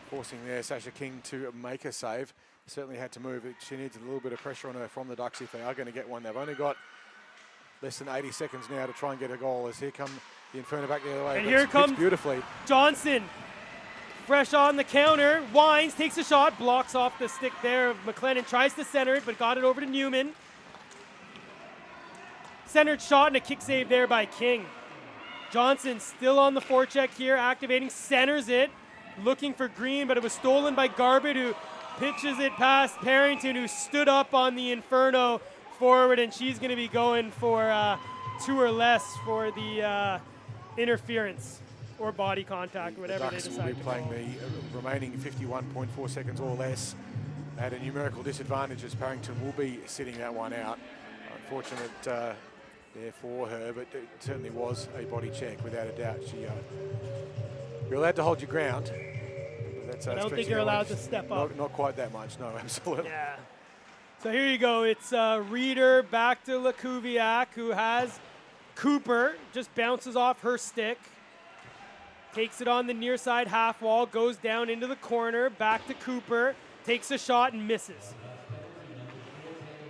Speaker 2: Forcing there Sasha King to make a save. Certainly had to move. She needs a little bit of pressure on her from the Ducks if they are going to get one. They've only got less than 80 seconds now to try and get a goal, as here come the Inferno back the other way.
Speaker 1: And here comes
Speaker 2: beautifully
Speaker 1: Johnson. Fresh on the counter. Winds, takes a shot, blocks off the stick there of McLennan. Tries to center it, but got it over to Newman. Centered shot and a kick save there by King. Johnson still on the forecheck here, activating, centers it. Looking for Green, but it was stolen by Garbett, who pitches it past Parrington, who stood up on the Inferno forward, and she's going to be going for 2 or less for the interference or body contact, whatever they decide to call.
Speaker 2: The Ducks will be playing the remaining 51.4 seconds or less at a numerical disadvantage, as Parrington will be sitting that one out. Unfortunate there for her, but it certainly was a body check, without a doubt. You're allowed to hold your ground. But
Speaker 1: I don't think you're allowed to step up.
Speaker 2: Not quite that much, no, absolutely.
Speaker 1: Yeah. So here you go. It's Reeder back to Lekuviak, who has Cooper. Just bounces off her stick. Takes it on the near side half wall, goes down into the corner, back to Cooper. Takes a shot and misses.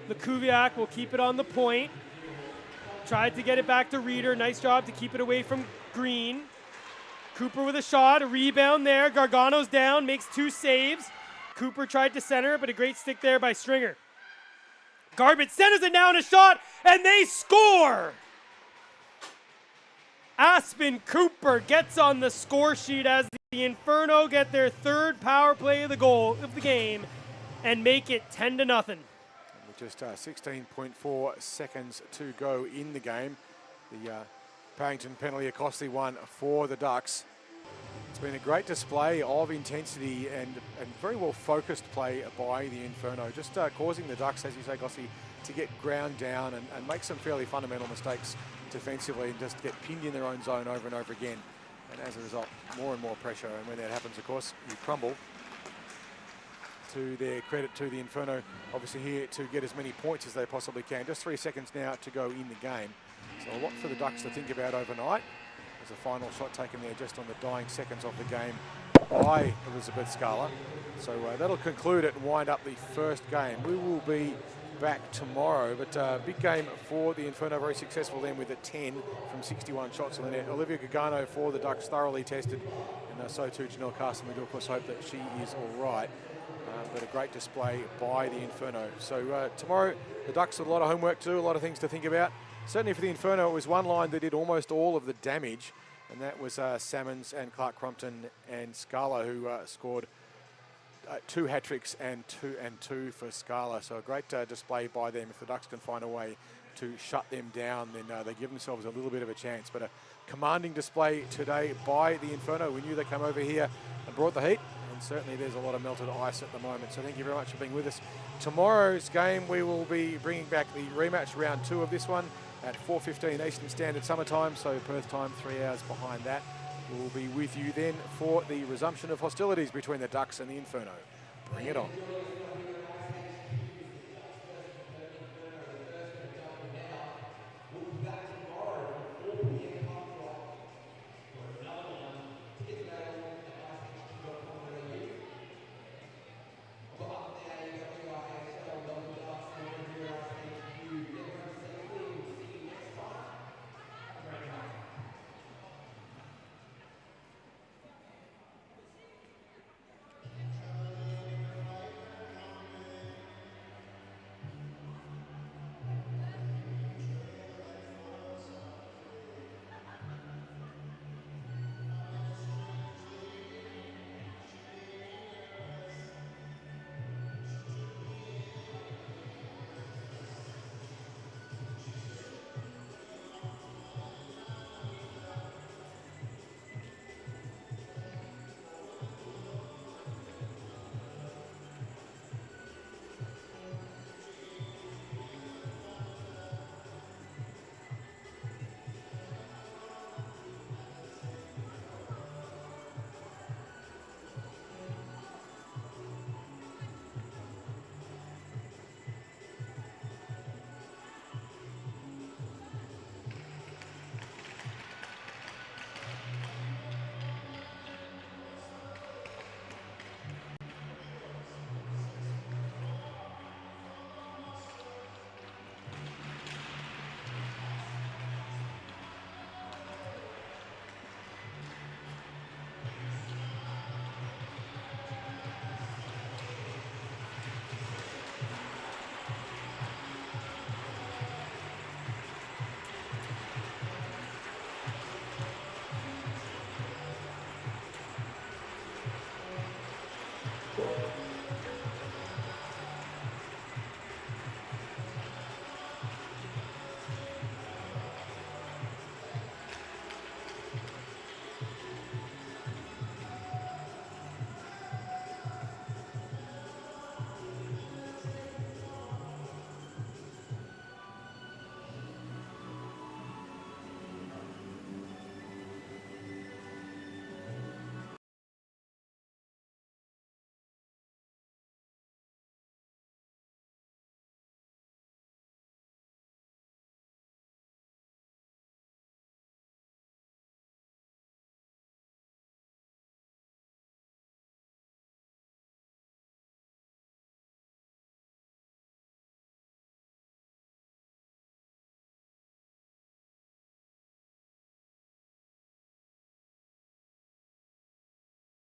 Speaker 1: Lekuviak will keep it on the point. Tried to get it back to Reeder. Nice job to keep it away from Green. Cooper with a shot, a rebound there. Gargano's down, makes 2 saves. Cooper tried to center, but a great stick there by Stringer. Garbett centers it now in a shot, and they score! Aspen Cooper gets on the score sheet as the Inferno get their 3rd power play of the game and make it 10-0.
Speaker 2: With just 16.4 seconds to go in the game. The Parrington penalty, a costly one for the Ducks. It's been a great display of intensity and very well focused play by the Inferno, just causing the Ducks, as you say, Gossie, to get ground down and make some fairly fundamental mistakes defensively and just get pinned in their own zone over and over again. And as a result, more and more pressure. And when that happens, of course, you crumble to their credit to the Inferno, obviously here to get as many points as they possibly can. Just 3 seconds now to go in the game. So a lot for the Ducks to think about overnight. There's a final shot taken there just on the dying seconds of the game by Elizabeth Scala. So that'll conclude it and wind up the first game. We will be back tomorrow, but big game for the Inferno, very successful then with a 10 from 61 shots on the net. Olivia Gagano for the Ducks, thoroughly tested, and so too Janelle Carson. We do of course hope that she is all right, but a great display by the Inferno. So tomorrow the Ducks have a lot of homework to do, a lot of things to think about. Certainly for the Inferno, it was one line that did almost all of the damage, and that was Salmons and Clark Crumpton and Scala, who scored 2 hat-tricks and two for Scala. So a great display by them. If the Ducks can find a way to shut them down, then they give themselves a little bit of a chance. But a commanding display today by the Inferno. We knew they come over here and brought the heat, and certainly there's a lot of melted ice at the moment. So thank you very much for being with us. Tomorrow's game, we will be bringing back the rematch, round 2 of this one, at 4:15 Eastern Standard Summertime, so Perth time 3 hours behind that. We'll be with you then for the resumption of hostilities between the Ducks and the Inferno. Bring it on.